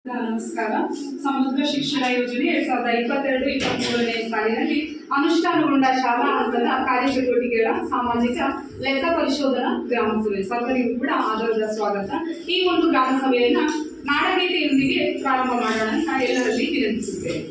ನಮಸ್ಕಾರ. ಸಮಗ್ರ ಶಿಕ್ಷಣ ಯೋಜನೆ 2022-23ನೇ ಸಾಲಿನಲ್ಲಿ ಅನುಷ್ಠಾನಗೊಂಡ ಶಾಲಾ ಹಂತದ ಕಾರ್ಯಚಟುವಟಿಕೆಗಳ ಸಾಮಾಜಿಕ ಲೆಕ್ಕ ಪರಿಶೋಧನಾ ಗ್ರಾಮ ಸಭೆ ಸರ್ವರಿಗೂ ಕೂಡ ಆಧಾರದ ಸ್ವಾಗತ. ಈ ಒಂದು ಗ್ರಾಮ ಸಭೆಯನ್ನ ನಾಡಗೀತೆಯೊಂದಿಗೆ ಪ್ರಾರಂಭ ಮಾಡೋಣ ಅಂತ ಎಲ್ಲರಲ್ಲಿ ವಿನಂತಿಸುತ್ತೇವೆ.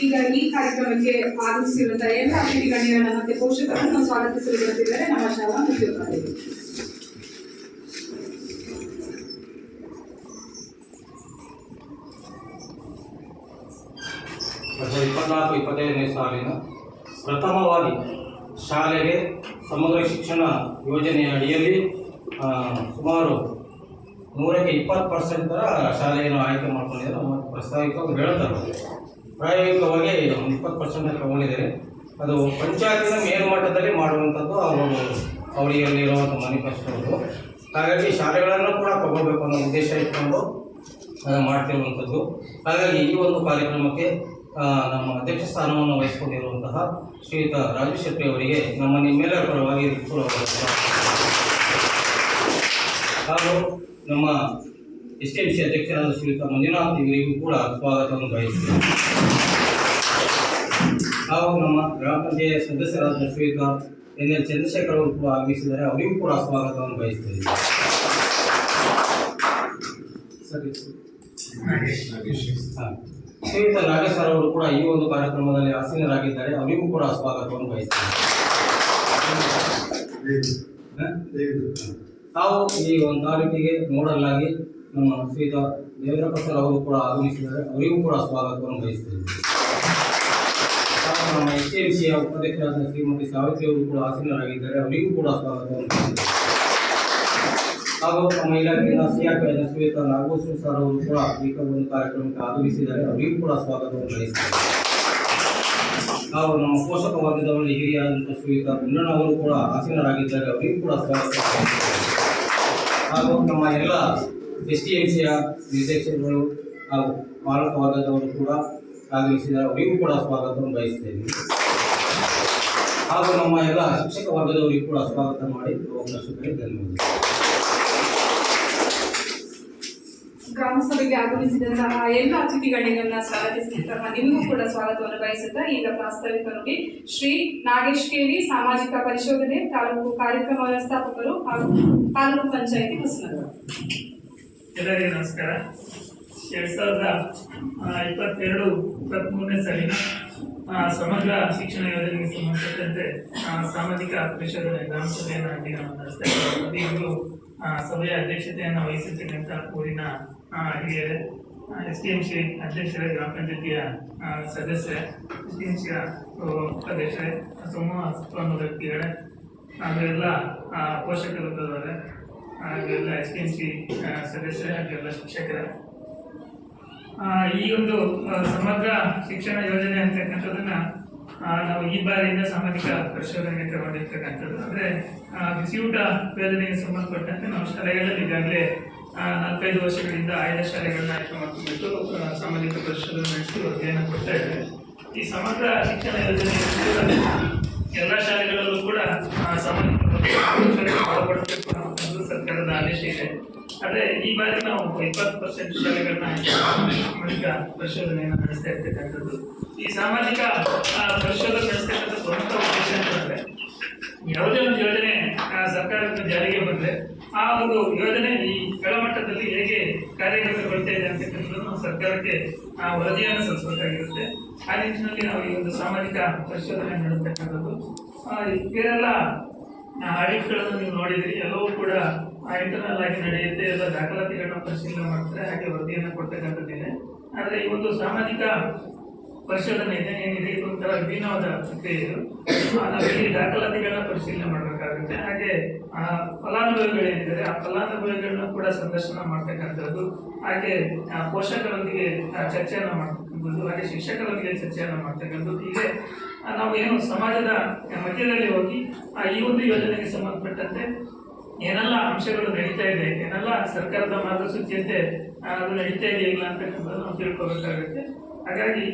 ಈಗ ಈ ಕಾರ್ಯಕ್ರಮಕ್ಕೆ ಆಗಮಿಸಿರುವಂತಹ ಎಲ್ಲ ಅತಿಥಿ ಗಣ್ಯರನ್ನ ಮತ್ತೆ ಪೋಷಕರನ್ನು ಸ್ವಾಗತಿಸಲಿದ್ದಾರೆ ನಮ್ಮ ಶಾಲಾ ಮುಖ್ಯೋಪಾಧ್ಯಾಯರು. 2024-25ನೇ ಸಾಲಿನ ಪ್ರಥಮವಾಗಿ ಶಾಲೆಗೆ ಸಮಗ್ರ ಶಿಕ್ಷಣ ಯೋಜನೆಯ ಅಡಿಯಲ್ಲಿ ಸುಮಾರು 100ಕ್ಕೆ 20% ಶಾಲೆಯನ್ನು ಆಯ್ಕೆ ಮಾಡ್ಕೊಂಡಿದ್ದಾರೆ. ಮತ್ತು ಪ್ರಸ್ತಾವಿಕವಾಗಿ ಹೇಳ್ತಾರೆ, ಪ್ರಾಯೋಗಿಕವಾಗಿ 20% ತಗೊಂಡಿದ್ದಾರೆ. ಅದು ಪಂಚಾಯತಿನ ಮೇಲ್ಮಟ್ಟದಲ್ಲಿ ಮಾಡುವಂಥದ್ದು ಅವರಿಯಲ್ಲಿರುವಂಥ ಮ್ಯಾನಿಫೆಸ್ಟೋದು. ಹಾಗಾಗಿ ಶಾಲೆಗಳನ್ನು ಕೂಡ ತಗೋಬೇಕು ಅನ್ನೋ ಉದ್ದೇಶ ಇಟ್ಕೊಂಡು ಮಾಡ್ತಿರುವಂಥದ್ದು. ಹಾಗಾಗಿ ಈ ಒಂದು ಕಾರ್ಯಕ್ರಮಕ್ಕೆ ನಮ್ಮ ಅಧ್ಯಕ್ಷ ಸ್ಥಾನವನ್ನು ವಹಿಸಿಕೊಂಡಿರುವಂತಹ ಶ್ರೀಯುತ ರಾಜು ಶೆಟ್ಟಿ ಅವರಿಗೆ ನಮ್ಮ ನಿಮ್ಮೆಲ್ಲರ ಪರವಾಗಿ ಹಾಗೂ ನಮ್ಮ STMC ಅಧ್ಯಕ್ಷರಾದ ಶ್ರೀಯುತ ಮಂಜುನಾಥ್ ಇವರಿಗೂ ಕೂಡ ಸ್ವಾಗತವನ್ನು ಬಯಸುತ್ತೇವೆ. ಹಾಗೂ ನಮ್ಮ ಗ್ರಾಮ ಪಂಚಾಯತ್ ಸದಸ್ಯರಾದ ಶ್ರೀಯುತ NL ಚಂದ್ರಶೇಖರ್ ಅವರು ಕೂಡ ಆಗಮಿಸಿದ್ದಾರೆ, ಅವರಿಗೂ ಕೂಡ ಸ್ವಾಗತವನ್ನು ಬಯಸುತ್ತೇವೆ. ಶ್ರೀಯುತ ನಾಗೇಶ್ ಸರ್ ಅವರು ಕೂಡ ಈ ಒಂದು ಕಾರ್ಯಕ್ರಮದಲ್ಲಿ ಆಸೀನರಾಗಿದ್ದಾರೆ, ಅವರಿಗೂ ಕೂಡ ಸ್ವಾಗತವನ್ನು ಬಯಸುತ್ತೇವೆ. ನಾವು ಈ ಒಂದು ತಾಲೂಕಿಗೆ ನೋಡಲ್ ಆಗಿ ನಮ್ಮ ಶ್ರೀಯುತ ದೇವೇಂದ್ರಪ್ಪ ಸರ್ ಅವರು ಕೂಡ ಆಗಮಿಸಿದ್ದಾರೆ, ಅವರಿಗೂ ಕೂಡ ಸ್ವಾಗತವನ್ನು ಬಯಸುತ್ತೇವೆ. ನಮ್ಮ STMC ಉಪಾಧ್ಯಕ್ಷರಾದ ಶ್ರೀಮತಿ ಸಾವಿತ್ರಿ ಅವರು ಕೂಡ ಆಸೀನರಾಗಿದ್ದಾರೆ, ಅವರಿಗೂ ಕೂಡ ಸ್ವಾಗತವನ್ನು ಬಯಸುತ್ತೇವೆ. ಹಾಗೂ ನಮ್ಮ ಇಲಾಖೆಯ CRP ಶ್ರೀಯುತ ನಾಗಭೂಷಣ್ ಸರ್ ಅವರು ಕೂಡ ಈ ಒಂದು ಕಾರ್ಯಕ್ರಮಕ್ಕೆ ಆಗಮಿಸಿದ್ದಾರೆ, ಅವರಿಗೂ ಕೂಡ ಸ್ವಾಗತವನ್ನು ಬಯಸುತ್ತೇವೆ. ಹಾಗೂ ನಮ್ಮ ಪೋಷಕ ವರ್ಗದವರಲ್ಲಿ ಹಿರಿಯಾದಂಥ ಶ್ರೀಯುತ ಗುಂಡಣ್ಣ ಅವರು ಕೂಡ ಆಸೀನರಾಗಿದ್ದಾರೆ, ಅವರಿಗೂ ಕೂಡ ಸ್ವಾಗತ. ಹಾಗೂ ನಮ್ಮ ಎಲ್ಲ STMCಯ ನಿರ್ದೇಶಕರು ಹಾಗೂ ಪಾಲಕ ವರ್ಗದವರು ಕೂಡ ಆಗಮಿಸಿದ್ದಾರೆ, ಅವರಿಗೂ ಕೂಡ ಸ್ವಾಗತವನ್ನು ಬಯಸುತ್ತೇವೆ. ಹಾಗೂ ನಮ್ಮ ಎಲ್ಲ ಶಿಕ್ಷಕ ವರ್ಗದವರಿಗೂ ಕೂಡ ಸ್ವಾಗತ ಮಾಡಿ ಅವಕಾಶಕ್ಕೆ ಧನ್ಯವಾದ. ಗ್ರಾಮ ಸಭೆಗೆ ಆಗಮಿಸಿದಂತಹ ಎಲ್ಲ ಅತಿಥಿಗಳಿಗೆಲ್ಲ ಸ್ವಾಗತಿಸುತ್ತಾ ನಿಮಗೂ ಕೂಡ ಸ್ವಾಗತವನ್ನು ಬಯಸುತ್ತಾ ಈಗ ಪ್ರಾಸ್ತಾವಿಕರಿಗೆ ಶ್ರೀ ನಾಗೇಶ್ ಕೇಳಿ ಸಾಮಾಜಿಕ ಪರಿಶೋಧನೆ ತಾಲೂಕು ಕಾರ್ಯಕ್ರಮ ವ್ಯವಸ್ಥಾಪಕರು ಹಾಗೂ ತಾಲೂಕು ಪಂಚಾಯಿತಿ ಹೊಸನಗರ. ಎಲ್ಲರಿಗೂ ನಮಸ್ಕಾರ. 2022-23 ಸಾಲಿನ ಸಮಗ್ರ ಶಿಕ್ಷಣ ಯೋಜನೆಗೆ ಸಂಬಂಧಪಟ್ಟಂತೆ ಸಾಮಾಜಿಕ ಪರಿಶೋಧನೆ ಗ್ರಾಮ ಸಭೆಯನ್ನು ನಡೆಸ್ತಾ ಇದ್ದೀವಿ. ಈಗಲೂ ಸಭೆಯ ಅಧ್ಯಕ್ಷತೆಯನ್ನು ವಹಿಸಿರ್ತಕ್ಕಂಥ ಊರಿನ ಹಿರಿಯರೇ, STMC ಅಧ್ಯಕ್ಷರೇ, ಗ್ರಾಮ ಪಂಚಾಯತಿಯ ಸದಸ್ಯರೇ, STMC ಅಧ್ಯಕ್ಷರೇ, ಸಮೂಹ ವ್ಯಕ್ತಿಗಳೇ, ಹಾಗೆಲ್ಲ ಪೋಷಕರಿದ್ದಾರೆ, ಹಾಗೆಲ್ಲ STMC ಸದಸ್ಯರೇ, ಹಾಗೆಲ್ಲ ಶಿಕ್ಷಕರೇ, ಈ ಒಂದು ಸಮಗ್ರ ಶಿಕ್ಷಣ ಯೋಜನೆ ಅಂತಕ್ಕಂಥದ್ದನ್ನ ನಾವು ಈ ಬಾರಿಯಿಂದ ಸಾಮಾಜಿಕ ಪರಿಶೋಧನೆಗೆ ತಗೊಂಡಿರ್ತಕ್ಕಂಥದ್ದು. ಅಂದರೆ ಬಿಸಿಯೂಟ ಯೋಜನೆಗೆ ಸಂಬಂಧಪಟ್ಟಂತೆ ನಾವು ಶಾಲೆಗಳಲ್ಲಿ ಈಗಾಗಲೇ 4-5 ವರ್ಷಗಳಿಂದ ಆಯ್ದ ಶಾಲೆಗಳನ್ನ ಆಯ್ಕೆ ಮಾಡ್ಕೊಂಡ್ಬಿಟ್ಟು ಸಾಮಾಜಿಕ ಪರಿಶೋಧನೆ ನಡೆಸಿ ವರದಿಯನ್ನು ಕೊಡ್ತಾ ಇದ್ದೇವೆ. ಈ ಸಮಗ್ರ ಶಿಕ್ಷಣ ಯೋಜನೆ ಎಲ್ಲ ಶಾಲೆಗಳಲ್ಲೂ ಕೂಡ ಸಾಮಾಜಿಕ ಒಳಪಡಿಸಬೇಕು ಅನ್ನೋದು ಸರ್ಕಾರದ ಆದೇಶ ಇದೆ. ಆದರೆ ಈ ಬಾರಿ ನಾವು 20% ಶಾಲೆಗಳನ್ನ ಸಾಮಾಜಿಕ ಪರಿಶೋಧನೆಯನ್ನು ನಡೆಸ್ತಾ ಇರ್ತಕ್ಕಂಥದ್ದು. ಈ ಸಾಮಾಜಿಕ ಪರಿಶೋಧನೆ ನಡೆಸ್ತಕ್ಕಂಥ ಪ್ರಮುಖ ಉದ್ದೇಶ ಅಂತಂದ್ರೆ, ಯಾವುದೇ ಒಂದು ಯೋಜನೆ ಸರ್ಕಾರದಿಂದ ಜಾರಿಗೆ ಬಂದರೆ ಆ ಒಂದು ಯೋಜನೆ ಈ ಕೆಳಮಟ್ಟದಲ್ಲಿ ಹೇಗೆ ಕಾರ್ಯಗತಗೊಳ್ತಾ ಇದೆ ಅಂತಕ್ಕಂಥದ್ದನ್ನು ಸರ್ಕಾರಕ್ಕೆ ವರದಿಯನ್ನು ಸಲ್ಲಿಸಬೇಕಾಗಿರುತ್ತೆ. ಆ ನಿಟ್ಟಿನಲ್ಲಿ ನಾವು ಈ ಒಂದು ಸಾಮಾಜಿಕ ಪರಿಶೋಧನೆ ನಡೆಸ್ತಕ್ಕಂಥದ್ದು. ಬೇರೆಲ್ಲ ಆಡಿಟ್ಗಳನ್ನು ನೀವು ನೋಡಿದ್ರಿ, ಎಲ್ಲವೂ ಕೂಡ ಇಂಟರ್ನಲ್ ಆಗಿ ನಡೆಯುತ್ತೆ, ಎಲ್ಲ ದಾಖಲಾತಿಗಳನ್ನ ಪರಿಶೀಲನೆ ಮಾಡ್ತಾರೆ, ಹಾಗೆ ವರದಿಯನ್ನು ಕೊಡ್ತಕ್ಕಂಥದ್ದಿದೆ. ಆದರೆ ಈ ಒಂದು ಸಾಮಾಜಿಕ ಪರಿಶೋಧನೆ ಏನಿದೆ ಇದು ಒಂಥರ ವಿಭಿನ್ನವಾದ ಪ್ರಕ್ರಿಯೆ. ನಾವಿಲ್ಲಿ ದಾಖಲಾತಿಗಳನ್ನ ಪರಿಶೀಲನೆ ಮಾಡಬೇಕಾಗುತ್ತೆ, ಹಾಗೆ ಫಲಾನುಭವಿಗಳೇನಿದ್ದಾರೆ ಆ ಫಲಾನುಭವಿಗಳನ್ನ ಕೂಡ ಸಂದರ್ಶನ ಮಾಡ್ತಕ್ಕಂಥದ್ದು, ಹಾಗೆ ಪೋಷಕರೊಂದಿಗೆ ಚರ್ಚೆಯನ್ನು ಮಾಡ್ತಕ್ಕಂಥದ್ದು, ಹಾಗೆ ಶಿಕ್ಷಕರೊಂದಿಗೆ ಚರ್ಚೆಯನ್ನು ಮಾಡ್ತಕ್ಕಂಥದ್ದು. ಹೀಗೆ ನಾವು ಏನು ಸಮಾಜದ ಮಧ್ಯದಲ್ಲಿ ಹೋಗಿ ಈ ಒಂದು ಯೋಜನೆಗೆ ಸಂಬಂಧಪಟ್ಟಂತೆ ಏನೆಲ್ಲ ಅಂಶಗಳು ನಡೀತಾ ಇದೆ, ಏನೆಲ್ಲ ಸರ್ಕಾರದ ಮಾರ್ಗಸೂಚಿಯಂತೆ ಅದು ನಡೀತಾ ಇದೆ ಇಲ್ಲ ಅಂತಕ್ಕಂಥದ್ದು ನಾವು ತಿಳ್ಕೊಬೇಕಾಗುತ್ತೆ. ಹಾಗಾಗಿ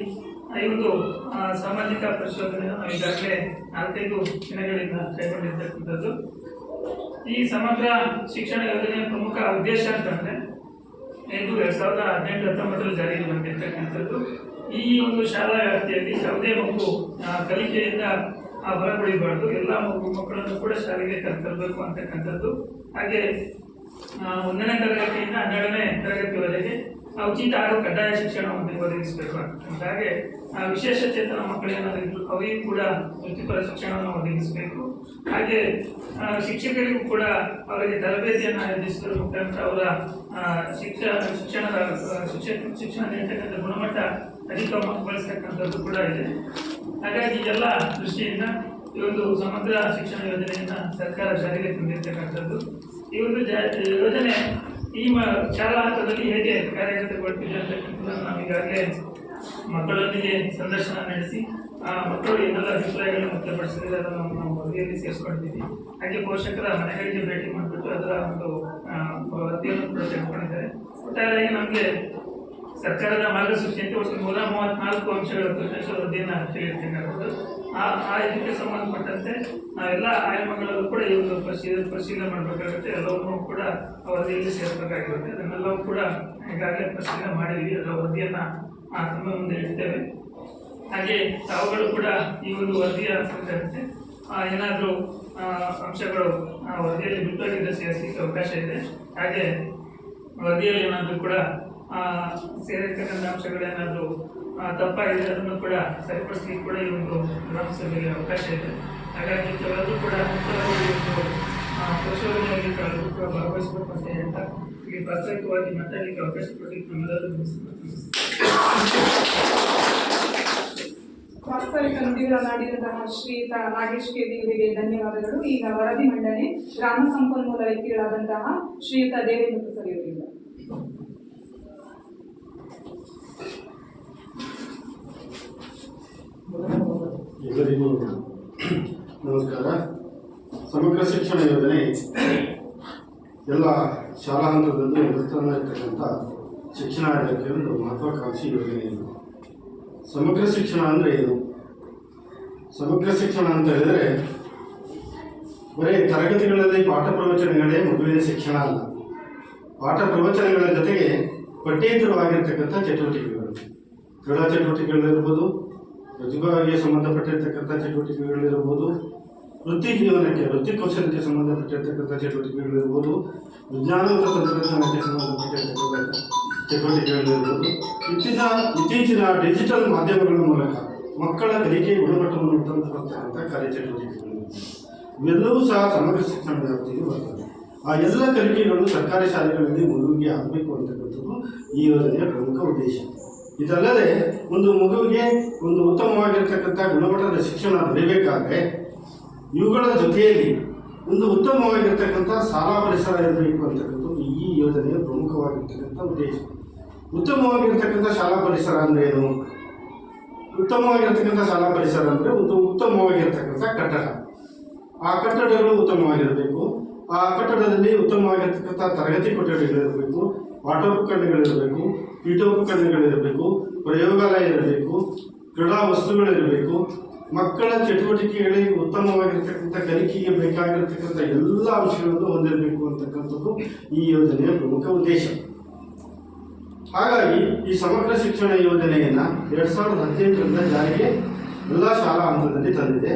ಈ ಒಂದು ಸಾಮಾಜಿಕ ಪರಿಶೋಧನೆ ನಾವು ಈಗಾಗಲೇ 4-5 ದಿನಗಳಿಂದ ಕೈಗೊಂಡಿರ್ತಕ್ಕಂಥದ್ದು. ಈ ಸಮಗ್ರ ಶಿಕ್ಷಣ ಯೋಜನೆಯ ಪ್ರಮುಖ ಉದ್ದೇಶ ಅಂತಂದ್ರೆ, ಇದು 2018-19 ಜಾರಿಗೆ ಬಂದಿರತಕ್ಕಂಥದ್ದು. ಈ ಒಂದು ಶಾಲಾ ವ್ಯಾಪ್ತಿಯಲ್ಲಿ ಯಾವುದೇ ಮಗು ಕಲಿಕೆಯಿಂದ ಹೊರಗುಳಿಬಾರ್ದು, ಎಲ್ಲ ಮಕ್ಕಳನ್ನು ಕೂಡ ಶಾಲೆಗೆ ಕರೆತರಬೇಕು ಅಂತಕ್ಕಂಥದ್ದು. ಹಾಗೆ 1ನೇ ತರಗತಿಯಿಂದ 12ನೇ ತರಗತಿವರೆಗೆ ಉಚಿತ ಹಾಗೂ ಕಡ್ಡಾಯ ಶಿಕ್ಷಣವನ್ನು ಒದಗಿಸಬೇಕು ಅಂತ. ಹಾಗೆ ವಿಶೇಷ ಚೇತನ ಮಕ್ಕಳೇನಾದರೂ ಅವರಿಗೂ ಕೂಡ ವೃತ್ತಿಪರ ಶಿಕ್ಷಣವನ್ನು ಒದಗಿಸಬೇಕು. ಹಾಗೆ ಶಿಕ್ಷಕರಿಗೂ ಕೂಡ ಅವರಿಗೆ ತರಬೇತಿಯನ್ನು ಆಯೋಜಿಸುವ ಮುಖಾಂತರ ಅವರ ಶಿಕ್ಷಣ ನೀಡತಕ್ಕಂಥ ಗುಣಮಟ್ಟ ಅಧಿಕಗೊಳಿಸ್ತಕ್ಕಂಥದ್ದು ಕೂಡ ಇದೆ. ಹಾಗಾಗಿ ಎಲ್ಲ ದೃಷ್ಟಿಯಿಂದ ಈ ಒಂದು ಸಮಗ್ರ ಶಿಕ್ಷಣ ಯೋಜನೆಯನ್ನು ಸರ್ಕಾರ ಜಾರಿಗೆ ತಂದಿರ್ತಕ್ಕಂಥದ್ದು. ಈ ಒಂದು ಯೋಜನೆ ಈ ಶಾಲಾ ಹಂತದಲ್ಲಿ ಹೇಗೆ ಕಾರ್ಯಗತಗೊಳ್ತಿದೆ ಅಂತಕ್ಕಂಥದ್ದನ್ನು ನಾವು ಈಗಾಗಲೇ ಮಕ್ಕಳೊಂದಿಗೆ ಸಂದರ್ಶನ ನಡೆಸಿ ಮಕ್ಕಳು ಏನೆಲ್ಲ ಅಭಿಪ್ರಾಯಗಳನ್ನು ವ್ಯಕ್ತಪಡಿಸಿದರೆ ಅದನ್ನು ನಾವು ವರದಿಯಲ್ಲಿ ಸೇರಿಸ್ಕೊಂಡಿದ್ದೀವಿ. ಹಾಗೆ ಪೋಷಕರ ಮನೆಗಳಿಗೆ ಭೇಟಿ ಮಾಡಿಬಿಟ್ಟು ಅದರ ಒಂದು ವರದಿಯನ್ನು ಕೂಡ ತೆಗೆದುಕೊಂಡಿದ್ದಾರೆ. ಒಟ್ಟಾರೆಯಾಗಿ ನಮಗೆ ಸರ್ಕಾರದ ಮಾರ್ಗಸೂಚಿಯಂತೆ ಒಟ್ಟು 134 ಅಂಶಗಳ ಕುರಿತು ವರದಿಯನ್ನು ತಿಳಿರ್ತಕ್ಕಂಥದ್ದು. ಇದಕ್ಕೆ ಸಂಬಂಧಪಟ್ಟಂತೆ ನಾವೆಲ್ಲ ಆಯಾಮಗಳಲ್ಲೂ ಕೂಡ ಈ ಒಂದು ಪರಿಶೀಲನೆ ಮಾಡಬೇಕಾಗುತ್ತೆ. ಎಲ್ಲವನ್ನೂ ಕೂಡ ವರದಿಯಲ್ಲಿ ಸೇರಿಸಬೇಕಾಗಿರುತ್ತೆ. ಅದನ್ನೆಲ್ಲವೂ ಕೂಡ ಈಗಾಗಲೇ ಪರಿಶೀಲನೆ ಮಾಡಿದ್ವಿ. ಅದರ ವರದಿಯನ್ನು ತಮ್ಮ ಮುಂದೆ ಇಡ್ತೇವೆ. ಹಾಗೆ ತಾವುಗಳು ಕೂಡ ಈ ಒಂದು ವರದಿಯ ಕುರಿತಂತೆ ಏನಾದರೂ ಅಂಶಗಳು ವರದಿಯಲ್ಲಿ ಬಿಟ್ಟೋಗಿದ್ದರೆ ಸೇರಿಸಲಿಕ್ಕೆ ಅವಕಾಶ ಇದೆ. ಹಾಗೆ ವರದಿಯಲ್ಲಿ ಏನಾದರೂ ಕೂಡ ಸೇರಿರ್ತಕ್ಕಂಥ ಅಂಶಗಳೇನಾದರೂ ತಪ್ಪಾಗಿದೆ ಅದನ್ನು ಕೂಡ ಸರಿಪಡಿಸಲಿಕ್ಕೆ ಕೂಡ ಈ ಒಂದು ಗ್ರಾಮ ಸಭೆಗೆ ಅವಕಾಶ ಇದೆ. ಹಾಗಾಗಿ ಕೆಲವರು ಕೂಡ ಪರಿಶೋಧನೆಯಲ್ಲಿ ಕೆಲವರು ಕೂಡ ಭಾಗವಹಿಸಬೇಕು ಅಂತ ಹೇಳ್ತಾ ಇಲ್ಲಿ ಪ್ರಾಸ್ತಾವಿಕವಾಗಿ ಮಾತಾಡಲಿಕ್ಕೆ ಅವಕಾಶ ಕೊಡಲಿಕ್ಕೆ ನಮ್ಮೆಲ್ಲರೂ ವಾಸ್ತವಿಕ ನುಡಿಗಳನ್ನಾಡಿದಂತಹ ಶ್ರೀಯುತ ನಾಗೇಶ್ ಕೇಳಿ ಇವರಿಗೆ ಧನ್ಯವಾದಗಳು. ಈಗ ವರದಿ ಮಂಡನೆ ಗ್ರಾಮ ಸಂಪನ್ಮೂಲ ವ್ಯಕ್ತಿಗಳಾದಂತಹ ಶ್ರೀಯುತ ದೇವೇಂದ್ರ ಪ್ರಸಾದ್ ಇವರಿಂದ. ಎಲ್ಲರಿಗೂ ನಮಸ್ಕಾರ. ಸಮಗ್ರ ಶಿಕ್ಷಣ ಯೋಜನೆ ಎಲ್ಲ ಶಾಲಾ ಹಂತದಲ್ಲೂ ಇರ್ತಕ್ಕಂಥ ಶಿಕ್ಷಣ ಇಲಾಖೆಯ ಒಂದು ಮಹತ್ವಾಕಾಂಕ್ಷಿ ಯೋಜನೆ ಇದು. ಸಮಗ್ರ ಶಿಕ್ಷಣ ಅಂದರೆ ಏನು? ಸಮಗ್ರ ಶಿಕ್ಷಣ ಅಂತ ಹೇಳಿದರೆ ಬರೀ ತರಗತಿಗಳಲ್ಲಿ ಪಾಠ ಪ್ರವಚನಗಳೇ ಮಗುವಿನ ಶಿಕ್ಷಣ ಅಲ್ಲ. ಪಾಠ ಪ್ರವಚನಗಳ ಜೊತೆಗೆ ಪಠ್ಯೇತರವಾಗಿರ್ತಕ್ಕಂಥ ಚಟುವಟಿಕೆಗಳು, ಕ್ರೀಡಾ ಚಟುವಟಿಕೆಗಳಿರ್ಬೋದು, ಪ್ರತಿಭೆಗೆ ಸಂಬಂಧಪಟ್ಟಿರ್ತಕ್ಕಂಥ ಚಟುವಟಿಕೆಗಳಿರ್ಬೋದು, ವೃತ್ತಿ ಜೀವನಕ್ಕೆ ವೃತ್ತಿ ಕೌಶಲ್ಯಕ್ಕೆ ಸಂಬಂಧಪಟ್ಟಿರ್ತಕ್ಕಂಥ ಚಟುವಟಿಕೆಗಳಿರ್ಬೋದು, ವಿಜ್ಞಾನ ಮತ್ತು ತಂತ್ರಜ್ಞಾನಕ್ಕೆ ಸಂಬಂಧಪಟ್ಟಿರ್ತಕ್ಕಂಥ ಚಟುವಟಿಕೆಗಳಿರ್ಬೋದು, ಇತ್ತೀಚಿನ ಡಿಜಿಟಲ್ ಮಾಧ್ಯಮಗಳ ಮೂಲಕ ಮಕ್ಕಳ ಕಲಿಕೆ ಗುಣಮಟ್ಟವನ್ನು ಉತ್ತಮಪಡಿಸ್ತಕ್ಕಂಥ ಕಾರ್ಯಚಟುವಟಿಕೆಗಳು ಇವೆಲ್ಲವೂ ಸಹ ಸಮಗ್ರ ಶಿಕ್ಷಣ ವ್ಯಾಪ್ತಿಗೆ ಬರ್ತದೆ. ಆ ಎಲ್ಲ ಕಲಿಕೆಗಳು ಸರ್ಕಾರಿ ಶಾಲೆಗಳಲ್ಲಿ ಮಗುವಿಗೆ ಆಗಬೇಕು ಅಂತಕ್ಕಂಥದ್ದು ಈ ಯೋಜನೆಯ ಪ್ರಮುಖ ಉದ್ದೇಶ. ಇದಲ್ಲದೆ ಒಂದು ಮಗುವಿಗೆ ಒಂದು ಉತ್ತಮವಾಗಿರ್ತಕ್ಕಂಥ ಗುಣಮಟ್ಟದ ಶಿಕ್ಷಣ ದೊರೆಯಬೇಕಾದ್ರೆ ಇವುಗಳ ಜೊತೆಯಲ್ಲಿ ಒಂದು ಉತ್ತಮವಾಗಿರ್ತಕ್ಕಂಥ ಶಾಲಾ ಪರಿಸರ ಇರಬೇಕು ಅಂತಕ್ಕಂಥದ್ದು ಈ ಯೋಜನೆಯ ಪ್ರಮುಖವಾಗಿರ್ತಕ್ಕಂಥ ಉದ್ದೇಶ. ಉತ್ತಮವಾಗಿರ್ತಕ್ಕಂಥ ಶಾಲಾ ಪರಿಸರ ಅಂದರೆ ಏನು? ಉತ್ತಮವಾಗಿರ್ತಕ್ಕಂಥ ಶಾಲಾ ಪರಿಸರ ಅಂದರೆ ಒಂದು ಉತ್ತಮವಾಗಿರ್ತಕ್ಕಂಥ ಕಟ್ಟಡ. ಆ ಕಟ್ಟಡಗಳು ಉತ್ತಮವಾಗಿರಬೇಕು. ಆ ಕಟ್ಟಡದಲ್ಲಿ ಉತ್ತಮವಾಗಿರ್ತಕ್ಕಂಥ ತರಗತಿ ಕೊಠಡಿಗಳಿರಬೇಕು, ಪಾಠೋಪಕರಣಗಳಿರಬೇಕು, ಪೀಠೋಪಕರಣಗಳಿರಬೇಕು, ಪ್ರಯೋಗಾಲಯ ಇರಬೇಕು, ಕ್ರೀಡಾ ವಸ್ತುಗಳಿರಬೇಕು. ಮಕ್ಕಳ ಚಟುವಟಿಕೆಗಳಿಗೆ ಉತ್ತಮವಾಗಿರ್ತಕ್ಕಂಥ ಕಲಿಕೆಗೆ ಬೇಕಾಗಿರ್ತಕ್ಕಂಥ ಎಲ್ಲ ಅಂಶಗಳನ್ನು ಹೊಂದಿರಬೇಕು ಅಂತಕ್ಕಂಥದ್ದು ಈ ಯೋಜನೆಯ ಪ್ರಮುಖ ಉದ್ದೇಶ. ಹಾಗಾಗಿ ಈ ಸಮಗ್ರ ಶಿಕ್ಷಣ ಯೋಜನೆಯನ್ನು 2018ರಿಂದ ಜಾರಿಗೆ ಎಲ್ಲ ಶಾಲಾ ಹಂತದಲ್ಲಿ ತಂದಿದೆ.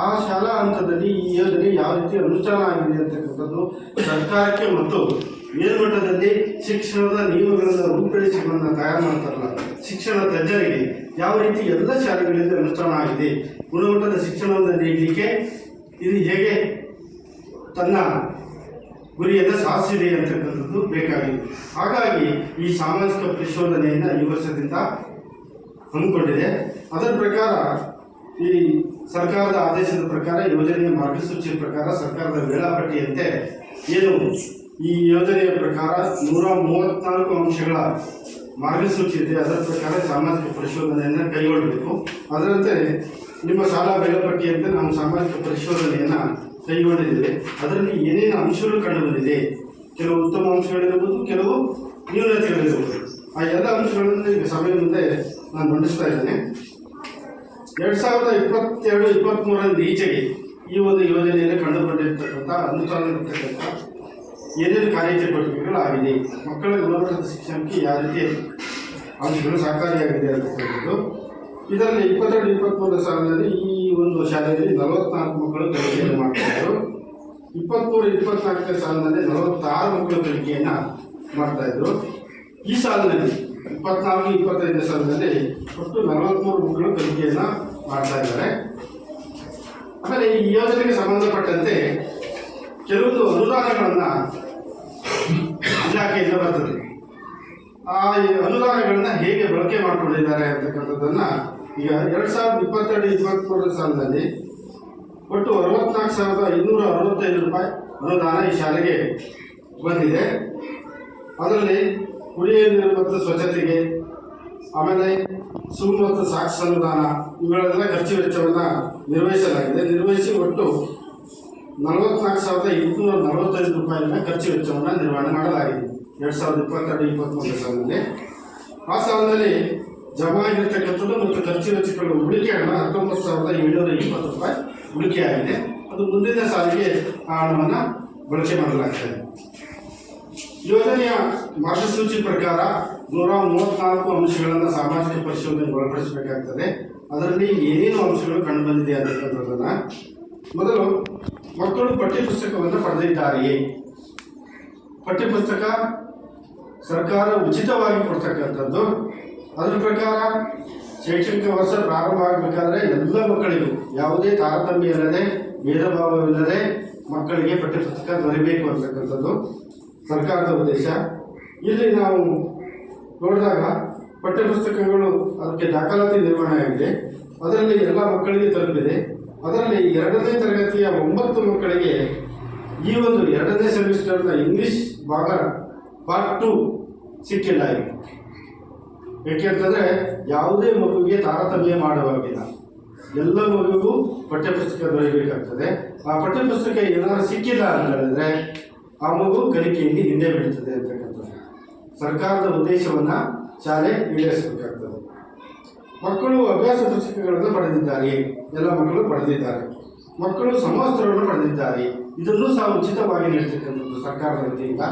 ಆ ಶಾಲಾ ಹಂತದಲ್ಲಿ ಈ ಯೋಜನೆ ಯಾವ ರೀತಿ ಅನುಷ್ಠಾನ ಆಗಿದೆ ಅಂತಕ್ಕಂಥದ್ದು ಸರ್ಕಾರಕ್ಕೆ ಮತ್ತು ಮೇಲ್ಮಟ್ಟದಲ್ಲಿ ಶಿಕ್ಷಣದ ನಿಯಮಗಳನ್ನು ರೂಪುರೇಷೆಗಳನ್ನು ತಯಾರು ಮಾಡ್ತಾರಲ್ಲ ಶಿಕ್ಷಣ ತಜ್ಞರಿಗೆ ಯಾವ ರೀತಿ ಎಲ್ಲ ಶಾಲೆಗಳಲ್ಲಿ ಅನುಷ್ಠಾನ ಆಗಿದೆ, ಗುಣಮಟ್ಟದ ಶಿಕ್ಷಣವನ್ನು ನೀಡಲಿಕ್ಕೆ ಇದು ಹೇಗೆ ತನ್ನ ಗುರಿಯನ್ನು ಸಾಧಿಸಿದೆ ಅಂತಕ್ಕಂಥದ್ದು ಬೇಕಾಗಿದೆ. ಹಾಗಾಗಿ ಈ ಸಾಮಾಜಿಕ ಪರಿಶೋಧನೆಯನ್ನು ಈ ವರ್ಷದಿಂದ ಹಮ್ಮಿಕೊಂಡಿದೆ. ಅದರ ಪ್ರಕಾರ ಈ ಸರ್ಕಾರದ ಆದೇಶದ ಪ್ರಕಾರ ಯೋಜನೆಯ ಮಾರ್ಗಸೂಚಿಯ ಪ್ರಕಾರ ಸರ್ಕಾರದ ವೇಳಾಪಟ್ಟಿಯಂತೆ ಏನು ಈ ಯೋಜನೆಯ ಪ್ರಕಾರ 134 ಅಂಶಗಳ ಮಾರ್ಗಸೂಚಿ ಇದೆ. ಅದರ ಪ್ರಕಾರ ಸಾಮಾಜಿಕ ಪರಿಶೋಧನೆಯನ್ನು ಕೈಗೊಳ್ಳಬೇಕು. ಅದರಂತೆ ನಿಮ್ಮ ಶಾಲಾ ವೇಳಾಪಟ್ಟಿಯಂತೆ ನಾವು ಸಾಮಾಜಿಕ ಪರಿಶೋಧನೆಯನ್ನು ಕೈಗೊಂಡಿದ್ದೇವೆ. ಅದರಲ್ಲಿ ಏನೇನು ಅಂಶಗಳು ಕಂಡುಬಂದಿದೆ, ಕೆಲವು ಉತ್ತಮ ಅಂಶಗಳಿರ್ಬೋದು, ಕೆಲವು ನ್ಯೂನತೆಗಳಿರ್ಬೋದು. ಆ ಎಲ್ಲ ಅಂಶಗಳನ್ನು ಈಗ ಸಭೆ ಮುಂದೆ ನಾನು ಮಂಡಿಸ್ತಾ ಇದ್ದೇನೆ. 2022-23 ಈಚೆಗೆ ಈ ಒಂದು ಯೋಜನೆಯಲ್ಲಿ ಕಂಡುಕೊಂಡಿರ್ತಕ್ಕಂಥ ಅನುಷ್ಠಾನವಿರ್ತಕ್ಕಂಥ ಏನೇನು ಕಾರ್ಯಚಟುವಟಿಕೆಗಳಾಗಿದೆ, ಮಕ್ಕಳ ಗುಣಮಟ್ಟದ ಶಿಕ್ಷಣಕ್ಕೆ ಯಾವ ರೀತಿಯ ಅಂಶಗಳು ಸಹಕಾರಿಯಾಗಿದೆ ಅಂತಕ್ಕಂಥದ್ದು. ಇದರಲ್ಲಿ 22-23 ಸಾಲಿನಲ್ಲಿ ಈ ಒಂದು ಶಾಲೆಯಲ್ಲಿ 44 ಮಕ್ಕಳು ಕಲಿಕೆಯನ್ನು ಮಾಡ್ತಾಯಿದ್ರು. 23-24 ಸಾಲಿನಲ್ಲಿ 46 ಮಕ್ಕಳು ಕಲಿಕೆಯನ್ನು ಮಾಡ್ತಾಯಿದ್ರು. ಈ ಸಾಲಿನಲ್ಲಿ 24-25 ಸಾಲಿನಲ್ಲಿ ಒಟ್ಟು 43 ಮಕ್ಕಳು ಕಲಿಕೆಯನ್ನು ಮಾಡ್ತಾ ಇದ್ದಾರೆ. ಆಮೇಲೆ ಈ ಯೋಜನೆಗೆ ಸಂಬಂಧಪಟ್ಟಂತೆ ಕೆಲವೊಂದು ಅನುದಾನಗಳನ್ನು ಇಲಾಖೆಯಿಂದ ಬರ್ತದೆ. ಆ ಅನುದಾನಗಳನ್ನು ಹೇಗೆ ಬಳಕೆ ಮಾಡಿಕೊಂಡಿದ್ದಾರೆ ಅಂತಕ್ಕಂಥದ್ದನ್ನು ಈಗ 2022-23 ಸಾಲಿನಲ್ಲಿ ಒಟ್ಟು 64,565 ರೂಪಾಯಿ ಅನುದಾನ ಈ ಶಾಲೆಗೆ ಬಂದಿದೆ. ಅದರಲ್ಲಿ ಕುಡಿಯುವ ನೀರು ಮತ್ತು ಸ್ವಚ್ಛತೆಗೆ, ಆಮೇಲೆ ಸೂರು ಮತ್ತು ಸಾಕ್ಸ್ ಅನುದಾನ ಇವುಗಳೆಲ್ಲ ಖರ್ಚು ವೆಚ್ಚವನ್ನು ನಿರ್ವಹಿಸಿ ಒಟ್ಟು 44,845 ರೂಪಾಯಿನ ಖರ್ಚು ವೆಚ್ಚವನ್ನು ನಿರ್ವಹಣೆ ಮಾಡಲಾಗಿದೆ 2022-23 ಸಾಲಿನಲ್ಲಿ. ಆ ಸಾಲಿನಲ್ಲಿ ಜಮಾ ಆಗಿರ್ತಕ್ಕಂಥದ್ದು ಮತ್ತು ಖರ್ಚು ವೆಚ್ಚಗಳ ಉಳಿಕೆ ಹಣ 19,720 ರೂಪಾಯಿ ಉಳಿಕೆಯಾಗಿದೆ. ಅದು ಮುಂದಿನ ಸಾಲಿಗೆ ಆ ಹಣವನ್ನು ಬಳಕೆ ಮಾಡಲಾಗ್ತದೆ. ಯೋಜನೆಯ ಮಾರ್ಗಸೂಚಿ ಪ್ರಕಾರ 134 ಅಂಶಗಳನ್ನು ಸಾಮಾಜಿಕ ಪರಿಶೋಧನೆಗೆ ಒಳಪಡಿಸಬೇಕಾಗ್ತದೆ. ಅದರಲ್ಲಿ ಏನೇನು ಅಂಶಗಳು ಕಂಡುಬಂದಿದೆ ಅಂತಕ್ಕಂಥದ್ದನ್ನು ಮೊದಲು ಮಕ್ಕಳು ಪಠ್ಯಪುಸ್ತಕವನ್ನು ಪಡೆದಿದ್ದಾರೆಯೇ? ಪಠ್ಯಪುಸ್ತಕ ಸರ್ಕಾರ ಉಚಿತವಾಗಿ ಕೊಡ್ತಕ್ಕಂಥದ್ದು. ಅದರ ಪ್ರಕಾರ ಶೈಕ್ಷಣಿಕ ವರ್ಷ ಪ್ರಾರಂಭ ಆಗಬೇಕಾದ್ರೆ ಎಲ್ಲ ಮಕ್ಕಳಿಗೂ ಯಾವುದೇ ತಾರತಮ್ಯ ಇಲ್ಲದೆ ಭೇದ ಭಾವವಿಲ್ಲದೆ ಮಕ್ಕಳಿಗೆ ಪಠ್ಯಪುಸ್ತಕ ದೊರೆಯಬೇಕು ಅಂತಕ್ಕಂಥದ್ದು ಸರ್ಕಾರದ ಉದ್ದೇಶ. ಇಲ್ಲಿ ನಾವು ನೋಡಿದಾಗ ಪಠ್ಯಪುಸ್ತಕಗಳು ಅದಕ್ಕೆ ದಾಖಲಾತಿ ನಿರ್ವಹಣೆ ಆಗಿದೆ. ಅದರಲ್ಲಿ ಎಲ್ಲ ಮಕ್ಕಳಿಗೆ ತಲುಪಿದೆ. ಅದರಲ್ಲಿ 2ನೇ ತರಗತಿಯ 9 ಮಕ್ಕಳಿಗೆ ಈ ಒಂದು 2ನೇ ಸೆಮಿಸ್ಟರ್ನ ಇಂಗ್ಲೀಷ್ ಭಾಗ ಪಾರ್ಟ್ 2 ಸಿಕ್ಕಿಲ್ಲ. ಏಕೆಂತಂದರೆ ಯಾವುದೇ ಮಗುವಿಗೆ ತಾರತಮ್ಯ ಮಾಡುವಾಗಿಲ್ಲ. ಎಲ್ಲ ಮಗುವಿಗೂ ಪಠ್ಯಪುಸ್ತಕ ದೊರೆಯಬೇಕಾಗ್ತದೆ. ಆ ಪಠ್ಯಪುಸ್ತಕ ಏನಾದರೂ ಸಿಕ್ಕಿಲ್ಲ ಅಂತ ಹೇಳಿದ್ರೆ ಆ ಮಗು ಕಲಿಕೆಯಲ್ಲಿ ಹಿಂದೆ ಬೀಳ್ತದೆ ಅಂತಕ್ಕಂಥದ್ದು ಸರ್ಕಾರದ ಉದ್ದೇಶವನ್ನು ಶಾಲೆ ಈಡೇರಿಸಬೇಕಾಗ್ತದೆ. ಮಕ್ಕಳು ಅಭ್ಯಾಸ ಪುಸ್ತಕಗಳನ್ನು ಪಡೆದಿದ್ದಾರೆ, ಎಲ್ಲ ಮಕ್ಕಳು ಪಡೆದಿದ್ದಾರೆ. ಮಕ್ಕಳು ಸಮವಸ್ತ್ರವನ್ನು ಪಡೆದಿದ್ದಾರೆ. ಇದನ್ನು ಸಹ ಉಚಿತವಾಗಿ ನೀಡ್ತಕ್ಕಂಥದ್ದು ಸರ್ಕಾರದ ವತಿಯಿಂದ.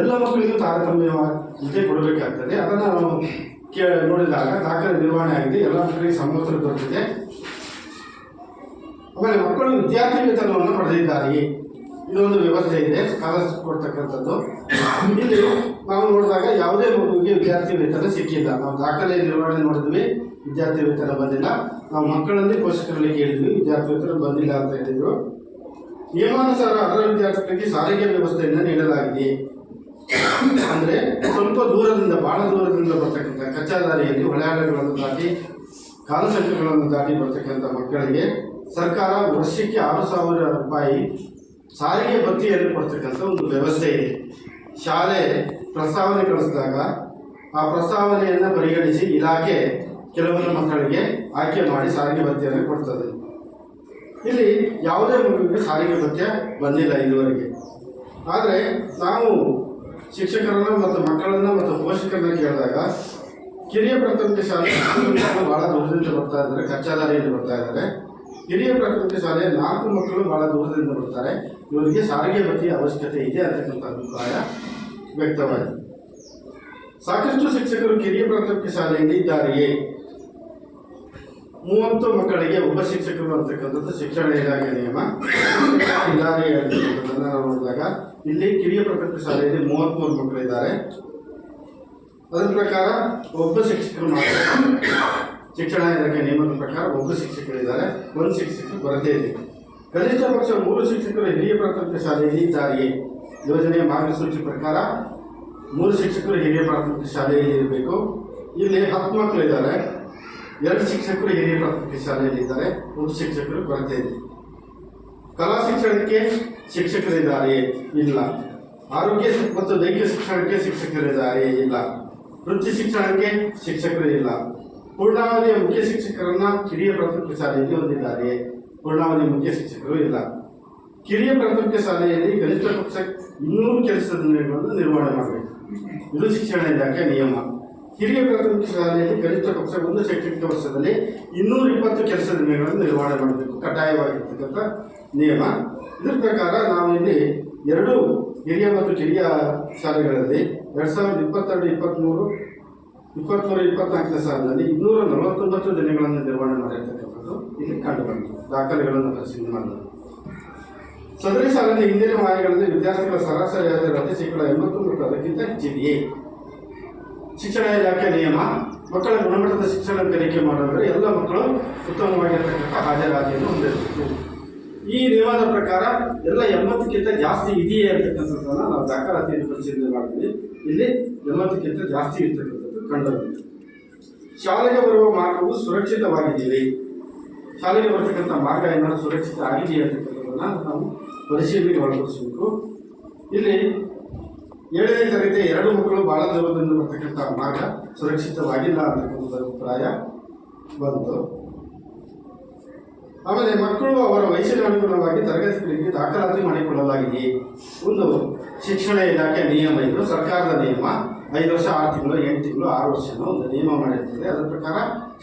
ಎಲ್ಲ ಮಕ್ಕಳಿಗೂ ತಾರತಮ್ಯತೆ ಕೊಡಬೇಕಾಗ್ತದೆ. ಅದನ್ನು ನಾವು ನೋಡಿದಾಗ ದಾಖಲೆ ನಿರ್ವಹಣೆ ಆಗಿದೆ, ಎಲ್ಲ ಮಕ್ಕಳಿಗೆ ಸಮವಸ್ತ್ರ ದೊರೆತಿದೆ. ಆಮೇಲೆ ಮಕ್ಕಳು ವಿದ್ಯಾರ್ಥಿ ವೇತನವನ್ನು ಪಡೆದಿದ್ದಾರೆಯೇ, ಇದೊಂದು ವ್ಯವಸ್ಥೆ ಇದೆ ಸ್ಕಾಲರ್ಶಿಪ್ ಕೊಡ್ತಕ್ಕಂಥದ್ದು. ಇಲ್ಲಿ ನಾವು ನೋಡಿದಾಗ ಯಾವುದೇ ಮಗುವಿಗೆ ವಿದ್ಯಾರ್ಥಿ ವೇತನ ಸಿಕ್ಕಿಲ್ಲ. ನಾವು ದಾಖಲೆ ನಿರ್ವಹಣೆ ನೋಡಿದ್ವಿ, ವಿದ್ಯಾರ್ಥಿ ವೇತನ ಬಂದಿಲ್ಲ. ನಾವು ಮಕ್ಕಳಲ್ಲಿ ಪೋಷಕರಲ್ಲಿ ಕೇಳಿದ್ವಿ, ವಿದ್ಯಾರ್ಥಿ ವೇತನ ಬಂದಿಲ್ಲ ಅಂತ ಹೇಳಿದರು. ನಿಯಮಾನುಸಾರ ಅರ್ಹ ವಿದ್ಯಾರ್ಥಿಗಳಿಗೆ ಸಾರಿಗೆ ವ್ಯವಸ್ಥೆಯನ್ನು ನೀಡಲಾಗಿದೆ. ಅಂದರೆ ಸ್ವಲ್ಪ ದೂರದಿಂದ, ಬಹಳ ದೂರದಿಂದ ಬರ್ತಕ್ಕಂಥ ಕಚ್ಚಾ ದಾರಿಯಲ್ಲಿ ಹೊಳೆಯಾಳಗಳನ್ನು ದಾಟಿ, ಕಾಲುಸಂಖ್ಯೆಗಳನ್ನು ದಾಟಿ ಬರ್ತಕ್ಕಂಥ ಮಕ್ಕಳಿಗೆ ಸರ್ಕಾರ ವರ್ಷಕ್ಕೆ 6,000 ರೂಪಾಯಿ ಸಾರಿಗೆ ಭತ್ಯೆಯನ್ನು ಕೊಡ್ತಕ್ಕಂಥ ಒಂದು ವ್ಯವಸ್ಥೆ ಇದೆ. ಶಾಲೆ ಪ್ರಸ್ತಾವನೆ ಕಳಿಸಿದಾಗ ಆ ಪ್ರಸ್ತಾವನೆಯನ್ನು ಪರಿಗಣಿಸಿ ಇಲಾಖೆ ಕೆಲವೊಂದು ಮಕ್ಕಳಿಗೆ ಆಯ್ಕೆ ಮಾಡಿ ಸಾರಿಗೆ ಭತ್ಯೆಯನ್ನು ಕೊಡ್ತದೆ. ಇಲ್ಲಿ ಯಾವುದೇ ಮಗುವಿಗೆ ಸಾರಿಗೆ ಭತ್ಯೆ ಬಂದಿಲ್ಲ ಇದುವರೆಗೆ. ಆದರೆ ನಾವು ಶಿಕ್ಷಕರನ್ನು ಮತ್ತು ಮಕ್ಕಳನ್ನು ಮತ್ತು ಪೋಷಕರನ್ನ ಕೇಳಿದಾಗ ಕಿರಿಯ ಪ್ರಾಥಮಿಕ ಶಾಲೆ ಭಾಳ ದೂರದಿಂದ ಬರ್ತಾ ಇದ್ದಾರೆ, ಕಚ್ಚಾ ದಾರಿಯಲ್ಲಿ ಬರ್ತಾ ಇದ್ದಾರೆ. ಹಿರಿಯ ಪ್ರಾಥಮಿಕ ಶಾಲೆಯ 4 ಮಕ್ಕಳು ಭಾಳ ದೂರದಿಂದ ಬರ್ತಾರೆ, ಇವರಿಗೆ ಸಾರಿಗೆ ಭತ್ಯೆಯ ಅವಶ್ಯಕತೆ ಇದೆ ಅಂತಕ್ಕಂಥ ಅಭಿಪ್ರಾಯ ವ್ಯಕ್ತವಾಗಿದೆ. ಸಾಕಷ್ಟು ಶಿಕ್ಷಕರು ಕಿರಿಯ ಪ್ರಾಥಮಿಕ ಶಾಲೆಯಲ್ಲಿ ಇದ್ದಾರೆಯೇ? 30 ಮಕ್ಕಳಿಗೆ ಒಬ್ಬ ಶಿಕ್ಷಕರು ಅಂತಕ್ಕಂಥದ್ದು ಶಿಕ್ಷಣ ಇಲಾಖೆ ನಿಯಮ ಇದ್ದಾರೆ ಅಂತಕ್ಕಂಥದ್ದನ್ನು ನಾವು ನೋಡಿದಾಗ ಇಲ್ಲಿ ಕಿರಿಯ ಪ್ರಾಥಮಿಕ ಶಾಲೆಯಲ್ಲಿ 33 ಮಕ್ಕಳಿದ್ದಾರೆ. ಅದರ ಪ್ರಕಾರ ಒಬ್ಬ ಶಿಕ್ಷಕರು ಮಾತ್ರ, ಶಿಕ್ಷಣ ಇಲಾಖೆ ನಿಯಮದ ಪ್ರಕಾರ ಒಬ್ಬ ಶಿಕ್ಷಕರಿದ್ದಾರೆ, 1 ಶಿಕ್ಷಕರು ಕೊರತೆ ಇದೆ. ಕನಿಷ್ಠ ಪಕ್ಷ 3 ಶಿಕ್ಷಕರು ಹಿರಿಯ ಪ್ರಾಥಮಿಕ ಶಾಲೆಯಲ್ಲಿ ಇದ್ದಾರೆಯೇ? ಯೋಜನೆಯ ಮಾರ್ಗಸೂಚಿ ಪ್ರಕಾರ 3 ಶಿಕ್ಷಕರು ಹಿರಿಯ ಪ್ರಾಥಮಿಕ ಶಾಲೆಯಲ್ಲಿ ಇರಬೇಕು. ಇಲ್ಲಿ 10 ಮಕ್ಕಳಿದ್ದಾರೆ, 2 ಶಿಕ್ಷಕರು ಹಿರಿಯ ಪ್ರಾಥಮಿಕ ಶಾಲೆಯಲ್ಲಿದ್ದಾರೆ, 1 ಶಿಕ್ಷಕರು ಕೊರತೆ ಇದೆ. ಕಲಾ ಶಿಕ್ಷಣಕ್ಕೆ ಶಿಕ್ಷಕರಿದ್ದಾರೆಯೇ? ಇಲ್ಲ. ಆರೋಗ್ಯ ಮತ್ತು ದೈಹಿಕ ಶಿಕ್ಷಣಕ್ಕೆ ಶಿಕ್ಷಕರಿದ್ದಾರೆಯೇ? ಇಲ್ಲ. ವೃತ್ತಿ ಶಿಕ್ಷಣಕ್ಕೆ ಶಿಕ್ಷಕರು ಇಲ್ಲ. ಪೂರ್ಣಾವಧಿಯ ಮುಖ್ಯ ಶಿಕ್ಷಕರನ್ನ ಕಿರಿಯ ಪ್ರಾಥಮಿಕ ಶಾಲೆಯಲ್ಲಿ ಹೊಂದಿದ್ದಾರೆಯೇ? ಪೂರ್ಣಾವಧಿ ಮುಖ್ಯ ಶಿಕ್ಷಕರು ಇಲ್ಲ. ಕಿರಿಯ ಪ್ರಾಥಮಿಕ ಶಾಲೆಯಲ್ಲಿ ಕನಿಷ್ಠ ಪಕ್ಷ 200 ಕೆಲಸದ ದಿನಗಳನ್ನು ನಿರ್ವಹಣೆ ಮಾಡಬೇಕು, ಇದು ಶಿಕ್ಷಣ ಇಲಾಖೆ ನಿಯಮ. ಹಿರಿಯ ಪ್ರಾಥಮಿಕ ಶಾಲೆಯಲ್ಲಿ ಕನಿಷ್ಠ ಪಕ್ಷ 1 ಶೈಕ್ಷಣಿಕ ವರ್ಷದಲ್ಲಿ 220 ಕೆಲಸದ ದಿನಗಳನ್ನು ನಿರ್ವಹಣೆ ಮಾಡಬೇಕು, ಕಡ್ಡಾಯವಾಗಿರ್ತಕ್ಕಂಥ ನಿಯಮ. ಇದರ ಪ್ರಕಾರ ನಾವು ಇಲ್ಲಿ 2 ಹಿರಿಯ ಮತ್ತು ಕಿರಿಯ ಶಾಲೆಗಳಲ್ಲಿ 2022-23 23-24ನೇ ಸಾಲಿನಲ್ಲಿ 249 ದಿನಗಳನ್ನು ನಿರ್ವಹಣೆ ಮಾಡಿರ್ತಕ್ಕಂಥದ್ದು ಇಲ್ಲಿ ಕಂಡುಬಂತು, ದಾಖಲೆಗಳನ್ನು ಪರಿಶೀಲನೆ ಮಾಡಿದರು. ಸದರಿ ಸಾಲಿನ ಹಿಂದಿನ ಮಾಹಿತಿಗಳಲ್ಲಿ ವಿದ್ಯಾರ್ಥಿಗಳ ಸರಾಸರಿ ಹಾಜರಾತಿ 80% ಮತ್ತು ಅದಕ್ಕಿಂತ ಹೆಚ್ಚಿದೆಯೇ? ಶಿಕ್ಷಣ ಇಲಾಖೆ ನಿಯಮ ಮಕ್ಕಳ ಗುಣಮಟ್ಟದ ಶಿಕ್ಷಣ ಕಲಿಕೆ ಮಾಡಿದರೆ ಎಲ್ಲ ಮಕ್ಕಳು ಉತ್ತಮವಾಗಿರ್ತಕ್ಕಂಥ ಹಾಜರಾತಿಯನ್ನು ಹೊಂದಿರಬೇಕು. ಈ ನಿಯಮದ ಪ್ರಕಾರ ಎಲ್ಲ 80ಕ್ಕಿಂತ ಜಾಸ್ತಿ ಇದೆಯೇ ಅಂತಕ್ಕಂಥದ್ದನ್ನು ನಾವು ದಾಖಲಾತಿಯನ್ನು ಪರಿಶೀಲನೆ ಮಾಡಿದ್ವಿ. ಇಲ್ಲಿ 80ಕ್ಕಿಂತ ಜಾಸ್ತಿ ಇರ್ತಕ್ಕಂಥದ್ದು ಕಂಡುಬಂದಿದೆ. ಶಾಲೆಗೆ ಬರುವ ಮಾರ್ಗವು ಸುರಕ್ಷಿತವಾಗಿದೆಯೇ? ಶಾಲೆಗೆ ಬರ್ತಕ್ಕಂಥ ಮಾರ್ಗ ಏನಾದರೂ ಸುರಕ್ಷಿತ ಆಗಿದೆಯೇ ಅಂತಕ್ಕಂಥದ್ದನ್ನು ನಾವು ಪರಿಶೀಲನೆಗೆ ಒಳಪಡಿಸಬೇಕು. ಇಲ್ಲಿ 7ನೇ ತರಗತಿ 2 ಮಕ್ಕಳು ಬಹಳ ದೂರದಿಂದ ಬರ್ತಕ್ಕಂಥ ಮಾರ್ಗ ಸುರಕ್ಷಿತವಾಗಿಲ್ಲ ಅಂತಕ್ಕಂಥ ಅಭಿಪ್ರಾಯ ಬಂತು. ಆಮೇಲೆ ಮಕ್ಕಳು ಅವರ ವಯಸ್ಸಿನ ಅನುಗುಣವಾಗಿ ತರಗತಿಗಳಿಗೆ ದಾಖಲಾತಿ ಮಾಡಿಕೊಳ್ಳಲಾಗಿದೆಯೇ? ಒಂದು ಶಿಕ್ಷಣ ಇಲಾಖೆ ನಿಯಮ, ಇದು ಸರ್ಕಾರದ ನಿಯಮ. 5 ವರ್ಷ 6 ತಿಂಗಳು 8 ತಿಂಗಳು 6 ವರ್ಷನೂ ಒಂದು ನಿಯಮ ಮಾಡಿರ್ತದೆ. ಅದರ ಪ್ರಕಾರ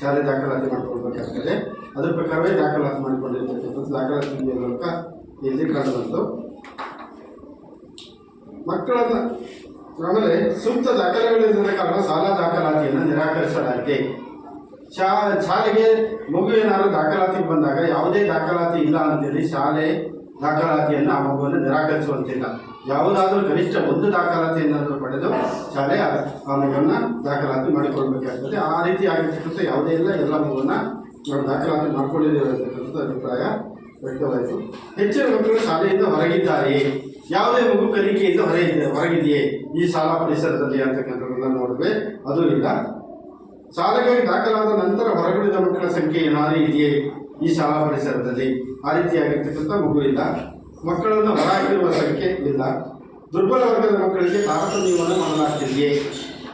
ಶಾಲೆ ದಾಖಲಾತಿ ಮಾಡಿಕೊಳ್ಬೇಕಾಗ್ತದೆ. ಅದರ ಪ್ರಕಾರವೇ ದಾಖಲಾತಿ ಮಾಡಿಕೊಂಡಿರ್ತಕ್ಕಂಥದ್ದು ದಾಖಲಾತಿ ಮೂಲಕ ಇಲ್ಲಿ ಕಂಡುಬಂತು. ಮಕ್ಕಳನ್ನ ಆಮೇಲೆ ಸೂಕ್ತ ದಾಖಲೆಗಳಿಲ್ಲದ ಕಾರಣ ಶಾಲಾ ದಾಖಲಾತಿಯನ್ನು ನಿರಾಕರಿಸಲಾಗಿದೆ. ಶಾಲೆಗೆ ಮಗುವೇನಾದ್ರು ದಾಖಲಾತಿಗೆ ಬಂದಾಗ ಯಾವುದೇ ದಾಖಲಾತಿ ಇಲ್ಲ ಅಂತೇಳಿ ಶಾಲೆ ದಾಖಲಾತಿಯನ್ನು ಆ ಮಗುವನ್ನು ನಿರಾಕರಿಸುವಂತಿಲ್ಲ. ಯಾವುದಾದ್ರೂ ಕನಿಷ್ಠ 1 ದಾಖಲಾತಿಯನ್ನಾದರೂ ಪಡೆದು ಶಾಲೆ ಆ ಮಗುವನ್ನು ದಾಖಲಾತಿ ಮಾಡಿಕೊಳ್ಬೇಕಾಗ್ತದೆ. ಆ ರೀತಿ ಆಗಿರ್ತಕ್ಕಂಥ ಯಾವುದೇ ಇಲ್ಲ, ಎಲ್ಲ ಮಗುವನ್ನು ನಾವು ದಾಖಲಾತಿ ಮಾಡಿಕೊಂಡಿದ್ದೇವೆ ಅಂತಕ್ಕಂಥದ್ದು ಅಭಿಪ್ರಾಯ ವ್ಯಕ್ತವಾಯಿತು. ಹೆಚ್ಚಿನ ಮಕ್ಕಳು ಶಾಲೆಯಿಂದ ಹೊರಗಿದ್ದಾರೆಯೇ? ಯಾವುದೇ ಮಗು ಕಲಿಕೆಯಿಂದ ಹೊರಗಿದೆಯೇ ಈ ಶಾಲಾ ಪರಿಸರದಲ್ಲಿ ಅಂತಕ್ಕಂಥದ್ದನ್ನು ನೋಡಿದ್ರೆ ಅದು ಇಲ್ಲ. ಶಾಲೆಗೆ ದಾಖಲಾದ ನಂತರ ಹೊರಗುಳಿದ ಮಕ್ಕಳ ಸಂಖ್ಯೆ ಏನಾದರೂ ಇದೆಯೇ ಈ ಶಾಲಾ ಪರಿಸರದಲ್ಲಿ? ಆ ರೀತಿಯಾಗಿರ್ತಕ್ಕಂಥ ಮಗು ಇಲ್ಲ. ಮಕ್ಕಳನ್ನು ಹೊರಹಾಕಿರುವ ಸಂಖ್ಯೆ ಇಲ್ಲ. ದುರ್ಬಲ ವರ್ಗದ ಮಕ್ಕಳಿಗೆ ತಾರತಮ್ಯವನ್ನು ಮಾಡಲಾಗ್ತಿದೆಯೇ?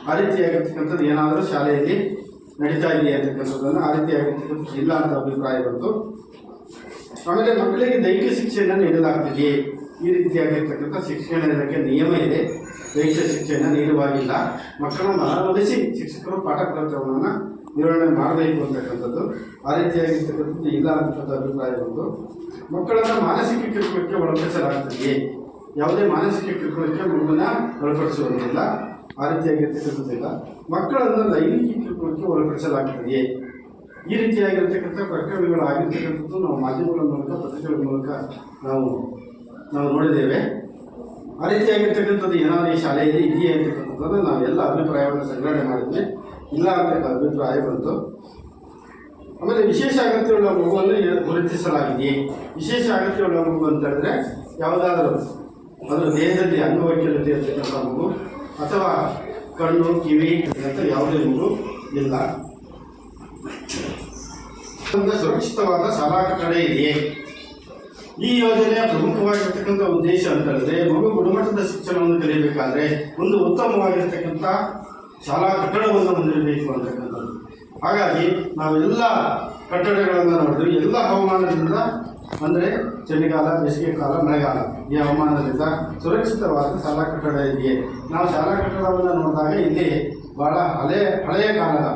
ಆ ರೀತಿಯಾಗಿರ್ತಕ್ಕಂಥದ್ದು ಏನಾದರೂ ಶಾಲೆಯಲ್ಲಿ ನಡೀತಾ ಇದೆಯೇ ಅಂತಕ್ಕಂಥದ್ದನ್ನು ಆ ರೀತಿಯಾಗಿರ್ತಕ್ಕಂಥದ್ದು ಇಲ್ಲ ಅಂತ ಅಭಿಪ್ರಾಯ ಬಂತು. ಆಮೇಲೆ ಮಕ್ಕಳಿಗೆ ದೈಹಿಕ ಶಿಕ್ಷೆಯನ್ನು ನೀಡಲಾಗ್ತಿದೆಯೇ? ಈ ರೀತಿಯಾಗಿರ್ತಕ್ಕಂಥ ಶಿಕ್ಷಣ ಇಲಾಖೆ ನಿಯಮ ಇದೆ, ದೈಹಿಕ ಶಿಕ್ಷೆಯನ್ನು ನೀಡುವಾಗಿಲ್ಲ. ಮಕ್ಕಳನ್ನು ಮನವೊಲಿಸಿ ಶಿಕ್ಷಕರು ಪಾಠ ಕರ್ತವ್ಯವನ್ನು ನಿರ್ವಹಣೆ ಮಾಡಬೇಕು ಅಂತಕ್ಕಂಥದ್ದು ಆ ರೀತಿಯಾಗಿರ್ತಕ್ಕಂಥದ್ದು ಇಲ್ಲ ಅಂತಕ್ಕಂಥ ಅಭಿಪ್ರಾಯ ಬಂತು. ಮಕ್ಕಳನ್ನು ಮಾನಸಿಕ ಕಿರುಕುಳಕ್ಕೆ ಒಳಪಡಿಸಲಾಗ್ತದೆಯೇ? ಯಾವುದೇ ಮಾನಸಿಕ ಕಿರುಕುಳಕ್ಕೆ ಮಗುವನ್ನ ಒಳಪಡಿಸುವಂತಿಲ್ಲ, ಆ ರೀತಿಯಾಗಿರ್ತಕ್ಕಂಥದ್ದಿಲ್ಲ. ಮಕ್ಕಳನ್ನು ಲೈಂಗಿಕ ಕಿರುಕುಳಕ್ಕೆ ಒಳಪಡಿಸಲಾಗ್ತದೆಯೇ? ಈ ರೀತಿಯಾಗಿರ್ತಕ್ಕಂಥ ಪ್ರಕರಣಗಳು ಆಗಿರ್ತಕ್ಕಂಥದ್ದು ನಾವು ಮಾಧ್ಯಮಗಳ ಮೂಲಕ, ಪತ್ರಿಕೆಗಳ ಮೂಲಕ ನಾವು ನೋಡಿದ್ದೇವೆ. ಆ ರೀತಿಯಾಗಿರ್ತಕ್ಕಂಥದ್ದು ಏನಾದರೂ ಈ ಶಾಲೆಯಲ್ಲಿ ಇದೆಯೇ ಅಂತಕ್ಕಂಥದ್ದನ್ನು ನಾವೆಲ್ಲ ಅಭಿಪ್ರಾಯವನ್ನು ಸಂಗ್ರಹಣೆ ಮಾಡಿದ್ವಿ. ಇಲ್ಲ ಅಂತಕ್ಕ ಅಭಿಪ್ರಾಯ ಬಂತು. ಆಮೇಲೆ ವಿಶೇಷ ಅಗತ್ಯವುಳ್ಳ ಮಗುವನ್ನು ಗುರುತಿಸಲಾಗಿದೆಯೇ? ವಿಶೇಷ ಅಗತ್ಯವುಳ್ಳ ಮಗು ಅಂತ ಹೇಳಿದ್ರೆ ಯಾವುದಾದ್ರೂ ಅದರ ದೇಹದಲ್ಲಿ ಅಂಗವೈಕಲ್ಯತೆ ಇರ್ತಕ್ಕಂಥ ಮಗು ಅಥವಾ ಕಣ್ಣು, ಕಿವಿ ಅಂತ ಯಾವುದೇ ಮಗು ಇಲ್ಲ. ಸುರಕ್ಷಿತವಾದ ಶಾಲಾ ಕಟ್ಟಡ ಇದೆಯೇ? ಈ ಯೋಜನೆಯ ಪ್ರಮುಖವಾಗಿರ್ತಕ್ಕಂಥ ಉದ್ದೇಶ ಅಂತ ಹೇಳಿದ್ರೆ ಮಗು ಗುಣಮಟ್ಟದ ಶಿಕ್ಷಣವನ್ನು ಕಲಿಯಬೇಕಾದ್ರೆ ಒಂದು ಉತ್ತಮವಾಗಿರ್ತಕ್ಕಂಥ ಶಾಲಾ ಕಟ್ಟಡವನ್ನು ಹೊಂದಿರಬೇಕು ಅಂತಕ್ಕಂಥದ್ದು. ಹಾಗಾಗಿ ನಾವೆಲ್ಲ ಕಟ್ಟಡಗಳನ್ನು ನೋಡಿದ್ವಿ. ಎಲ್ಲ ಹವಾಮಾನದಿಂದ ಅಂದರೆ ಚಳಿಗಾಲ, ಬೇಸಿಗೆ ಕಾಲ, ಮಳೆಗಾಲ ಈ ಹವಾಮಾನದಿಂದ ಸುರಕ್ಷಿತವಾದ ಶಾಲಾ ಕಟ್ಟಡ ಇದೆಯೇ? ನಾವು ಶಾಲಾ ಕಟ್ಟಡವನ್ನು ನೋಡಿದಾಗ ಇಲ್ಲಿ ಬಹಳ ಹಳೆಯ ಕಾಲದ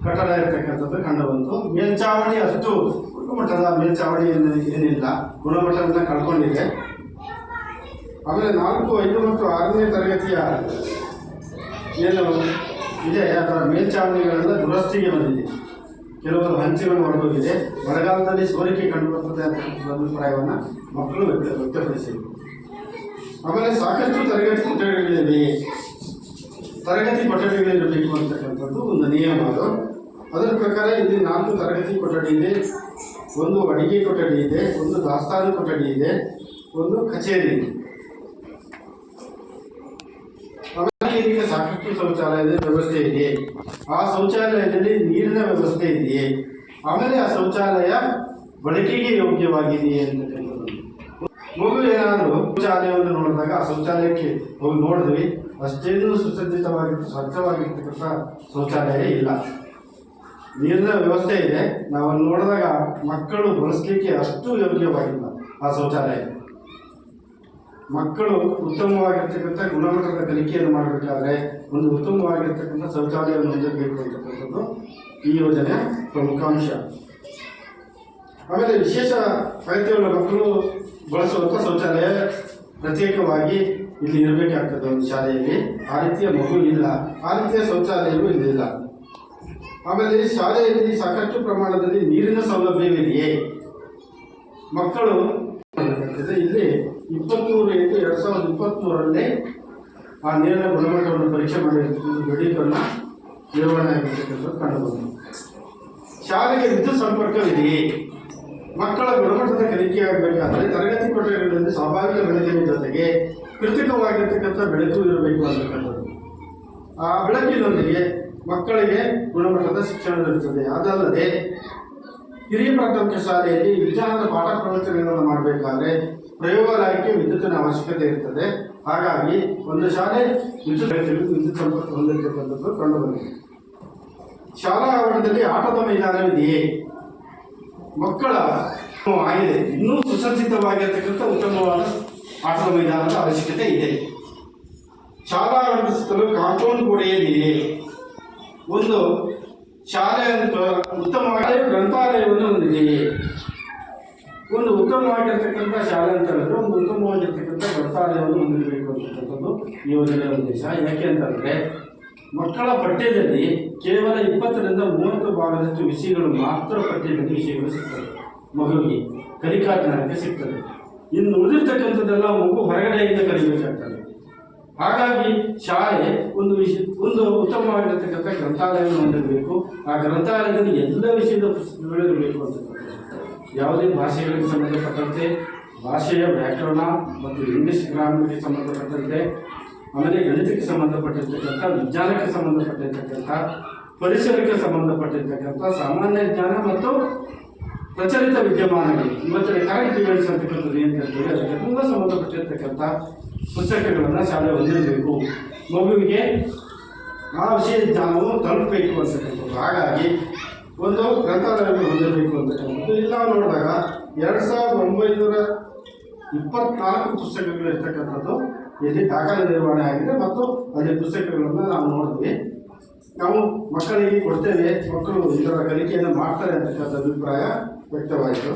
ಕಟ್ಟಡ ಇರತಕ್ಕಂಥದ್ದು ಕಂಡು ಬಂತು. ಮೇಲ್ಚಾವಣಿ ಅಷ್ಟು ಗುಣಮಟ್ಟದ ಮೇಲ್ಚಾವಣಿ ಏನಿಲ್ಲ, ಗುಣಮಟ್ಟವನ್ನು ಕಳ್ಕೊಂಡಿದೆ. ಆಮೇಲೆ 4, 5 ಮತ್ತು 6ನೇ ತರಗತಿಯ ಏನು ಇದೆ ಅದರ ಮೇಲ್ಚಾವಣಿಗಳೆಲ್ಲ ದುರಸ್ತಿಗೆ ಬಂದಿದೆ. ಕೆಲವರು ಹಂಚುಗಳು ಹೊರಗೋಗಿದೆ. ಮಳೆಗಾಲದಲ್ಲಿ ಸೋರಿಕೆ ಕಂಡುಬರುತ್ತದೆ ಅಂತಕ್ಕಂಥ ಅಭಿಪ್ರಾಯವನ್ನು ಮಕ್ಕಳು ವ್ಯಕ್ತಪಡಿಸಿದರು. ಆಮೇಲೆ ಸಾಕಷ್ಟು ತರಗತಿ ಕೊಠಡಿಗಳಿವೆ. ತರಗತಿ ಕೊಠಡಿಗಳಿರಬೇಕು ಅಂತಕ್ಕಂಥದ್ದು ಒಂದು ನಿಯಮ. ಅದರ ಪ್ರಕಾರ ಇಲ್ಲಿ 4 ತರಗತಿ ಕೊಠಡಿ ಇದೆ, 1 ಅಡಿಗೆ ಕೊಠಡಿ ಇದೆ, 1 ದಾಸ್ತಾನು ಕೊಠಡಿ ಇದೆ, 1 ಕಚೇರಿ ಇದೆ. ಆಮೇಲೆ ಇದಕ್ಕೆ ಸಾಕಷ್ಟು ಶೌಚಾಲಯದ ವ್ಯವಸ್ಥೆ ಇದೆ. ಆ ಶೌಚಾಲಯದಲ್ಲಿ ನೀರಿನ ವ್ಯವಸ್ಥೆ ಇದೆಯೇ? ಆಮೇಲೆ ಆ ಶೌಚಾಲಯ ಬಳಕೆಗೆ ಯೋಗ್ಯವಾಗಿದೆಯೇ ಅಂತಕ್ಕಂಥದ್ದು. ಮಗು ಏನಾದರೂ ಶೌಚಾಲಯವನ್ನು ನೋಡಿದಾಗ ಆ ಶೌಚಾಲಯಕ್ಕೆ ಹೋಗಿ ನೋಡಿದ್ವಿ, ಅಷ್ಟೇನು ಸ್ವಚ್ಛವಾಗಿರ್ತಕ್ಕಂಥ ಶೌಚಾಲಯ ಇಲ್ಲ. ನೀರಿನ ವ್ಯವಸ್ಥೆ ಇದೆ, ನಾವು ನೋಡಿದಾಗ ಮಕ್ಕಳು ಬಳಸಲಿಕ್ಕೆ ಅಷ್ಟು ಯೋಗ್ಯವಾಗಿಲ್ಲ ಆ ಶೌಚಾಲಯ. ಮಕ್ಕಳು ಉತ್ತಮವಾಗಿರ್ತಕ್ಕಂಥ ಗುಣಮಟ್ಟದ ಕಲಿಕೆಯನ್ನು ಮಾಡಬೇಕಾದ್ರೆ ಒಂದು ಉತ್ತಮವಾಗಿರ್ತಕ್ಕಂಥ ಶೌಚಾಲಯವನ್ನು ಹೊಂದಬೇಕು ಅಂತಕ್ಕಂಥದ್ದು ಈ ಯೋಜನೆಯ ಪ್ರಮುಖ ಅಂಶ. ಆಮೇಲೆ ವಿಶೇಷ ಅಗತ್ಯವುಳ್ಳ ಮಕ್ಕಳು ಬಳಸುವಂಥ ಶೌಚಾಲಯ ಪ್ರತ್ಯೇಕವಾಗಿ ಇಲ್ಲಿ ಇರಬೇಕಾಗ್ತದೆ ಒಂದು ಶಾಲೆಯಲ್ಲಿ. ಆ ರೀತಿಯ ಮಗು ಇಲ್ಲ, ಆ ರೀತಿಯ ಶೌಚಾಲಯವೂ ಇಲ್ಲಿಲ್ಲ. ಆಮೇಲೆ ಶಾಲೆಯಲ್ಲಿ ಸಾಕಷ್ಟು ಪ್ರಮಾಣದಲ್ಲಿ ನೀರಿನ ಸೌಲಭ್ಯವಿದೆಯೇ? ಮಕ್ಕಳು ಇಲ್ಲಿ 23/8/2023ರಲ್ಲಿ ಆ ನೀರಿನ ಗುಣಮಟ್ಟವನ್ನು ಪರೀಕ್ಷೆ ಮಾಡಿರ್ತಕ್ಕಂಥ ಗಡಿಗಳನ್ನ ನಿರ್ವಹಣೆ ಆಗಿರ್ತಕ್ಕಂಥದ್ದು ಕಂಡುಬಂತು. ಶಾಲೆಗೆ ವಿದ್ಯುತ್ ಸಂಪರ್ಕವಿದೆಯೇ? ಮಕ್ಕಳ ಗುಣಮಟ್ಟದ ಕಲಿಕೆ ಆಗಬೇಕಾದ್ರೆ ತರಗತಿ ಕೊಠಡಿಗಳಲ್ಲಿ ಸ್ವಾಭಾವಿಕ ಬೆಳಕಿನ ಜೊತೆಗೆ ಕೃತಕವಾಗಿರ್ತಕ್ಕಂಥ ಬೆಳಕು ಇರಬೇಕು ಅಂತಕ್ಕಂಥದ್ದು. ಆ ಬೆಳಕಿನೊಂದಿಗೆ ಮಕ್ಕಳಿಗೆ ಗುಣಮಟ್ಟದ ಶಿಕ್ಷಣ ಇರುತ್ತದೆ. ಅದಲ್ಲದೆ ಹಿರಿಯ ಪ್ರಾಥಮಿಕ ಶಾಲೆಯಲ್ಲಿ ವಿಜ್ಞಾನದ ಪಾಠ ಪ್ರವಚನಗಳನ್ನು ಮಾಡಬೇಕಾದ್ರೆ ಪ್ರಯೋಗಾಲಯಕ್ಕೆ ವಿದ್ಯುತ್ತಿನ ಅವಶ್ಯಕತೆ ಇರ್ತದೆ. ಹಾಗಾಗಿ ಒಂದು ಶಾಲೆ ವಿದ್ಯುತ್ ಸಂಪರ್ಕ ಹೊಂದಿರತಕ್ಕಂಥದ್ದು ಕಂಡುಬಂದಿದೆ. ಶಾಲಾ ಆವರಣದಲ್ಲಿ ಆಟದ ಮೈದಾನವಿದೆಯೇ? ಮಕ್ಕಳ ಆಗಿದೆ, ಇನ್ನೂ ಸುಸಜ್ಜಿತವಾಗಿರ್ತಕ್ಕಂಥ ಉತ್ತಮವಾದ ಆಟದ ಮೈದಾನದ ಅವಶ್ಯಕತೆ ಇದೆ. ಶಾಲಾ ಆವರಣದ ಸುತ್ತಲೂ ಕಾಂಪೌಂಡ್ ಗೋಡೆಯಲ್ಲಿದೆ. ಒಂದು ಶಾಲೆ ಅಂತ ಉತ್ತಮವಾಗಿ ಗ್ರಂಥಾಲಯವನ್ನು ಹೊಂದಿದೆಯೇ? ಒಂದು ಉತ್ತಮವಾಗಿರ್ತಕ್ಕಂಥ ಶಾಲೆ ಅಂತ ಹೇಳಿದ್ರೆ ಒಂದು ಉತ್ತಮವಾಗಿರ್ತಕ್ಕಂಥ ಗ್ರಂಥಾಲಯವನ್ನು ಹೊಂದಿರಬೇಕು ಅಂತಕ್ಕಂಥದ್ದು ಈ ಯೋಜನೆಯ ಉದ್ದೇಶ. ಯಾಕೆ ಅಂತಂದರೆ ಮಕ್ಕಳ ಪಠ್ಯದಲ್ಲಿ ಕೇವಲ 20ರಿಂದ 30 ಭಾಗದಷ್ಟು ವಿಷಯಗಳು ಮಾತ್ರ ಪಠ್ಯದಲ್ಲಿ ವಿಷಯಗಳು ಸಿಗ್ತದೆ, ಮಗುವಿಗೆ ಕಲಿಕಾ ಜ್ಞಾನಕ್ಕೆ ಸಿಗ್ತದೆ. ಇನ್ನು ಉಳಿದಿರ್ತಕ್ಕಂಥದ್ದೆಲ್ಲ ಮಗು ಹೊರಗಡೆಯಿಂದ ಕಲಿಬೇಕಾಗ್ತದೆ. ಹಾಗಾಗಿ ಶಾಲೆ ಒಂದು ಉತ್ತಮವಾಗಿರ್ತಕ್ಕಂಥ ಗ್ರಂಥಾಲಯವನ್ನು ಹೊಂದಿರಬೇಕು. ಆ ಗ್ರಂಥಾಲಯದಲ್ಲಿ ಎಲ್ಲ ವಿಷಯದ ಪುಸ್ತಕಗಳು ಇರಬೇಕು ಅಂತಕ್ಕಂಥದ್ದು. ಯಾವುದೇ ಭಾಷೆಗಳಿಗೆ ಸಂಬಂಧಪಟ್ಟಂತೆ, ಭಾಷೆಯ ವ್ಯಾಕರಣ ಮತ್ತು ಇಂಗ್ಲಿಷ್ ಗ್ರಾಮರ್ಗೆ ಸಂಬಂಧಪಟ್ಟಂತೆ, ಆಮೇಲೆ ಗಣಿತಕ್ಕೆ ಸಂಬಂಧಪಟ್ಟಿರ್ತಕ್ಕಂಥ, ವಿಜ್ಞಾನಕ್ಕೆ ಸಂಬಂಧಪಟ್ಟಿರ್ತಕ್ಕಂಥ, ಪರಿಸರಕ್ಕೆ ಸಂಬಂಧಪಟ್ಟಿರ್ತಕ್ಕಂಥ ಸಾಮಾನ್ಯ ಜ್ಞಾನ ಮತ್ತು ಪ್ರಚಲಿತ ವಿದ್ಯಮಾನಗಳು, ಇವತ್ತಿನ ಕರೆಂಟ್ ಇವೆಂಟ್ಸ್ ಅಂತಕ್ಕಂಥದ್ದು ಏನು ಹೇಳ್ತೀವಿ ಅದಕ್ಕೆ ತುಂಬ ಸಂಬಂಧಪಟ್ಟಿರ್ತಕ್ಕಂಥ ಪುಸ್ತಕಗಳನ್ನು ಶಾಲೆ ಹೊಂದಿರಬೇಕು. ಮಗುವಿಗೆ ಆ ವಿಷಯದ ಜ್ಞಾನವು ತಲುಪಬೇಕು ಅಂತಕ್ಕಂಥದ್ದು. ಹಾಗಾಗಿ ಒಂದು ಗ್ರಂಥಾಲಯವನ್ನು ಹೊಂದಿರಬೇಕು ಅಂತಕ್ಕಂಥದ್ದು. ಇಲ್ಲ ನೋಡಿದಾಗ 2924 ಪುಸ್ತಕಗಳು ಇರ್ತಕ್ಕಂಥದ್ದು ಇಲ್ಲಿ ದಾಖಲೆ ನಿರ್ವಹಣೆ ಆಗಿದೆ ಮತ್ತು ಅಲ್ಲಿ ಪುಸ್ತಕಗಳನ್ನು ನಾವು ನೋಡಿದ್ವಿ. ನಾವು ಮಕ್ಕಳಿಗೆ ಕೊಡ್ತೇವೆ, ಮಕ್ಕಳು ಇದರ ಕಲಿಕೆಯನ್ನು ಮಾಡ್ತಾರೆ ಅಂತಕ್ಕಂಥ ಅಭಿಪ್ರಾಯ ವ್ಯಕ್ತವಾಯಿತು.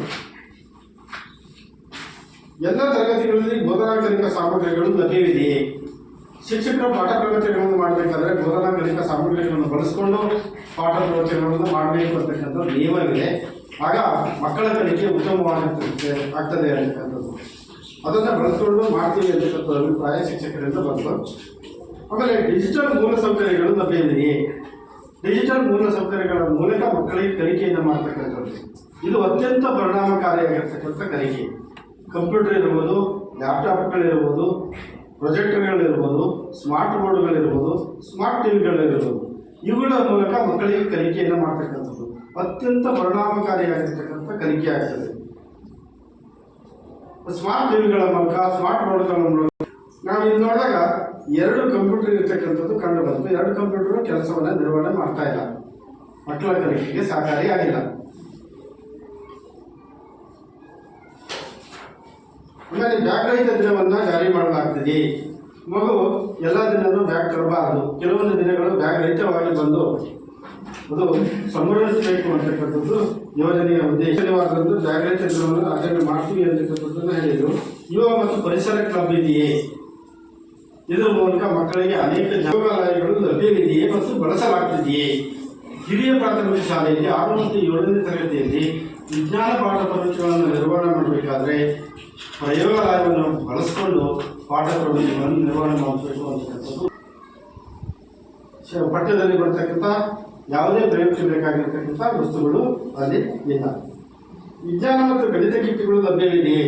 ಎಲ್ಲ ತರಗತಿಗಳಲ್ಲಿ ಬೋಧನಾಕಲಿಕ ಸಾಮಗ್ರಿಗಳು ಲಭ್ಯವಿದೆಯೇ? ಶಿಕ್ಷಕರು ಪಾಠ ಪ್ರವಚನಗಳನ್ನು ಮಾಡಬೇಕಾದ್ರೆ ಬೋಧನಾಕಲಿಕ ಸಾಮಗ್ರಿಗಳನ್ನು ಬಳಸಿಕೊಂಡು ಪಾಠ ಪ್ರವಚನಗಳನ್ನು ಮಾಡಬೇಕು ಅಂತಕ್ಕಂಥ ನಿಯಮವಿದೆ. ಆಗ ಮಕ್ಕಳ ಕಲಿಕೆ ಆಗ್ತದೆ ಅಂತಕ್ಕಂಥದ್ದು. ಅದನ್ನು ಬಳಸ್ಕೊಂಡು ಮಾಡ್ತೀವಿ ಅಂತಕ್ಕಂಥ ಅಭಿಪ್ರಾಯ ಶಿಕ್ಷಕರಿಂದ ಬಂತು. ಆಮೇಲೆ ಡಿಜಿಟಲ್ ಮೂಲಸೌಕರ್ಯಗಳು ಲಭ್ಯವಿದೆಯೇ? ಡಿಜಿಟಲ್ ಮೂಲಸೌಕರ್ಯಗಳ ಮೂಲಕ ಮಕ್ಕಳಿಗೆ ಕಲಿಕೆಯನ್ನು ಮಾಡ್ತಕ್ಕಂಥದ್ದು ಇದು ಅತ್ಯಂತ ಪರಿಣಾಮಕಾರಿಯಾಗಿರ್ತಕ್ಕಂಥ ಕಲಿಕೆ. ಕಂಪ್ಯೂಟರ್ ಇರ್ಬೋದು, ಲ್ಯಾಪ್ಟಾಪ್ಗಳಿರ್ಬೋದು, ಪ್ರೊಜೆಕ್ಟರ್ಗಳಿರ್ಬೋದು, ಸ್ಮಾರ್ಟ್ ಬೋರ್ಡ್ಗಳಿರ್ಬೋದು, ಸ್ಮಾರ್ಟ್ ಟಿವಿಗಳಿರ್ಬೋದು, ಇವುಗಳ ಮೂಲಕ ಮಕ್ಕಳಿಗೆ ಕಲಿಕೆಯನ್ನು ಮಾಡ್ತಕ್ಕಂಥದ್ದು ಅತ್ಯಂತ ಪರಿಣಾಮಕಾರಿಯಾಗಿರ್ತಕ್ಕಂಥ ಕಲಿಕೆ ಆಗ್ತದೆ. ಸ್ಮಾರ್ಟ್ ಟಿವಿಗಳ ಮೂಲಕ, ಸ್ಮಾರ್ಟ್ ಬೋರ್ಡ್ಗಳ ಮೂಲಕ ನಾವು ಇಲ್ಲಿ ನೋಡಿದಾಗ 2 ಕಂಪ್ಯೂಟರ್ ಇರ್ತಕ್ಕಂಥದ್ದು ಕಂಡು ಬಂತು. 2 ಕಂಪ್ಯೂಟರ್ ಕೆಲಸವನ್ನು ನಿರ್ವಹಣೆ ಮಾಡ್ತಾ ಇಲ್ಲ, ಮಕ್ಕಳ ಕಲಿಕೆಗೆ ಸಹಕಾರಿಯಾಗಿಲ್ಲ. ಆಮೇಲೆ ಬ್ಯಾಗ್ ರಹಿತ ದಿನವನ್ನು ಜಾರಿ ಮಾಡಲಾಗ್ತದೆ. ಮಗು ಎಲ್ಲ ದಿನವೂ ಬ್ಯಾಗ್ ತರಬಾರದು. ಕೆಲವೊಂದು ದಿನಗಳು ಬ್ಯಾಗ್ ರಹಿತವಾಗಿ ಬಂದು ಅದು ಸಂಭ್ರಮಿಸಬೇಕು ಅಂತಕ್ಕಂಥದ್ದು ಯೋಜನೆಯ ಉದ್ದೇಶ. ಶನಿವಾರದಂದು ಬ್ಯಾಗ್ ರಹಿತ ದಿನವನ್ನು ಆಚರಣೆ ಮಾಡ್ತೀವಿ ಅಂತಕ್ಕಂಥದ್ದನ್ನು ಹೇಳಿದರು. ಯುವ ಮತ್ತು ಪರಿಸರ ಕ್ಲಬ್ ಇದೆಯೇ? ಇದರ ಮೂಲಕ ಮಕ್ಕಳಿಗೆ ಅನೇಕ ಗ್ರಂಥಾಲಯಗಳು ಲಭ್ಯವಿದೆಯೇ ಮತ್ತು ಬಳಸಲಾಗ್ತಿದೆಯೇ? ಹಿರಿಯ ಪ್ರಾಥಮಿಕ ಶಾಲೆಯಲ್ಲಿ 6 ಮತ್ತು 7ನೇ ತರಗತಿಯಲ್ಲಿ ವಿಜ್ಞಾನ ಪಾಠ ಪ್ರವಚನಗಳನ್ನು ನಿರ್ವಹಣೆ ಮಾಡಬೇಕಾದ್ರೆ ಪ್ರಯೋಗಾಲಯವನ್ನು ಬಳಸಿಕೊಂಡು ಪಾಠ ಪ್ರವಚನಗಳನ್ನು ನಿರ್ವಹಣೆ ಮಾಡಬೇಕು ಅಂತಕ್ಕಂಥದ್ದು. ಪಠ್ಯದಲ್ಲಿ ಬರ್ತಕ್ಕಂಥ ಯಾವುದೇ ಪ್ರಯೋಗಕ್ಕೆ ಬೇಕಾಗಿರ್ತಕ್ಕಂಥ ವಸ್ತುಗಳು ಅಲ್ಲಿ ಇಲ್ಲ. ವಿಜ್ಞಾನ ಮತ್ತು ಗಣಿತ ಕಿಟ್ಗಳು ಲಭ್ಯವಿದೆಯೇ?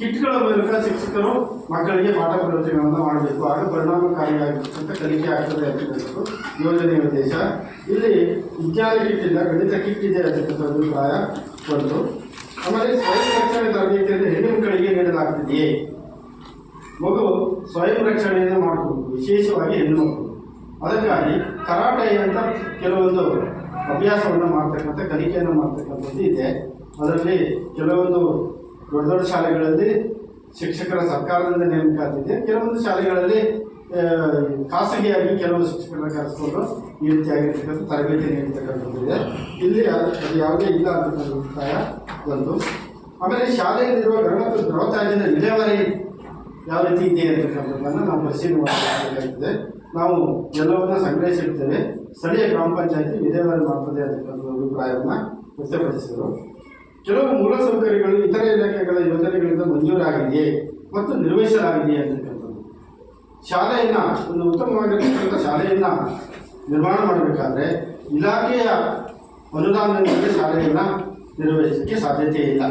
ಕಿಟ್ಗಳ ಮೂಲಕ ಶಿಕ್ಷಕರು ಮಕ್ಕಳಿಗೆ ಪಾಠ ಪ್ರವಚನಗಳನ್ನು ಮಾಡಬೇಕು, ಆಗ ಪರಿಣಾಮಕಾರಿಯಾಗಿರ್ತಕ್ಕಂಥ ಕಲಿಕೆ ಆಗ್ತದೆ ಅಂತಕ್ಕಂಥದ್ದು ಯೋಜನೆಯ ಉದ್ದೇಶ. ಇಲ್ಲಿ ವಿಜ್ಞಾನ ಕಿಟ್ ಇಲ್ಲ, ಗಣಿತ ಕಿಟ್ ಇದೆ ಅಂತಕ್ಕಂಥ ಅಭಿಪ್ರಾಯ ಬಂತು. ಆಮೇಲೆ ಸ್ವಯಂ ರಕ್ಷಣೆ ತರಬೇತಿಯನ್ನು ಹೆಣ್ಣು ಮಕ್ಕಳಿಗೆ ನೀಡಲಾಗ್ತಿದೆಯೇ? ಮಗು ಸ್ವಯಂ ರಕ್ಷಣೆಯನ್ನು ಮಾಡಬೇಕು, ವಿಶೇಷವಾಗಿ ಹೆಣ್ಣು ಮಕ್ಕಳು. ಅದಕ್ಕಾಗಿ ಕರಾಟೆ ಅಂತ ಕೆಲವೊಂದು ಅಭ್ಯಾಸವನ್ನು ಮಾಡ್ತಕ್ಕಂಥ ಕಲಿಕೆಯನ್ನು ಮಾಡ್ತಕ್ಕಂಥದ್ದು ಇದೆ. ಅದರಲ್ಲಿ ಕೆಲವೊಂದು ದೊಡ್ಡ ದೊಡ್ಡ ಶಾಲೆಗಳಲ್ಲಿ ಶಿಕ್ಷಕರ ಸರ್ಕಾರದಿಂದ ನೇಮಕಾತಿದೆ. ಕೆಲವೊಂದು ಶಾಲೆಗಳಲ್ಲಿ ಖಾಸಗಿಯಾಗಿ ಕೆಲವು ಶಿಕ್ಷಕರನ್ನ ಕರೆಸ್ಕೊಂಡು ಈ ರೀತಿಯಾಗಿರ್ತಕ್ಕಂಥ ತರಬೇತಿ ನೀಡತಕ್ಕಂಥದ್ದಿದೆ. ಇಲ್ಲಿ ಅದು ಯಾವುದೇ ಇಲ್ಲ ಅಂತಕ್ಕಂಥ ಅಭಿಪ್ರಾಯ ಒಂದು. ಆಮೇಲೆ ಶಾಲೆಯಲ್ಲಿರುವ ಘನ ಮತ್ತು ದ್ರವ ತ್ಯಾಜ್ಯದ ವಿಲೇವಾರಿ ಯಾವ ರೀತಿ ಇದೆ ಅಂತಕ್ಕಂಥದ್ದನ್ನು ನಾವು ಪರಿಶೀಲನೆ ಮಾಡಬೇಕಾಗ್ತದೆ. ನಾವು ಎಲ್ಲವನ್ನ ಸಂಗ್ರಹಿಸಿರ್ತೇವೆ, ಸ್ಥಳೀಯ ಗ್ರಾಮ ಪಂಚಾಯತಿ ವಿಲೇವಾರಿ ಮಾಡ್ತದೆ ಅಂತಕ್ಕಂಥ ಅಭಿಪ್ರಾಯವನ್ನು ವ್ಯಕ್ತಪಡಿಸಿದರು. ಕೆಲವು ಮೂಲಸೌಕರ್ಯಗಳು ಇತರ ಇಲಾಖೆಗಳ ಯೋಜನೆಗಳಿಂದ ಮಂಜೂರಾಗಿದೆಯೇ ಮತ್ತು ನಿರ್ವಹಿಸಲಾಗಿದೆಯೇ ಅಂತಕ್ಕಂಥದ್ದು. ಶಾಲೆಯನ್ನು ಒಂದು ಉತ್ತಮವಾಗಿರ್ತಕ್ಕಂಥ ಶಾಲೆಯನ್ನು ನಿರ್ಮಾಣ ಮಾಡಬೇಕಾದ್ರೆ ಇಲಾಖೆಯ ಅನುದಾನದಿಂದ ಶಾಲೆಯನ್ನು ನಿರ್ವಹಿಸಲಿಕ್ಕೆ ಸಾಧ್ಯತೆ ಇಲ್ಲ.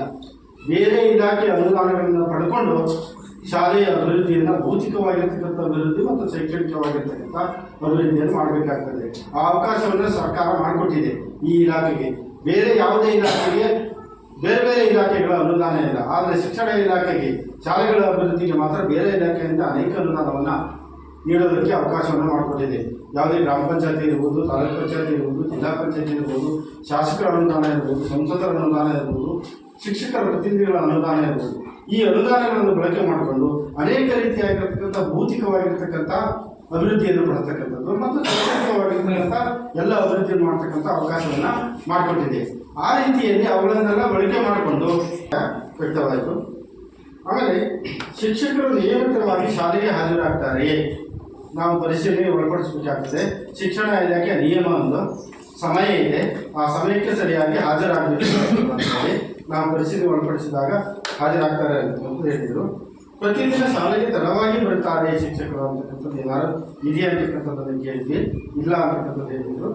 ಬೇರೆ ಇಲಾಖೆಯ ಅನುದಾನಗಳನ್ನು ಪಡ್ಕೊಂಡು ಶಾಲೆಯ ಅಭಿವೃದ್ಧಿಯನ್ನು ಭೌತಿಕವಾಗಿರ್ತಕ್ಕಂಥ ಅಭಿವೃದ್ಧಿ ಮತ್ತು ಶೈಕ್ಷಣಿಕವಾಗಿರ್ತಕ್ಕಂಥ ಅಭಿವೃದ್ಧಿಯನ್ನು ಮಾಡಬೇಕಾಗ್ತದೆ. ಆ ಅವಕಾಶವನ್ನು ಸರ್ಕಾರ ಮಾಡಿಕೊಟ್ಟಿದೆ ಈ ಇಲಾಖೆಗೆ. ಬೇರೆ ಯಾವುದೇ ಇಲಾಖೆಗೆ ಬೇರೆ ಬೇರೆ ಇಲಾಖೆಗಳ ಅನುದಾನ ಇಲ್ಲ. ಆದರೆ ಶಿಕ್ಷಣ ಇಲಾಖೆಗೆ, ಶಾಲೆಗಳ ಅಭಿವೃದ್ಧಿಗೆ ಮಾತ್ರ ಬೇರೆ ಇಲಾಖೆಯಿಂದ ಅನೇಕ ಅನುದಾನವನ್ನು ನೀಡೋದಕ್ಕೆ ಅವಕಾಶವನ್ನು ಮಾಡಿಕೊಟ್ಟಿದೆ. ಯಾವುದೇ ಗ್ರಾಮ ಪಂಚಾಯತಿ ಇರ್ಬೋದು, ತಾಲೂಕು ಪಂಚಾಯತಿ ಇರ್ಬೋದು, ಜಿಲ್ಲಾ ಪಂಚಾಯತಿ ಇರ್ಬೋದು, ಶಾಸಕರ ಅನುದಾನ ಇರ್ಬೋದು, ಸಂಸದರ ಅನುದಾನ ಇರ್ಬೋದು, ಶಿಕ್ಷಕರ ಪ್ರತಿನಿಧಿಗಳ ಅನುದಾನ ಇರ್ಬೋದು. ಈ ಅನುದಾನಗಳನ್ನು ಬಳಕೆ ಮಾಡಿಕೊಂಡು ಅನೇಕ ರೀತಿಯಾಗಿರ್ತಕ್ಕಂಥ ಭೌತಿಕವಾಗಿರ್ತಕ್ಕಂಥ ಅಭಿವೃದ್ಧಿಯನ್ನು ಪಡ್ತಕ್ಕಂಥದ್ದು ಮತ್ತು ಶೈಕ್ಷಣಿಕವಾಗಿರ್ತಕ್ಕಂಥ ಎಲ್ಲ ಅಭಿವೃದ್ಧಿಯನ್ನು ಮಾಡ್ತಕ್ಕಂಥ ಅವಕಾಶವನ್ನು ಮಾಡಿಕೊಟ್ಟಿದೆ. ಆ ರೀತಿಯಲ್ಲಿ ಅವುಗಳನ್ನೆಲ್ಲ ಬಳಕೆ ಮಾಡಿಕೊಂಡು ವ್ಯಕ್ತವಾಯಿತು. ಆಮೇಲೆ ಶಿಕ್ಷಕರು ನಿಯಮಿತವಾಗಿ ಶಾಲೆಗೆ ಹಾಜರಾಗ್ತಾರೆ. ನಾವು ಪರಿಶೀಲನೆಗೆ ಒಳಪಡಿಸಬೇಕಾಗ್ತದೆ. ಶಿಕ್ಷಣ ಇಲಾಖೆ ನಿಯಮ ಒಂದು ಸಮಯ ಇದೆ, ಆ ಸಮಯಕ್ಕೆ ಸರಿಯಾಗಿ ಹಾಜರಾಗಬೇಕು ಅಂತೇಳಿ ನಾವು ಪರಿಶೀಲನೆ ಒಳಪಡಿಸಿದಾಗ ಹಾಜರಾಗ್ತಾರೆ ಅಂತ ಹೇಳಿದರು. ಪ್ರತಿದಿನ ಶಾಲೆಗೆ ತಡವಾಗಿ ಬರ್ತಾರೆ ಶಿಕ್ಷಕರು ಅಂತಕ್ಕಂಥದ್ದು ಏನಾದ್ರು ಇದೆಯಾ ಅಂತಕ್ಕಂಥದ್ದನ್ನು ಕೇಳಿದ್ವಿ. ಇಲ್ಲ ಅಂತಕ್ಕಂಥದ್ದು ಹೇಳಿದರು.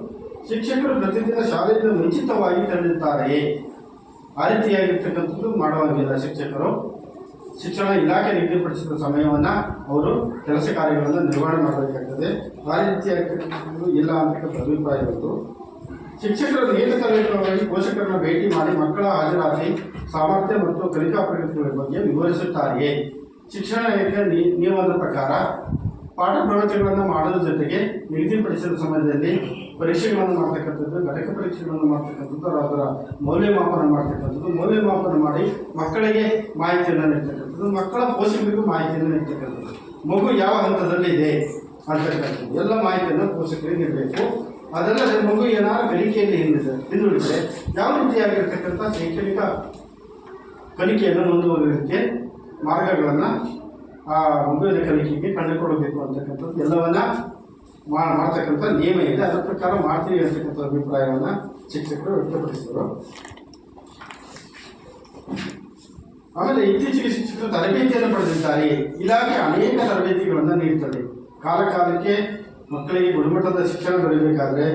ಶಿಕ್ಷಕರು ಪ್ರತಿದಿನ ಶಾಲೆಯಿಂದ ಮುಂಚಿತವಾಗಿ ತೆರಳುತ್ತಾರೆಯೇ? ಆ ರೀತಿಯಾಗಿರ್ತಕ್ಕಂಥದ್ದು ಮಾಡುವಂಗಿಲ್ಲ. ಶಿಕ್ಷಕರು ಶಿಕ್ಷಣ ಇಲಾಖೆ ನಿಗದಿಪಡಿಸಿದ ಸಮಯವನ್ನು ಅವರು ಕೆಲಸ ಕಾರ್ಯಗಳನ್ನು ನಿರ್ವಹಣೆ ಮಾಡಬೇಕಾಗ್ತದೆ. ಆ ರೀತಿಯಾಗಿರ್ತಕ್ಕಂಥದ್ದು ಇಲ್ಲ ಅಂತಕ್ಕಂಥ ಅಭಿಪ್ರಾಯ ಬಂತು. ಶಿಕ್ಷಕರು ನಿಯಮಿತವಾಗಿ ಪೋಷಕರನ್ನು ಭೇಟಿ ಮಾಡಿ ಮಕ್ಕಳ ಹಾಜರಾತಿ, ಸಾಮರ್ಥ್ಯ ಮತ್ತು ಕಲಿಕಾ ಪ್ರಗತಿಗಳ ಬಗ್ಗೆ ವಿವರಿಸುತ್ತಾರೆಯೇ? ಶಿಕ್ಷಣ ಇಲಾಖೆ ನಿಯಮದ ಪ್ರಕಾರ ಪಾಠ ಪ್ರವಚನಗಳನ್ನು ಮಾಡೋದ್ರ ಜೊತೆಗೆ ನಿಗದಿಪಡಿಸಿದ ಸಮಯದಲ್ಲಿ ಪರೀಕ್ಷೆಗಳನ್ನು ಮಾಡ್ತಕ್ಕಂಥದ್ದು, ಘಟಕ ಪರೀಕ್ಷೆಗಳನ್ನು ಮಾಡ್ತಕ್ಕಂಥದ್ದು, ಅದರ ಮೌಲ್ಯಮಾಪನ ಮಾಡ್ತಕ್ಕಂಥದ್ದು, ಮೌಲ್ಯಮಾಪನ ಮಾಡಿ ಮಕ್ಕಳಿಗೆ ಮಾಹಿತಿಯನ್ನು ನೀಡ್ತಕ್ಕಂಥದ್ದು, ಮಕ್ಕಳ ಪೋಷಕರಿಗೂ ಮಾಹಿತಿಯನ್ನು ನೀಡ್ತಕ್ಕಂಥದ್ದು, ಮಗು ಯಾವ ಹಂತದಲ್ಲಿ ಇದೆ ಅಂತಕ್ಕಂಥದ್ದು ಎಲ್ಲ ಮಾಹಿತಿಯನ್ನು ಪೋಷಕರಿಗೆ ನೀಡಬೇಕು. ಅದಲ್ಲದೆ ಮಗು ಏನಾದರೂ ಕಲಿಕೆಯಲ್ಲಿ ಹಿಂದುಳಿದರೆ ಯಾವ ರೀತಿಯಾಗಿರ್ತಕ್ಕಂಥ ಶೈಕ್ಷಣಿಕ ಕಲಿಕೆಯನ್ನು ಮುಂದುವರಿಯಲಿಕ್ಕೆ ಮಾರ್ಗಗಳನ್ನು ಆ ಮಗುವಿನ ಕಲಿಕೆಗೆ ಕಂಡುಕೊಡಬೇಕು ಅಂತಕ್ಕಂಥದ್ದು ಎಲ್ಲವನ್ನ ಮಾಡ್ತಕ್ಕಂಥ ನಿಯಮ ಇದೆ. ಅದರ ಪ್ರಕಾರ ಮಾಡ್ತೀವಿ ಅಂತಕ್ಕಂಥ ಅಭಿಪ್ರಾಯವನ್ನು ಶಿಕ್ಷಕರು ವ್ಯಕ್ತಪಡಿಸಿದರು. ಆಮೇಲೆ ಇತ್ತೀಚೆಗೆ ಶಿಕ್ಷಕರು ತರಬೇತಿಯನ್ನು ಪಡೆದಿದ್ದಾರೆ. ಇಲಾಖೆ ಅನೇಕ ತರಬೇತಿಗಳನ್ನು ನೀಡುತ್ತದೆ. ಕಾಲಕ್ಕೆ ಮಕ್ಕಳಿಗೆ ಗುಣಮಟ್ಟದ ಶಿಕ್ಷಣ ದೊರೆಯಬೇಕಾದ್ರೆ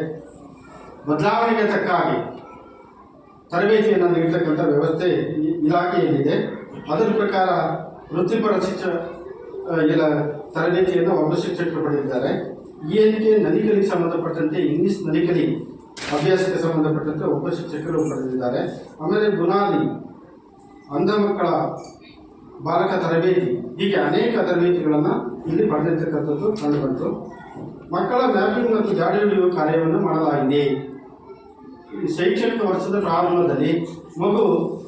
ಬದಲಾವಣೆಗೆ ತಕ್ಕ ಹಾಗೆ ತರಬೇತಿಯನ್ನು ನೀಡತಕ್ಕಂಥ ವ್ಯವಸ್ಥೆ ಇಲಾಖೆಯಲ್ಲಿದೆ. ಅದರ ಪ್ರಕಾರ ವೃತ್ತಿಪರ ತರಬೇತಿಯನ್ನು ಒಬ್ಬ ಶಿಕ್ಷಕರು ಪಡೆದಿದ್ದಾರೆ. ENK ನಲಿಕಲಿಗೆ ಸಂಬಂಧಪಟ್ಟಂತೆ ಇಂಗ್ಲಿಷ್ ನಲಿಕಲಿ ಅಭ್ಯಾಸಕ್ಕೆ ಸಂಬಂಧಪಟ್ಟಂತೆ ಒಬ್ಬ ಶಿಕ್ಷಕರು ಪಡೆದಿದ್ದಾರೆ. ಆಮೇಲೆ ಬುನಾದಿ, ಅಂಧ ಮಕ್ಕಳ ಬಾಲಕ ತರಬೇತಿ, ಹೀಗೆ ಅನೇಕ ತರಬೇತಿಗಳನ್ನು ಇಲ್ಲಿ ಪಡೆದಿರ್ತಕ್ಕಂಥದ್ದು ಕಂಡುಬಂತು. ಮಕ್ಕಳ ಮ್ಯಾಪಿಂಗ್ ಮತ್ತು ಜಾಡಿ ಹಿಡಿಯುವ ಕಾರ್ಯವನ್ನು ಮಾಡಲಾಗಿದೆ. ಶೈಕ್ಷಣಿಕ ವರ್ಷದ ಪ್ರಾರಂಭದಲ್ಲಿ ಮಗು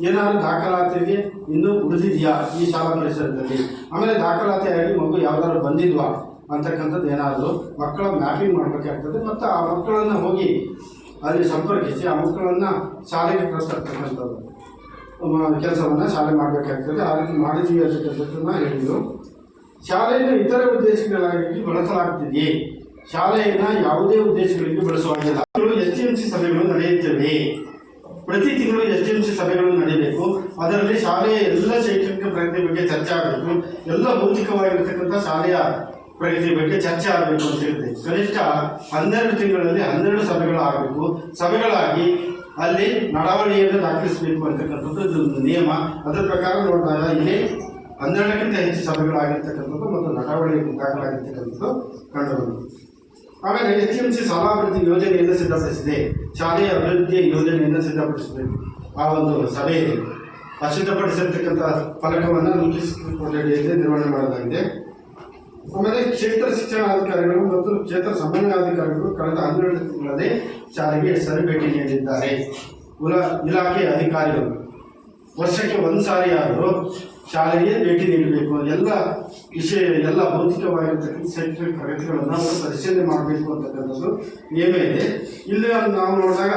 ಏನಾದರೂ ದಾಖಲಾತಿಗೆ ಇನ್ನೂ ಉಳಿದಿದೆಯಾ ಈ ಶಾಲಾ ಪರಿಸರದಲ್ಲಿ, ಆಮೇಲೆ ದಾಖಲಾತಿಯಾಗಿ ಮಗು ಯಾವುದಾದ್ರು ಬಂದಿಲ್ವಾ ಅಂತಕ್ಕಂಥದ್ದು ಏನಾದರೂ ಮಕ್ಕಳ ಮ್ಯಾಪಿಂಗ್ ಮಾಡಬೇಕಾಗ್ತದೆ. ಮತ್ತು ಆ ಮಕ್ಕಳನ್ನು ಹೋಗಿ ಅಲ್ಲಿ ಸಂಪರ್ಕಿಸಿ ಆ ಮಕ್ಕಳನ್ನು ಶಾಲೆಗೆ ಕಳಿಸ್ತಕ್ಕಂಥದ್ದು ಕೆಲಸವನ್ನು ಶಾಲೆ ಮಾಡಬೇಕಾಗ್ತದೆ. ಆ ರೀತಿ ಮಾಡಿದ್ದೀವಿ ಅಂತಕ್ಕಂಥದ್ದನ್ನು ಹೇಳಿದರು. ಶಾಲೆಯನ್ನು ಇತರ ಉದ್ದೇಶಗಳಾಗಿ ಬಳಸಲಾಗುತ್ತಿದೆಯೇ? ಶಾಲೆಯನ್ನು ಯಾವುದೇ ಉದ್ದೇಶಗಳಿಗೆ ಬಳಸುವಾಗಿಲ್ಲ. STMC ಸಭೆಗಳು ನಡೆಯುತ್ತವೆ. ಪ್ರತಿ ತಿಂಗಳು STMC ಸಭೆಗಳು ನಡೆಯಬೇಕು. ಅದರಲ್ಲಿ ಶಾಲೆಯ ಎಲ್ಲ ಶೈಕ್ಷಣಿಕ ಪ್ರಗತಿ ಬಗ್ಗೆ ಚರ್ಚೆ ಆಗಬೇಕು. ಎಲ್ಲ ಭೌತಿಕವಾಗಿರ್ತಕ್ಕಂಥ ಶಾಲೆಯ ಪ್ರಗತಿ ಬಗ್ಗೆ ಚರ್ಚೆ ಆಗಬೇಕು ಅಂತ ಹೇಳಿದೆ. ಕನಿಷ್ಠ 12 ತಿಂಗಳಲ್ಲಿ 12 ಸಭೆಗಳು ಆಗಬೇಕು. ಸಭೆಗಳಾಗಿ ಅಲ್ಲಿ ನಡವಳಿಕೆಯನ್ನು ದಾಖಲಿಸಬೇಕು ಅಂತಕ್ಕಂಥದ್ದು ನಿಯಮ. ಅದರ ಪ್ರಕಾರ ನೋಡಿದಾಗ ಇಲ್ಲಿ 12ಕ್ಕಿಂತ ಹೆಚ್ಚು ಸಭೆಗಳಾಗಿರ್ತಕ್ಕಂಥದ್ದು ಮತ್ತು ನಡವಳಿಕೆ ದಾಖಲಾಗಿರ್ತಕ್ಕಂಥದ್ದು ಕಂಡುಬಂತು. ಆಮೇಲೆ STMC ಶಾಲಾಭಿವೃದ್ಧಿ ಯೋಜನೆಯನ್ನು ಸಿದ್ಧಪಡಿಸಿದೆ. ಶಾಲೆಯ ಅಭಿವೃದ್ಧಿಯ ಯೋಜನೆಯನ್ನು ಸಿದ್ಧಪಡಿಸಬೇಕು. ಆ ಒಂದು ಸಭೆಯಲ್ಲಿ ಸಿದ್ಧಪಡಿಸಿರ್ತಕ್ಕಂಥ ಫಲಕವನ್ನು ನೋಟಿಸ್ ಕೊಠಡಿಯಲ್ಲಿ ನಿರ್ವಹಣೆ ಮಾಡಲಾಗಿದೆ. ಆಮೇಲೆ ಕ್ಷೇತ್ರ ಶಿಕ್ಷಣಾಧಿಕಾರಿಗಳು ಮತ್ತು ಕ್ಷೇತ್ರ ಸಮನ್ವಯಾಧಿಕಾರಿಗಳು ಕಳೆದ 12 ತಿಂಗಳಲ್ಲಿ ಶಾಲೆಗೆ ಸರಿ ಭೇಟಿ ನೀಡಿದ್ದಾರೆ. ಇಲಾಖೆಯ ಅಧಿಕಾರಿಗಳು ವರ್ಷಕ್ಕೆ ಒಂದು ಸಾರಿಯಾದರೂ ಶಾಲೆಗೆ ಭೇಟಿ ನೀಡಬೇಕು. ಎಲ್ಲ ವಿಷಯ ಎಲ್ಲ ಭೌತಿಕವಾಗಿರ್ತಕ್ಕಂಥ ಶೈಕ್ಷಣಿಕ ಪ್ರಗತಿಗಳನ್ನು ಅವರು ಪರಿಶೀಲನೆ ಮಾಡಬೇಕು ಅಂತಕ್ಕಂಥದ್ದು ನಿಯಮ ಇದೆ. ಇಲ್ಲಿ ನಾವು ನೋಡಿದಾಗ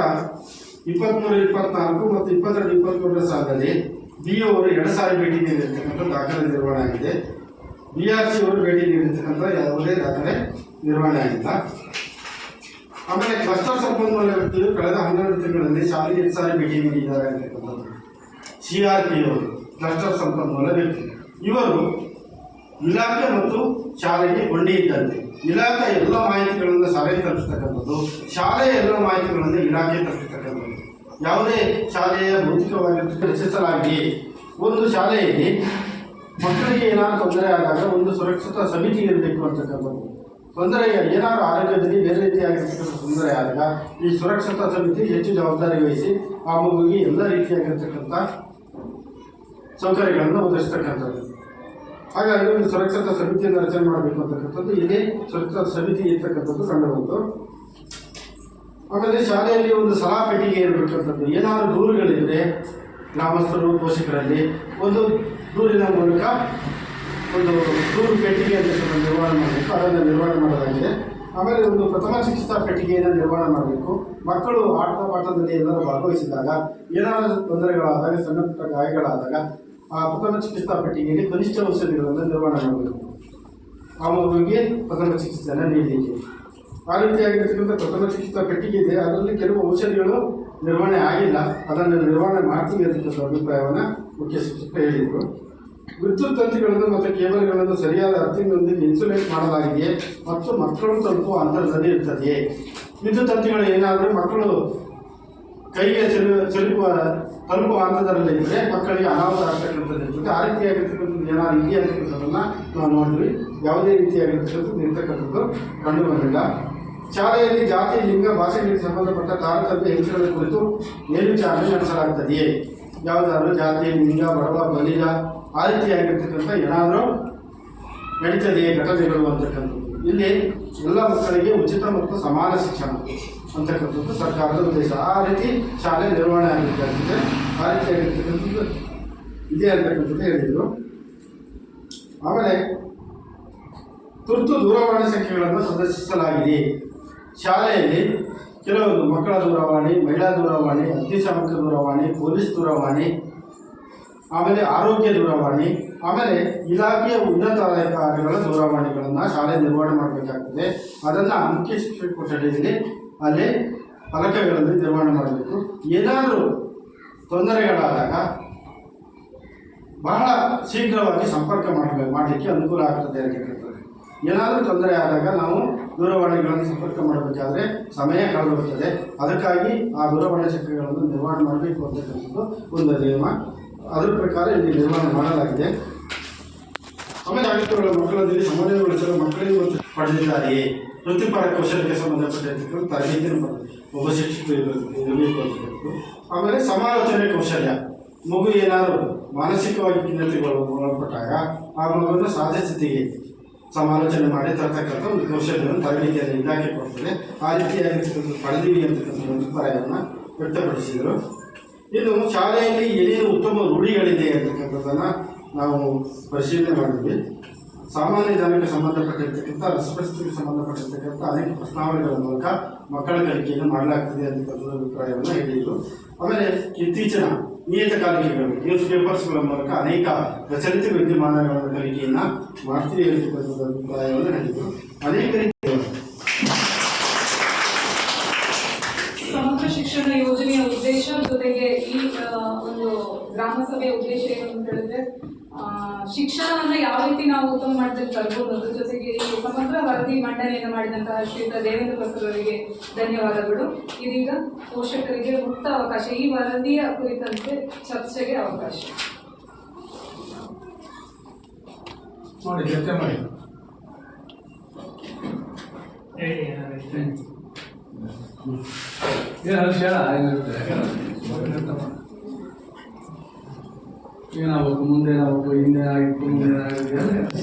23-24 ಮತ್ತು 22-23 ಸಾಲದಲ್ಲಿ BO ಅವರು 2 ಸಾರಿ ಭೇಟಿ ನೀಡಿರ್ತಕ್ಕಂಥ ದಾಖಲೆ ನಿರ್ವಹಣೆ ಆಗಿದೆ. BRC ಅವರು ಭೇಟಿ ನೀಡಿರ್ತಕ್ಕಂಥ ಯಾವುದೇ ದಾಖಲೆ ನಿರ್ವಹಣೆ ಆಗಿಲ್ಲ. ಆಮೇಲೆ ಕ್ಲಸ್ಟರ್ ಸಂಪನ್ಮೂಲ ವ್ಯಕ್ತಿಗಳು ಕಳೆದ 12 ತಿಂಗಳಲ್ಲಿ ಶಾಲೆಗೆ 2 ಸಾರಿ ಭೇಟಿ ನೀಡಿದ್ದಾರೆ ಅಂತಕ್ಕಂಥದ್ದು. CRP ಅವರು ಕ್ಲಸ್ಟರ್ ಸಂಪನ್ಮೂಲ ವ್ಯಕ್ತಿ. ಇವರು ಇಲಾಖೆ ಮತ್ತು ಶಾಲೆಗೆ ಕೊಂಡಿ ಇದ್ದಂತೆ ಇಲಾಖೆ ಎಲ್ಲ ಮಾಹಿತಿಗಳನ್ನು ಶಾಲೆಗೆ ತಲುಪಿಸ್ತಕ್ಕಂಥದ್ದು, ಶಾಲೆಯ ಎಲ್ಲ ಮಾಹಿತಿಗಳನ್ನು ಇಲಾಖೆ ತಲುಪಿಸ್ತಕ್ಕಂಥದ್ದು. ಯಾವುದೇ ಶಾಲೆಯ ಭೌತಿಕವಾಗಿ ರಚಿಸಲಾಗಿದೆ. ಒಂದು ಶಾಲೆಯಲ್ಲಿ ಮಕ್ಕಳಿಗೆ ಏನಾದರೂ ತೊಂದರೆ ಆದಾಗ ಒಂದು ಸುರಕ್ಷತಾ ಸಮಿತಿ ಇರಬೇಕು ಅಂತಕ್ಕಂಥದ್ದು. ತೊಂದರೆ ಏನಾದರೂ ಆರೋಗ್ಯದಲ್ಲಿ ಬೇರೆ ರೀತಿಯಾಗಿರ್ತಕ್ಕಂಥ ತೊಂದರೆ ಆದಾಗ ಈ ಸುರಕ್ಷತಾ ಸಮಿತಿ ಹೆಚ್ಚು ಜವಾಬ್ದಾರಿ ವಹಿಸಿ ಆ ಮಗುವಿಗೆ ಎಲ್ಲ ರೀತಿಯಾಗಿರ್ತಕ್ಕಂಥ ಸೌಕರ್ಯಗಳನ್ನು ಒದಗಿಸ್ತಕ್ಕಂಥದ್ದು. ಹಾಗಾಗಿ ಒಂದು ಸುರಕ್ಷತಾ ಸಮಿತಿಯನ್ನು ರಚನೆ ಮಾಡಬೇಕು ಅಂತಕ್ಕಂಥದ್ದು ಇಲ್ಲಿ ಸುರಕ್ಷತಾ ಸಮಿತಿ ಇರ್ತಕ್ಕಂಥದ್ದು ಕಂಡುಬಂತು. ಆಮೇಲೆ ಶಾಲೆಯಲ್ಲಿ ಒಂದು ಸಲಹಾ ಪೆಟ್ಟಿಗೆ ಇರಬೇಕಂಥದ್ದು. ಏನಾದರೂ ದೂರುಗಳಿದ್ದರೆ ಗ್ರಾಮಸ್ಥರು ಪೋಷಕರಲ್ಲಿ ಒಂದು ದೂರಿನ ಮೂಲಕ ಒಂದು ದೂರು ಪೆಟ್ಟಿಗೆ ಅಂತ ನಿರ್ವಹಣೆ ಮಾಡಬೇಕು. ಅದನ್ನು ನಿರ್ವಹಣೆ ಮಾಡಲಾಗಿದೆ. ಆಮೇಲೆ ಒಂದು ಪ್ರಥಮ ಚಿಕಿತ್ಸಾ ಪೆಟ್ಟಿಗೆಯನ್ನು ನಿರ್ವಹಣೆ ಮಾಡಬೇಕು. ಮಕ್ಕಳು ಆಟ ಪಾಠದಲ್ಲಿ ಎಲ್ಲರೂ ಭಾಗವಹಿಸಿದಾಗ ಏನಾದರೂ ತೊಂದರೆಗಳಾದಾಗ, ಸಣ್ಣ ಪುಟ್ಟ ಗಾಯಗಳಾದಾಗ ಆ ಪ್ರಥಮ ಚಿಕಿತ್ಸಾ ಪೆಟ್ಟಿಗೆಯಲ್ಲಿ ಕನಿಷ್ಠ ಔಷಧಿಗಳನ್ನು ನಿರ್ವಹಣೆ ಮಾಡಬೇಕು. ಆ ಮಗುವಿಗೆ ಪ್ರಥಮ ಚಿಕಿತ್ಸೆಯನ್ನು ನೀಡಲಿಕ್ಕೆ ಆ ರೀತಿಯಾಗಿರ್ತಕ್ಕಂಥ ಪ್ರಥಮ ಚಿಕಿತ್ಸಾ ಪೆಟ್ಟಿಗೆ ಇದೆ. ಅದರಲ್ಲಿ ಕೆಲವು ಔಷಧಿಗಳು ನಿರ್ವಹಣೆ ಆಗಿಲ್ಲ, ಅದನ್ನು ನಿರ್ವಹಣೆ ಮಾಡ್ತೀವಿ ಅಂತಕ್ಕಂಥ ಅಭಿಪ್ರಾಯವನ್ನು ಮುಖ್ಯ ಶಿಕ್ಷಕರು ಹೇಳಿದರು. ವಿದ್ಯುತ್ ತಂತಿಗಳನ್ನು ಮತ್ತು ಕೇಬಲ್ಗಳನ್ನು ಸರಿಯಾದ ಅರ್ಥಿನೊಂದಿಗೆ ಇನ್ಸುಲೇಟ್ ಮಾಡಲಾಗಿದೆಯೇ ಮತ್ತು ಮಕ್ಕಳು ತಲುಪುವ ಅಂತರದಲ್ಲಿ ಇರ್ತದೆಯೇ? ವಿದ್ಯುತ್ ತಂತಿಗಳು ಏನಾದರೂ ಮಕ್ಕಳು ಕೈಗೆ ತಲುಪುವ ಹಂತದಲ್ಲಿ ಇದ್ದರೆ ಮಕ್ಕಳಿಗೆ ಅನಾಹುತ ಆಗ್ತಕ್ಕಂಥದ್ದು ಇರ್ತದೆ. ಆ ರೀತಿಯಾಗಿರ್ತಕ್ಕಂಥದ್ದು ಏನಾದ್ರು ಇದೆಯಾ ಅಂತಕ್ಕಂಥದ್ದನ್ನು ನಾವು ನೋಡಿದ್ವಿ. ಯಾವುದೇ ರೀತಿಯಾಗಿರ್ತಕ್ಕಂಥದ್ದು ಇರ್ತಕ್ಕಂಥದ್ದು ಕಂಡು ಬಂದಿಲ್ಲ. ಶಾಲೆಯಲ್ಲಿ ಜಾತಿ, ಲಿಂಗ, ಭಾಷೆಗಳಿಗೆ ಸಂಬಂಧಪಟ್ಟ ತಾರತಮ್ಯ ಹಿಂಸೆಗಳ ಕುರಿತು ಮೇಲ್ವಿಚಾರಣೆ ನಡೆಸಲಾಗುತ್ತದೆಯೇ? ಯಾವುದಾದ್ರೂ ಜಾತಿ, ಲಿಂಗ, ಬಡವ, ಬಲಿಜ ಆ ರೀತಿಯಾಗಿರ್ತಕ್ಕಂಥ ಏನಾದರೂ ನಡೀತದೆಯೇ ಘಟನೆಗಳು ಅಂತಕ್ಕಂಥದ್ದು. ಇಲ್ಲಿ ಎಲ್ಲ ಮಕ್ಕಳಿಗೆ ಉಚಿತ ಮತ್ತು ಸಮಾನ ಶಿಕ್ಷಣ ಅಂತಕ್ಕಂಥದ್ದು ಸರ್ಕಾರದ ಉದ್ದೇಶ. ಆ ರೀತಿ ಶಾಲೆ ನಿರ್ವಹಣೆ ಆಗಿರ್ತಕ್ಕಂಥದ್ದು ಆ ರೀತಿಯಾಗಿರ್ತಕ್ಕಂಥದ್ದು ಇದೆ ಅಂತಕ್ಕಂಥದ್ದು ಹೇಳಿದರು. ಆಮೇಲೆ ತುರ್ತು ದೂರವಾಣಿ ಸಂಖ್ಯೆಗಳನ್ನು ಪ್ರದರ್ಶಿಸಲಾಗಿದೆ. ಶಾಲೆಯಲ್ಲಿ ಕೆಲವೊಂದು ಮಕ್ಕಳ ದೂರವಾಣಿ, ಮಹಿಳಾ ದೂರವಾಣಿ, ಅಗ್ನಿಶಾಮಕ ದೂರವಾಣಿ, ಪೊಲೀಸ್ ದೂರವಾಣಿ, ಆಮೇಲೆ ಆರೋಗ್ಯ ದೂರವಾಣಿ, ಆಮೇಲೆ ಇಲಾಖೆಯ ಉನ್ನತ ಅಧಿಕಾರಿಗಳ ದೂರವಾಣಿಗಳನ್ನು ಶಾಲೆ ನಿರ್ವಹಣೆ ಮಾಡಬೇಕಾಗ್ತದೆ. ಅದನ್ನು ಮುಖ್ಯ ಶಿಕ್ಷಕ ಕೊಠಡಿಯಲ್ಲಿ ಅಲ್ಲಿ ಫಲಕಗಳಲ್ಲಿ ನಿರ್ವಹಣೆ ಮಾಡಬೇಕು. ಏನಾದರೂ ತೊಂದರೆಗಳಾದಾಗ ಬಹಳ ಶೀಘ್ರವಾಗಿ ಸಂಪರ್ಕ ಮಾಡಲಿಕ್ಕೆ ಅನುಕೂಲ ಆಗ್ತದೆ ಅಂತಕ್ಕಂಥದ್ದು. ಏನಾದರೂ ತೊಂದರೆ ಆದಾಗ ನಾವು ದೂರವಾಣಿಗಳನ್ನು ಸಂಪರ್ಕ ಮಾಡಬೇಕಾದ್ರೆ ಸಮಯ ಕಳೆದೋಗುತ್ತದೆ. ಅದಕ್ಕಾಗಿ ಆ ದೂರವಾಣಿ ಸಂಖ್ಯೆಗಳನ್ನು ನಿರ್ವಹಣೆ ಮಾಡಬೇಕು ಅಂತಕ್ಕಂಥದ್ದು ಒಂದು ನಿಯಮ. ಅದರ ಪ್ರಕಾರ ಇಲ್ಲಿ ನಿರ್ವಹಣೆ ಮಾಡಲಾಗಿದೆ. ಆಮೇಲೆ ಅಗತ್ಯಗಳ ಮಕ್ಕಳಲ್ಲಿ ಸಮನ್ವಯಗೊಳಿಸಲು ಮಕ್ಕಳಿಗೆ ಪಡೆದಿದ್ದಾರೆಯೇ, ವೃತ್ತಿಪರ ಕೌಶಲ್ಯಕ್ಕೆ ಸಂಬಂಧಪಟ್ಟಿರ್ತಕ್ಕಂಥ ತರಬೇತಿಯನ್ನು ಒಬ್ಬ ಶಿಕ್ಷಕರು ಇರಬೇಕು ಅಂತಕ್ಕಂಥದ್ದು. ಆಮೇಲೆ ಸಮಾಲೋಚನೆ ಕೌಶಲ್ಯ, ಮಗು ಏನಾದರೂ ಮಾನಸಿಕವಾಗಿ ಖಿನ್ನತೆಗಳು ಒಳಪಟ್ಟಾಗ ಆ ಮಗುವನ್ನು ಸಹಜ ಸ್ಥಿತಿಗೆ ಸಮಾಲೋಚನೆ ಮಾಡಿ ತರ್ತಕ್ಕಂಥ ಒಂದು ಕೌಶಲ್ಯವನ್ನು ತರಬೇತಿಯಲ್ಲಿ ಇಲಾಖೆ ಕೊಡ್ತದೆ. ಆ ರೀತಿಯಾಗಿರ್ತಕ್ಕಂಥ ಪಡೆದಿವಿ ಅಂತಕ್ಕಂಥ ಒಂದು ಅಭಿಪ್ರಾಯವನ್ನು ವ್ಯಕ್ತಪಡಿಸಿದರು. ಇನ್ನು ಶಾಲೆಯಲ್ಲಿ ಏನೇನು ಉತ್ತಮ ರೂಢಿಗಳಿದೆ ಅಂತಕ್ಕಂಥದ್ದನ್ನು ನಾವು ಪರಿಶೀಲನೆ ಮಾಡಿದ್ವಿ. ಸಾಮಾನ್ಯ ಜ್ಞಾನಕ್ಕೆ ಸಂಬಂಧಪಟ್ಟಿರ್ತಕ್ಕಂಥ ರಸಪ್ರಶ್ನೆಗೆ ಸಂಬಂಧಪಟ್ಟಿರ್ತಕ್ಕಂಥ ಅನೇಕ ಪ್ರಶ್ನಾವಳಿಗಳ ಮೂಲಕ ಮಕ್ಕಳ ಕಲಿಕೆಯನ್ನು ಮಾಡಲಾಗ್ತದೆ ಅಂತಕ್ಕಂಥ ಅಭಿಪ್ರಾಯವನ್ನು ಹೇಳಿದರು. ಆಮೇಲೆ ಇತ್ತೀಚಿನ ನಿಯತಕಾಲಿಕೆಗಳು, ನ್ಯೂಸ್ ಪೇಪರ್ಸ್ಗಳ ಮೂಲಕ ಅನೇಕ ಪ್ರಚಲಿತ ವಿದ್ಯಮಾನಗಳ ಕಲಿಕೆಯನ್ನು ಮಾಡ್ತೀವಿ ಅಂತಕ್ಕಂಥ ಅಭಿಪ್ರಾಯವನ್ನು ಹೇಳಿದರು. ಅನೇಕ ರೀತಿಯ ಸಮಗ್ರ ಶಿಕ್ಷಣ ಯೋಜನೆಯ ಉದ್ದೇಶ ಜೊತೆಗೆ ಈ ಒಂದು ಗ್ರಾಮ ಸಭೆಯ ಉದ್ದೇಶ ಏನು ಅಂತ ಹೇಳಿದ್ರೆ ಶಿಕ್ಷಣವನ್ನು ಯಾವ ರೀತಿ ನಾವು ಉತ್ತಮ ಮಟ್ಟದಲ್ಲಿ ತರಬಹುದು, ಅದ್ರ ಜೊತೆಗೆ ಈ ಸಮಗ್ರ ವರದಿ ಮಂಡನೆಯನ್ನು ಮಾಡಿದಂತಹ ಶ್ರೀಯುತ ದೇವೇಂದ್ರ ಪ್ರಸಾದ್ ಅವರಿಗೆ ಧನ್ಯವಾದಗಳು. ಇದೀಗ ಪೋಷಕರಿಗೆ ಮುಕ್ತ ಅವಕಾಶ, ಈ ವರದಿಯ ಕುರಿತಂತೆ ಚರ್ಚೆಗೆ ಅವಕಾಶ. ನೋಡಿ, ಚರ್ಚೆ ಮಾಡಿ. ಹೇಳಿ ಏನಾಗುತ್ತೆ. ಏನಾಗಬೇಕು, ಮುಂದೆ ಏನಾಗಬೇಕು, ಹಿಂದೆ ಆಗಿತ್ತು, ಮುಂದೆ ಆಗುತ್ತೆ.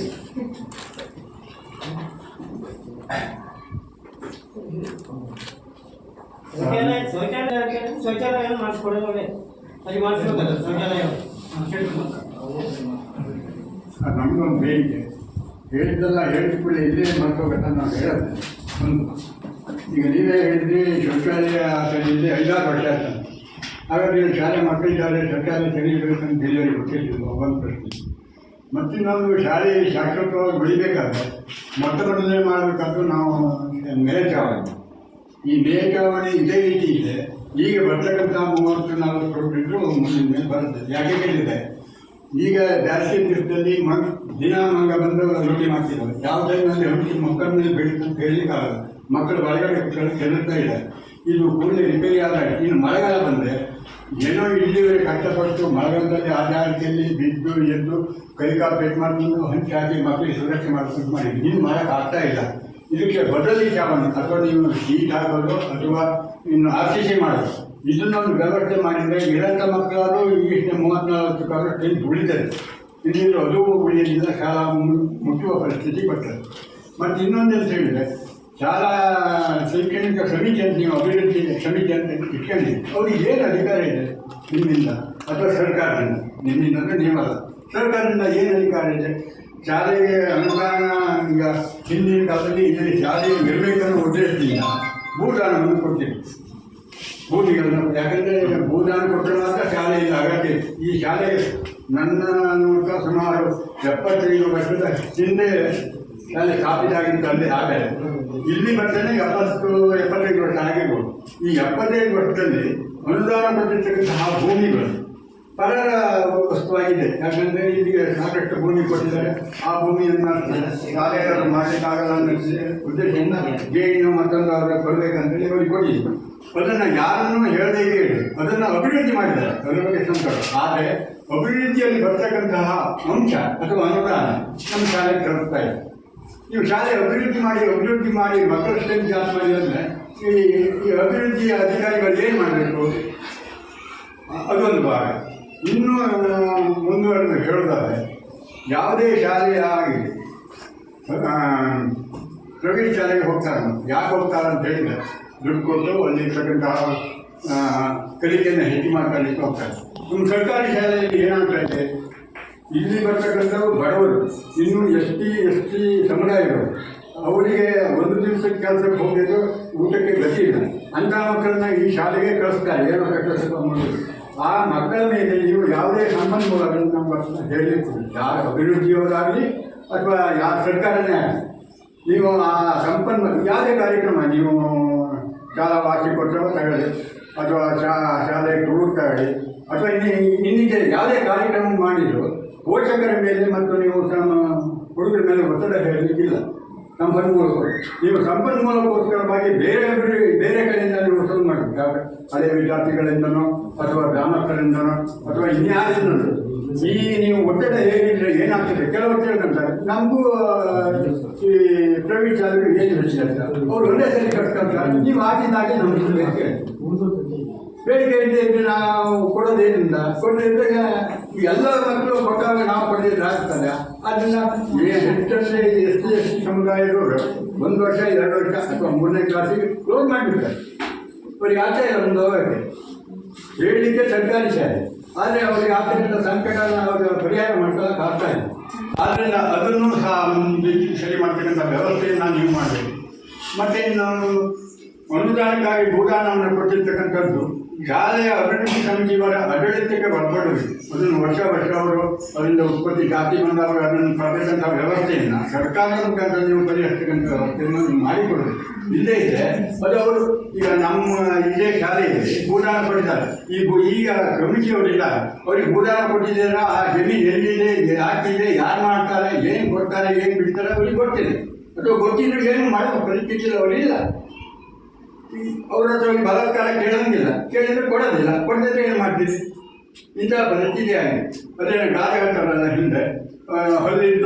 ಶೌಚಾಲಯ ಮಾಡಿಸ್ಕೊಡೋದು ಅಲ್ಲಿ ಮಾಡಿಸ್ಕೊಡ್ತಾರೆ. ಶೌಚಾಲಯ ನಮಗೊಂದು ಬೇಡಿಕೆ ಹೇಳಿದ್ದೆಲ್ಲ ಹೇಳಿದ ಕೂಡ ಇಲ್ಲೇ ಮಾಡ್ಕೋಬೇಕಂತ ನಾವು ಹೇಳೋದು. ಒಂದು ಈಗ ನೀವೇ ಹೇಳಿದ್ರಿ ಶೌಚಾಲಯ ಇಲ್ಲಿ 5-6 ವರ್ಷ ಆಯ್ತು. ಹಾಗಾದರೆ ಶಾಲೆ ಮಕ್ಕಳಿದ್ದಾರೆ, ಶೌಚಾಲಯ ತೆರೀಬೇಕಂತ ಎಲ್ಲರಿಗೂ ಗೊತ್ತಿಲ್ಲ. ಒಂದು ಪ್ರಶ್ನೆ. ಮತ್ತಿನ್ನೊಂದು ಶಾಲೆ ಶಾಶ್ವತವಾಗಿ ಬೆಳಿಬೇಕಾದ್ರೆ ಮೊದಲೇ ಮಾಡಬೇಕಾದ್ರೂ ನಾವು ಮೇಲ್ಚಾವಣಿ, ಈ ಮೇಲ್ಚಾವಣಿ ಇದೇ ರೀತಿ ಇದೆ. ಈಗ ಬರ್ತಕ್ಕಂಥ 30-40 ಕೊಟ್ಟಿದ್ರು ಮುಂದಿನ ಮೇಲೆ ಬರುತ್ತೆ. ಯಾಕೆ ಕೇಳಿದೆ, ಈಗ ಬ್ಯಾಸಿಗೆ ದಿವಸದಲ್ಲಿ ದಿನ ಮಂಗ ಬಂದು ರೊಟ್ಟಿ ಮಾಡ್ತಿದ್ದಾರೆ. ಯಾವ ಟೈಮಲ್ಲಿ ರೊಟ್ಟಿ ಮಕ್ಕಳ ಮೇಲೆ ಬೆಳೀತು ಅಂತ ಹೇಳಲಿಕ್ಕಾಗಲ್ಲ. ಮಕ್ಕಳು ಹೊರಗಡೆ ಕೆಲ್ತಾ ಇದೆ. ಇದು ಕೂಡಲೇ ರಿಪೇರಿ ಆದಾಗ ಇನ್ನು ಮಳೆಗಾಲ ಬಂದರೆ ಏನೋ ಇಲ್ಲಿವರೆಗೆ ಕಷ್ಟಪಟ್ಟು ಮಳೆಗಾಲದಲ್ಲಿ ಆ ಜಾಗದಲ್ಲಿ ಬಿದ್ದು ಎದ್ದು ಕೈಕಾಲು ಪೇಟ್ ಮಾಡಿಕೊಂಡು ಹಂಚಿ ಹಾಕಿ ಮಕ್ಕಳಿಗೆ ಸುರಕ್ಷೆ ಮಾಡ್ಕೊಂಡು ಮಾಡಿದ್ವಿ. ಇನ್ನು ಮಾಡಕ್ಕೆ ಆಗ್ತಾ ಇಲ್ಲ. ಇದಕ್ಕೆ ಬದಲಿ ಚಾವಣಿ ಅಥವಾ ನೀವು ಶೀಟ್ ಹಾಕೋದು ಅಥವಾ ಇನ್ನು RCC ಮಾಡೋದು, ಇದನ್ನೊಂದು ವ್ಯವಸ್ಥೆ ಮಾಡಿದರೆ ನಿರಂತರ ಮಕ್ಕಳಾದರೂ ಈಗಿನ 34 ಟೆಂತ್ ಉಳಿತಾರೆ. ಇಲ್ಲಿ ಅದು ಉಳಿಯೋದಿಲ್ಲ, ಶಾಲಾ ಮುಚ್ಚುವ ಪರಿಸ್ಥಿತಿ ಬರ್ತದೆ. ಮತ್ತು ಇನ್ನೊಂದು ಅಂತ ಹೇಳಿದರೆ, ಶಾಲಾ ಶೈಕ್ಷಣಿಕ ಸಮಿತಿ ಅಂತ ನೀವು ಅಭಿವೃದ್ಧಿ ಸಮಿತಿ ಅಂತ ಇಟ್ಕೊಂಡಿದ್ದೀವಿ. ಅವ್ರಿಗೆ ಏನು ಅಧಿಕಾರ ಇದೆ ನಿಮ್ಮಿಂದ ಅಥವಾ ಸರ್ಕಾರದಿಂದ? ನಿಮ್ಮಿಂದ ಅಂದರೆ ನೀವಲ್ಲ, ಸರ್ಕಾರದಿಂದ ಏನು ಅಧಿಕಾರ ಇದೆ? ಶಾಲೆಗೆ ಅನುದಾನ, ಈಗ ಹಿಂದಿನ ಕಾಲದಲ್ಲಿ ಇಲ್ಲಿ ಶಾಲೆಗೆ ನಿರ್ಬೇಕನ್ನೋ ಉದ್ದೇಶದಿಂದ ಭೂದಾನವನ್ನು ಕೊಡ್ತೀವಿ. ಭೂಮಿಗಳನ್ನು, ಯಾಕಂದರೆ ಭೂದಾನ ಕೊಟ್ಟರೆ ಮಾತ್ರ ಶಾಲೆ ಇಲ್ಲ ಅಗತ್ಯ. ಈ ಶಾಲೆಗೆ ನನ್ನ ಸುಮಾರು 75 ವರ್ಷದ ಹಿಂದೆ ಶಾಲೆ ಸ್ಥಾಪಿತ ಅಲ್ಲಿ ಆಗಲ್ಲ. ಇಲ್ಲಿ ಬರ್ತೇನೆ 70-75 ವರ್ಷ ಆಗಿರ್ಬೋದು. ಈ 75 ವರ್ಷದಲ್ಲಿ ಅನುದಾನ ಕೊಟ್ಟಿರ್ತಕ್ಕಂತಹ ಭೂಮಿಗಳು ಪರರ ವಸ್ತುವಾಗಿದೆ. ಯಾಕಂದರೆ ಇಲ್ಲಿಗೆ ಸಾಕಷ್ಟು ಭೂಮಿ ಕೊಟ್ಟಿದ್ದಾರೆ. ಆ ಭೂಮಿಯನ್ನು ಶಾಲೆಗಳನ್ನು ಮಾಡಲಿಕ್ಕಾಗಲ್ಲ ಅನ್ನೋ ಉದ್ದೇಶದಿಂದ ಜೇಡಿನ ಮತ್ತೊಂದು ಅವರ ಕೊಡಬೇಕಂತೇಳಿ ಅವರಿಗೆ ಕೊಟ್ಟಿದ್ದೀವಿ. ಅದನ್ನು ಯಾರನ್ನೂ ಹೇಳದೇ ಹೇಳಿ ಅದನ್ನು ಅಭಿವೃದ್ಧಿ ಮಾಡಿದ್ದಾರೆ. ಅದರ ಬಗ್ಗೆ ಸಂಕಟ. ಆದರೆ ಅಭಿವೃದ್ಧಿಯಲ್ಲಿ ಬರ್ತಕ್ಕಂತಹ ಅಂಶ ಅಥವಾ ಅನುದಾನ ನಮ್ಮ ಶಾಲೆಗೆ ತಲುಪ್ತಾ ಇದೆ. ನೀವು ಶಾಲೆ ಅಭಿವೃದ್ಧಿ ಮಾಡಿ ಮಕ್ಕಳ ಸ್ಟ್ರೆಂತ್ ಜಾಸ್ತಿ ಮಾಡಿ ಅಂದರೆ ಈ ಅಭಿವೃದ್ಧಿಯ ಅಧಿಕಾರಿಗಳು ಏನು ಮಾಡಬೇಕು? ಅದೊಂದು ಭಾಗ. ಇನ್ನೂ ಮುಂದುವರೆದು ಹೇಳೋದಾದರೆ, ಯಾವುದೇ ಶಾಲೆ ಆಗಲಿ ಪ್ರೈವೇಟ್ ಶಾಲೆಗೆ ಹೋಗ್ತಾರೆ. ಯಾಕೆ ಹೋಗ್ತಾರೆ ಅಂತ ಹೇಳಿದರೆ, ದುಡ್ಡು ಕೊಟ್ಟು ಅಲ್ಲಿರ್ತಕ್ಕಂತಹ ಕಲಿಕೆಯನ್ನು ಹೆಚ್ಚು ಮಾಡ್ಕೊಳ್ಳಿಕ್ಕೆ ಹೋಗ್ತಾರೆ. ನಮ್ಮ ಸರ್ಕಾರಿ ಶಾಲೆಯಲ್ಲಿ ಏನಾಗ್ತಾ ಇದೆ, ಇಲ್ಲಿ ಬರ್ತಕ್ಕಂಥವು ಬಡವರು, ಇನ್ನೂ ಎಸ್ ಟಿ ಸಮುದಾಯಗಳು, ಅವರಿಗೆ ಒಂದು ದಿವಸಕ್ಕೆ ಕೆಲಸಕ್ಕೆ ಹೋಗಿದ್ದು ಊಟಕ್ಕೆ ಗತಿ ಇಲ್ಲ. ಅಂಥ ಮಕ್ಕಳನ್ನ ಈ ಶಾಲೆಗೆ ಕಳಿಸ್ತಾರೆ. ಏನೋ ಕಟ್ಟಡ ಮಾಡೋದು ಆ ಮಕ್ಕಳ ಮೇಲೆ ನೀವು ಯಾವುದೇ ಸಂಪನ್ಮೂಲಗಳನ್ನು ನಮ್ಮ ಹೇಳಲಿಕ್ಕೆ ಯಾರು ಅಭಿವೃದ್ಧಿಯವರಾಗಲಿ ಅಥವಾ ಯಾವ ಸರ್ಕಾರನೇ ಆಗಲಿ ನೀವು ಆ ಸಂಪನ್ಮೂಲ ಯಾವುದೇ ಕಾರ್ಯಕ್ರಮ ನೀವು ಶಾಲಾ ವಾರ್ಷಿಕೋತ್ಸವ ತಗೊಳ್ಳಿ ಅಥವಾ ಶಾಲೆ ಟೂರ್ ತಗೊಳ್ಳಿ ಅಥವಾ ಇನ್ನಿಗೆ ಯಾವುದೇ ಕಾರ್ಯಕ್ರಮ ಮಾಡಿದ್ರು ಪೋಷಕರ ಮೇಲೆ ಮತ್ತು ನೀವು ಹುಡುಗರ ಮೇಲೆ ಒತ್ತಡ ಹೇಳಲಿಕ್ಕಿಲ್ಲ. ಸಂಪನ್ಮೂಲಗಳು ನೀವು ಸಂಪನ್ಮೂಲಕ್ಕೋಸ್ಕರವಾಗಿ ಬೇರೆ ಕಡೆಯಿಂದ ನೀವು ವಸೂಲು ಮಾಡಬೇಕು. ಹಳೆ ವಿದ್ಯಾರ್ಥಿಗಳಿಂದನೋ ಅಥವಾ ಗ್ರಾಮಸ್ಥರಿಂದನೋ ಅಥವಾ ಇನ್ಯಾರಿಂದನೋ ಈ ನೀವು ಒತ್ತಡ ಹೇಗಿದ್ರೆ ಏನಾಗ್ತದೆ ಕೆಲವರು ಕೇಳ್ಕೊಂತಾರೆ ನಮಗೂ ಈ ಪ್ರೈವೇಟ್ ಶಾಲೆಗಳು ಏನು ವ್ಯತ್ಯಾಸ ಅವ್ರು ಒಂದೇ ಸರಿ ಕಟ್ಕೊಳ್ತಾರೆ ನೀವು ಆಗಿದ್ದಾಗೆ ನಮಗೆ ಬೇಡಿಕೆ ಇದ್ದರೆ ನಾವು ಕೊಡೋದೇನಿಲ್ಲ ಕೊಡದಿದ್ದರೆ ಎಲ್ಲ ಮಕ್ಕಳು ಕೊಟ್ಟಾಗ ನಾವು ಕೊಡದಿದ್ರೆ ಆಗ್ತದೆ. ಅದನ್ನು ಹೆಚ್ಚಂದರೆ ಎಷ್ಟು ಸಮುದಾಯದವರು 1 ವರ್ಷ 2 ವರ್ಷ ಅಥವಾ 3ನೇ ಕ್ಲಾಸಿಗೆ ಕ್ಲೋಸ್ ಮಾಡಿಬಿಡ್ತಾರೆ. ಅವರಿಗೆ ಆಗ್ತಾ ಇಲ್ಲ ಒಂದು ಹೋಗೋಕ್ಕೆ ಹೇಳಲಿಕ್ಕೆ ಸರ್ಕಾರಿ ಶಾಲೆ ಆದರೆ ಅವರಿಗೆ ಆಗ್ತಕ್ಕಂಥ ಸಂಕಟನ ಅವರು ಪರಿಹಾರ ಮಾಡ್ಕೊಳ್ಳೋಕೆ ಆಗ್ತಾ ಇಲ್ಲ. ಆದ್ದರಿಂದ ಅದನ್ನು ಸಹ ಸರಿ ಮಾಡ್ತಕ್ಕಂಥ ವ್ಯವಸ್ಥೆಯನ್ನು ನೀವು ಮಾಡಬೇಕು. ಮತ್ತು ನಾವು ಅನುದಾನಕ್ಕಾಗಿ ಭೂದಾನವನ್ನು ಕೊಟ್ಟಿರ್ತಕ್ಕಂಥದ್ದು ಶಾಲೆಯ ಅಭಿವೃದ್ಧಿ ಸಮಿತಿಯವರ ಆಡಳಿತಕ್ಕೆ ಒಳಪಡುವುದು. ಅದನ್ನು ವರ್ಷ ಅವರು ಅದರಿಂದ ಉತ್ಪತ್ತಿ ಜಾತಿ ಬಂದವರು ಅದನ್ನು ಪಡೆತಕ್ಕಂಥ ವ್ಯವಸ್ಥೆಯನ್ನು ಸರ್ಕಾರದ ಮುಖಾಂತರ ನೀವು ಪರಿಹರಿಸ್ತಕ್ಕಂಥ ವ್ಯವಸ್ಥೆಯನ್ನು ನೀವು ಮಾಡಿಕೊಡಬೇಕು. ಇಲ್ಲೇ ಇದೆ ಅದು ಅವರು ಈಗ ನಮ್ಮ ಇದೇ ಶಾಲೆಯಲ್ಲಿ ಭೂದಾನ ಕೊಟ್ಟಿದ್ದಾರೆ. ಈಗ ಕಮಿಟಿಯವರಿಲ್ಲ ಅವ್ರಿಗೆ ಭೂದಾನ ಕೊಟ್ಟಿದ್ದೀರಾ ಆ ಜಮೀನು ಎಲ್ಲಿದೆ ಯಾಕಿದೆ ಯಾರು ಮಾಡ್ತಾರೆ ಏನು ಕೊಡ್ತಾರೆ ಏನು ಬಿಡ್ತಾರೆ ಅವ್ರಿಗೆ ಗೊತ್ತಿದೆ ಅಥವಾ ಗೊತ್ತಿದ್ರು ಏನು ಮಾಡೋ ಪರಿಸ್ಥಿತಿ ಅವರಿಲ್ಲ. ಅವ್ರ ಹತ್ರ ಬಲಾತ್ಕಾರ ಕೇಳೋಂಗಿಲ್ಲ, ಕೇಳಿದ್ರೆ ಕೊಡೋದಿಲ್ಲ, ಕೊಡದಿದ್ರೆ ಏನು ಮಾಡ್ತೀರಿ? ಇಂತಹ ಪರಿಸ್ಥಿತಿ ಆಗಿದೆ. ಅದೇನು ಗಾದೆ ಹೇಳ್ತಾರಲ್ಲ ಹಿಂದೆ ಹಲ್ಲಿದ್ದ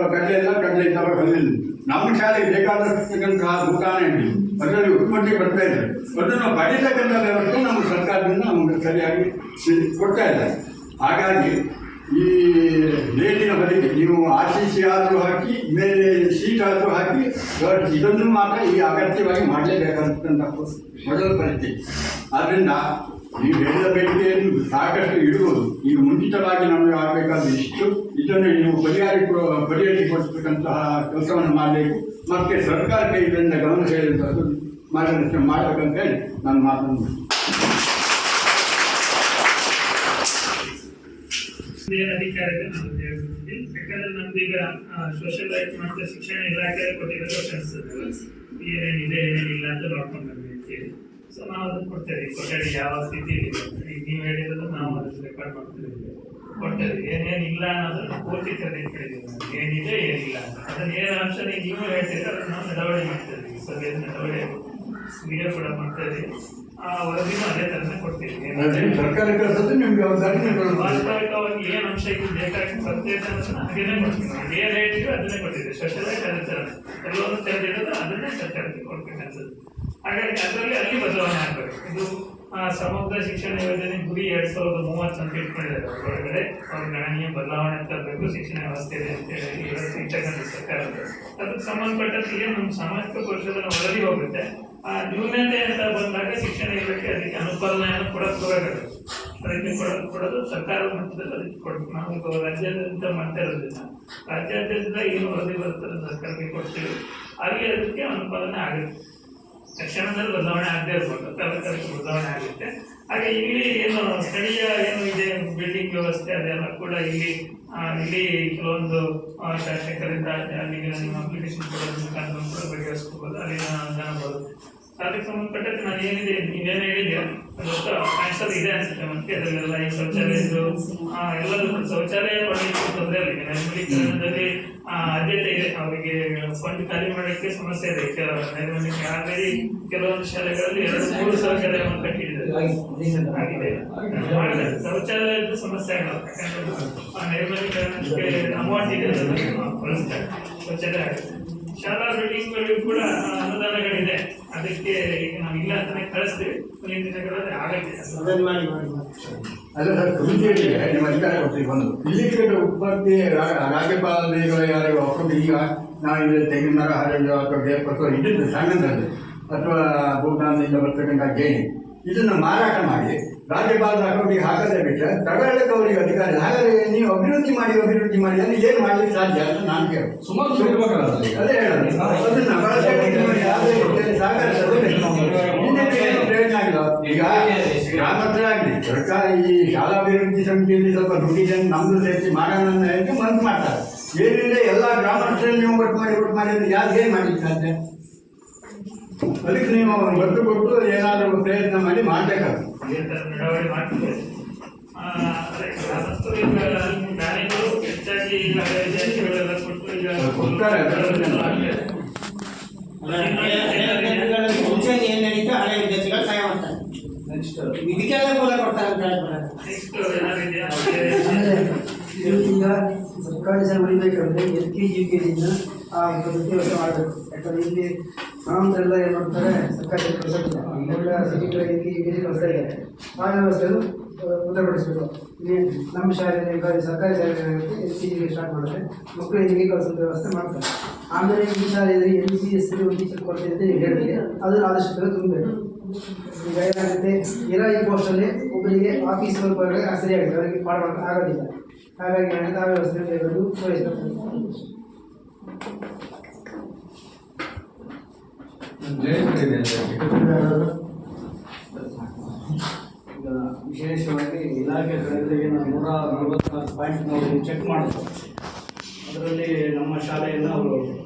ಕಡಲೆ ಇದ್ದವ ಹಲ್ಲಿಲ್ಲ. ನಮ್ಮ ಶಾಲೆಗೆ ಬೇಕಾದಷ್ಟಕ್ಕಂತಹ ಭೂತಾನ ಇರಲಿ ಅದರಲ್ಲಿ ಉತ್ಪತ್ತಿ ಬರ್ತಾ ಇದೆ. ಅದನ್ನು ಪಡಿತಕ್ಕಂಥ ವ್ಯವಸ್ಥೆ ನಮ್ಮ ಸರ್ಕಾರದಿಂದ ನಮಗೆ ಸರಿಯಾಗಿ ಕೊಡ್ತಾ ಇದೆ. ಹಾಗಾಗಿ ಈ ನೇಟಿನ ಬದಿಗೆ ನೀವು RCC ಆದರೂ ಹಾಕಿ ಮೇಲೆ ಸೀಟ್ ಆದರೂ ಹಾಕಿ ಇದನ್ನು ಮಾತ್ರ ಈ ಅಗತ್ಯವಾಗಿ ಮಾಡಲೇಬೇಕಂತ ಮೊದಲ ಪರಿಸ್ಥಿತಿ. ಆದ್ದರಿಂದ ನೀವು ಹೇಳಿದ ಬೇಡಿಕೆಯನ್ನು ಸಾಕಷ್ಟು ಇಡುವುದು. ಈಗ ಮುಂಚಿತವಾಗಿ ನಮಗೆ ಆಗಬೇಕಾದ ಇಷ್ಟು ಇದನ್ನು ನೀವು ಪರಿಹರಿಸಿಕೊಡ್ತಕ್ಕಂತಹ ಕೆಲಸವನ್ನು ಮಾಡಬೇಕು. ಮತ್ತು ಸರ್ಕಾರಕ್ಕೆ ಇದರಿಂದ ಗಮನ ಸೆಳೆಯುವಂಥದ್ದು ಮಾರ್ಗದರ್ಶನ ಮಾಡಬೇಕಂತ ಹೇಳಿ ನಾನು ಮಾತನ್ನು ಅಧಿಕಾರಿಗಳು ನಾವು ಹೇಳ್ತೀವಿ. ಯಾಕಂದ್ರೆ ನಮ್ದೀಗ ಸೋಷಿಯಲ್ ರೈಟ್ ಮತ್ತು ಶಿಕ್ಷಣ ಇಲಾಖೆ ಕೊಟ್ಟಿರೋ ಕ್ವಶನ್ಸ್ ಏನೇನಿದೆ ಏನೇನಿಲ್ಲ ಅಂತ ನೋಡ್ಕೊಂಡು ಬಂದಿರ್ತೀವಿ. ಸೊ ನಾವು ಅದನ್ನು ಕೊಡ್ತೇವೆ. ಕೊಠಡಿ ಯಾವ ಸ್ಥಿತಿಯಲ್ಲಿ ಈಗ ನೀವು ಹೇಳಿರೋದು ನಾವು ಅದನ್ನು ರೆಕಾರ್ಡ್ ಮಾಡ್ತಿದ್ದೀವಿ, ಕೊಡ್ತೇವೆ. ಏನೇನಿಲ್ಲ ಅನ್ನೋದನ್ನು ಪೂರ್ತಿ ತೆಗೆದುಕೊಂಡಿದ್ದೀವಿ, ಏನಿದೆ ಏನಿಲ್ಲ ಅಂತ. ಅದನ್ನ ಏನು ಅಂಶ ನೀವು ಹೇಳ್ತೀರಿ ಅದನ್ನು ನಾವು ನೆರವಳಿ ಮಾಡ್ತೇವೆ. ಸಭೆ ನೆರವಳಿ ವಿಡಿಯೋ ಕೂಡ ಮಾಡ್ತೇವೆ. ಆ ವರದಿನೂ ಅದೇ ಥರನೇ ಕೊಡ್ತೀವಿ. ವಾಸ್ತವಿಕವಾಗಿ ಏನು ಅಂಶ ಇದು ಬೇಕಾಗಿ ಪ್ರತ್ಯೇಕ ಹಾಗೇನೆ ಕೊಡ್ತೀವಿ. ಏನು ಹೇಳ್ತೀವಿ ಅದನ್ನೇ ಕೊಟ್ಟಿದ್ದೀವಿ. ಸೋಷಿಯಲ್ ರೈಟ್ ಅದೇ ಥರ ಕೆಲವೊಂದು ತೆಗೆದಿರೋದು ಅದನ್ನೇ ಸರ್ಕಾರಕ್ಕೆ ಕೊಡ್ಬೇಕಂತದ್ದು. ಹಾಗಾಗಿ ಅದರಲ್ಲಿ ಅಲ್ಲಿ ಬದಲಾವಣೆ ಆಗಬೇಕು. ಇದು ಸಮಗ್ರ ಶಿಕ್ಷಣ ಯೋಜನೆ ಗುರಿ 2030 ಅಂತ ಇಟ್ಕೊಂಡಿದ್ದಾರೆ. ಒಳಗಡೆ ಅವ್ರ ಗಣನೀಯ ಬದಲಾವಣೆ ತರಬೇಕು ಶಿಕ್ಷಣ ವ್ಯವಸ್ಥೆಯಲ್ಲಿ ಅಂತೇಳಿ ಇರ್ತಕ್ಕಂಥ ಸರ್ಕಾರದ ಅದಕ್ಕೆ ಸಂಬಂಧಪಟ್ಟಂತೆ ನಮ್ಮ ಸಾಮಾಜಿಕ ಪರಿಷತ್ತಿನ ವರದಿ ಹೋಗುತ್ತೆ. ಆ ನ್ಯೂನತೆ ಅಂತ ಬಂದಾಗ ಶಿಕ್ಷಣ ಇಲಾಖೆ ಅದಕ್ಕೆ ಅನುಪಾಲನೆಯನ್ನು ಕೊಡಬೇಕಾಗುತ್ತೆ. ಅದಕ್ಕೆ ಕೊಡೋದು ಸರ್ಕಾರದ ಮಟ್ಟದಲ್ಲಿ ಅದಕ್ಕೆ ಕೊಡಬೇಕು. ನಾವು ರಾಜ್ಯಾದ್ಯಂತ ಮಾಡ್ತಾ ಇರೋದ್ರಿಂದ ರಾಜ್ಯಾದ್ಯಂತ ಏನು ವರದಿ ಬರುತ್ತದೆ ಸರ್ಕಾರಕ್ಕೆ ಕೊಡ್ತೀವಿ. ಅಲ್ಲಿ ಅದಕ್ಕೆ ಅನುಪಾಲನೆ ಆಗುತ್ತೆ. ತಕ್ಷಣದಲ್ಲಿ ಬದಲಾವಣೆ ಆಗದೆ ಇರ್ಬೋದು, ಕಾಲಕಾಲಕ್ಕೆ ಬದಲಾವಣೆ ಆಗುತ್ತೆ. ಹಾಗೆ ಇಲ್ಲಿ ಏನು ಸ್ಥಳೀಯ ಏನು ಇದೆ ಬಿಲ್ಡಿಂಗ್ ವ್ಯವಸ್ಥೆ ಅದೆಲ್ಲ ಕೂಡ ಇಲ್ಲಿ ಕೆಲವೊಂದು ಶಾಸಕರಿಂದ ಅಲ್ಲಿಗೆ ನಿಮ್ಮ ಅಪ್ಲಿಕೇಶನ್ ಕೊಡೋದ್ರ ಮುಖಾಂತರ ಕೂಡ ಬಗೆಹರಿಸ್ಕೋಬೋದು. ಅಲ್ಲಿನ ಅನುದಾನ ಬರುತ್ತೆ. ಅದಕ್ಕೆ ಸಂಬಂಧಪಟ್ಟಂತೆ ನಾನು ಏನಿದೆ ನೀವೇನು ಹೇಳಿದ್ಯೋ ಅದಷ್ಟು ಆನ್ಸರ್ ಇದೆ ಅನ್ಸುತ್ತೆ. ಮತ್ತೆ ಅದರಲ್ಲೆಲ್ಲ ಈ ಶೌಚಾಲಯದ್ದು ಎಲ್ಲದೂ ಕೂಡ ಶೌಚಾಲಯ ಪಡೆಯಲಿಕ್ಕೆ ತೊಂದರೆ ಇಲ್ಲ. ನೈರ್ಮಲೀಕರಣದಲ್ಲಿ ಆದ್ಯತೆ ಇದೆ. ಅವರಿಗೆ ಫಂಡ್ ಖಾಲಿ ಮಾಡೋಕ್ಕೆ ಸಮಸ್ಯೆ ಇದೆ. ನೈರ್ಮಲ್ಯಕ್ಕೆ ಆಲ್ರೆಡಿ ಕೆಲವೊಂದು ಶಾಲೆಗಳಲ್ಲಿ 2-3 ಶೌಚಾಲಯವನ್ನು ಕಟ್ಟಿದ್ದಾರೆ. ಆಗಿದೆ ಶೌಚಾಲಯದ ಸಮಸ್ಯೆ ಆಗಲ್ಲ. ಯಾಕಂದ್ರೆ ನೈರ್ಮಲೀಕರಣಕ್ಕೆ ಅಮೌಂಟ್ ಇದೆ, ಬಳಸ್ತಾರೆ, ಶೌಚಾಲಯ ಆಗುತ್ತೆ. ಶಾಲಾ ಬಿಲ್ಡಿಂಗ್ಗಳಿಗೂ ಕೂಡ ಅನುದಾನಗಳಿದೆ. ಅದಕ್ಕೆ ಈಗ ನಾವು ಇಲ್ಲ ಅಂತಾನೆ ಕಳಿಸ್ತೀವಿ. ಮುಂದಿನ ದಿನಗಳಲ್ಲಿ ಆಗತ್ತೆ. ಅಲ್ಲ ಸರ್, ಕಮಿಟಿಯವರಿಗೆ ನಿಮ್ಮ ಅಧಿಕಾರ ಕೊಡ್ತೀವಿ. ಒಂದು ಇಲ್ಲಿಗೆ ಉತ್ಪತ್ತಿ ರಾಜ್ಯಪಾಲರಿಗಳು ಯಾರು ಅಪ್ರೂವ್ ಈಗ ನಾವು ಇಲ್ಲಿ ತೆಂಗಿನ ಮರ ಹರಳು ಅಥವಾ ಬೇರ್ಪಟ್ಟು ಇದ್ದಿದ್ದು ಸಣ್ಣದಲ್ಲಿ ಅಥವಾ ಭೂತಾನದಿಂದ ಬರ್ತಕ್ಕಂಥ ಗೇಣಿ ಇದನ್ನು ಮಾರಾಟ ಮಾಡಿ ರಾಜ್ಯಪಾಲರ ಅಕೌಂಟಿಗೆ ಹಾಕದೇ ಬಿಟ್ಟರೆ ತಗೊಳ್ಳಕ್ಕೆ ಅವರಿಗೆ ಅಧಿಕಾರ. ಹಾಗಾದರೆ ನೀವು ಅಭಿವೃದ್ಧಿ ಮಾಡಿ ಅಂದ್ರೆ ಏನು ಮಾಡ್ಲಿಕ್ಕೆ ಸಾಧ್ಯ ಅಂತ ನಾನು ಕೇಳಿ ಸುಮಾರು ಇರ್ಬೇಕಲ್ಲ ಅದು ಈಗ. ಅದೇ ಹೇಳೋದು ಅದನ್ನ ಬಳಕೆ ಮಾಡಿ ಯಾವುದೇ ರೀತಿಯಲ್ಲಿ ಸಹಕಾರ ಇನ್ನೇನು ಏನು ಪ್ರಯೋಜನ ಆಗಿಲ್ಲ. ಈಗ ಗ್ರಾಮ ಹತ್ರ ಆಗಲಿ ಸರ್ಕಾರ ಈ ಶಾಲಾಭಿವೃದ್ಧಿ ಸಮಿತಿಯಲ್ಲಿ ಸ್ವಲ್ಪ ದುಡ್ಡಿದ್ದನ್ನು ನಮ್ದು ಸೇರಿಸಿ ಮಾಡೋಣ ಅಂತ ಮನಸ್ಸು ಮಾಡ್ತಾರೆ. ಏನಿಲ್ಲ ಎಲ್ಲ ಗ್ರಾಮ ಹತ್ರದಲ್ಲಿ ನೀವು ಒಟ್ಟು ಮಾಡಿ ಅಂದ್ರೆ ಯಾರು ಏನು ಮಾಡ್ಲಿಕ್ಕೆ ಸಾಧ್ಯ? ಅದಕ್ಕೆ ನೀವು ಒತ್ತು ಕೊಟ್ಟು ಏನಾದರೂ ಪ್ರಯತ್ನ ಮಾಡಿ ಮಾಡಬೇಕಾಗುತ್ತೆ. ನಡವಳಿ ಮಾಡ್ತಿದೆ. ಅದೇ ಗ್ರಾಮಸ್ಥರು ಈಗ ದಾನಿಗಳು ಹೆಚ್ಚಾಗಿ ಈಗ ವಿದ್ಯಾರ್ಥಿಗಳೆಲ್ಲ ಕೊಟ್ಟು ಈಗ ಕೊಡ್ತಾರೆ. ಮುಂಚೆ ಏನ್ ನಡೀತು ಹಳೆ ವಿದ್ಯಾರ್ಥಿಗಳು ಸಹಾಯ ಮಾಡ್ತಾರೆ. ಇದಕ್ಕೆಲ್ಲ ಮೂಲ ಕೊಡ್ತಾರೆ ಅಂತ ಹೇಳ್ತಾರೆ. ನೆಕ್ಸ್ಟ್ ಏನಾಗಿದೆಯಾ ಈಗ ಸರ್ಕಾರಿ ಶಾಲೆ ಉಳಿಬೇಕಂದ್ರೆ LKG UKG ಆ ಪದ್ಧತಿ ವ್ಯವಸ್ಥೆ ಮಾಡಬೇಕು. ಯಾಕಂದ್ರೆ ಇಲ್ಲಿ ನಾವೆಲ್ಲ ಏನು ಮಾಡ್ತಾರೆ ಸರ್ಕಾರಿ ಕೆಲಸ ಇಲ್ಲೆಲ್ಲ ಸಿಟಿಗಳ LKG UKG ವ್ಯವಸ್ಥೆ ಇದೆ. ಆ ವ್ಯವಸ್ಥೆಯನ್ನು ಮುದ್ರಪಡಿಸಬೇಕು. ಇಲ್ಲಿ ನಮ್ಮ ಶಾಲೆಯಲ್ಲಿ ಸರ್ಕಾರಿ ಶಾಲೆ LKG ಸ್ಟಾರ್ಟ್ ಮಾಡಿದ್ರೆ ಮಕ್ಕಳು ಇಲ್ಲಿಗೆ ಕಳಿಸೋ ವ್ಯವಸ್ಥೆ ಮಾಡ್ತಾರೆ. ಆಮೇಲೆ ಈ ಶಾಲೆಯಲ್ಲಿ LCS ಒಂದು ಟೀಚರ್ ಕೊಡ್ತೀವಿ ಅಂತ ನೀವು ಹೇಳಿದ್ರೆ ಅದು ಆದಷ್ಟು ಬೇಗ ತುಂಬಬೇಕು. ಈಗ ಏನಾಗುತ್ತೆ ಈ ಪೋಸ್ಟಲ್ಲಿ ಒಬ್ಬರಿಗೆ ಆಫೀಸ್ ವರ್ಕ್ ಸರಿಯಾಗುತ್ತೆ, ಅವರಿಗೆ ಮಾಡಬೇಕು ಆಗೋದಿಲ್ಲ. ಹಾಗಾಗಿ ಏನಾಗುತ್ತೆ ಆ ವ್ಯವಸ್ಥೆ ಬೇಗದು ತೋರಿಸಬೇಕು. ಈಗ ವಿಶೇಷವಾಗಿ ಇಲಾಖೆ ಕಡೆಗಳಿಗೆ ನಾವು 144 ಪಾಯಿಂಟ್ ನಾವು ಚೆಕ್ ಮಾಡ್ತೀವಿ. ಅದರಲ್ಲಿ ನಮ್ಮ ಶಾಲೆಯನ್ನು ಅವರು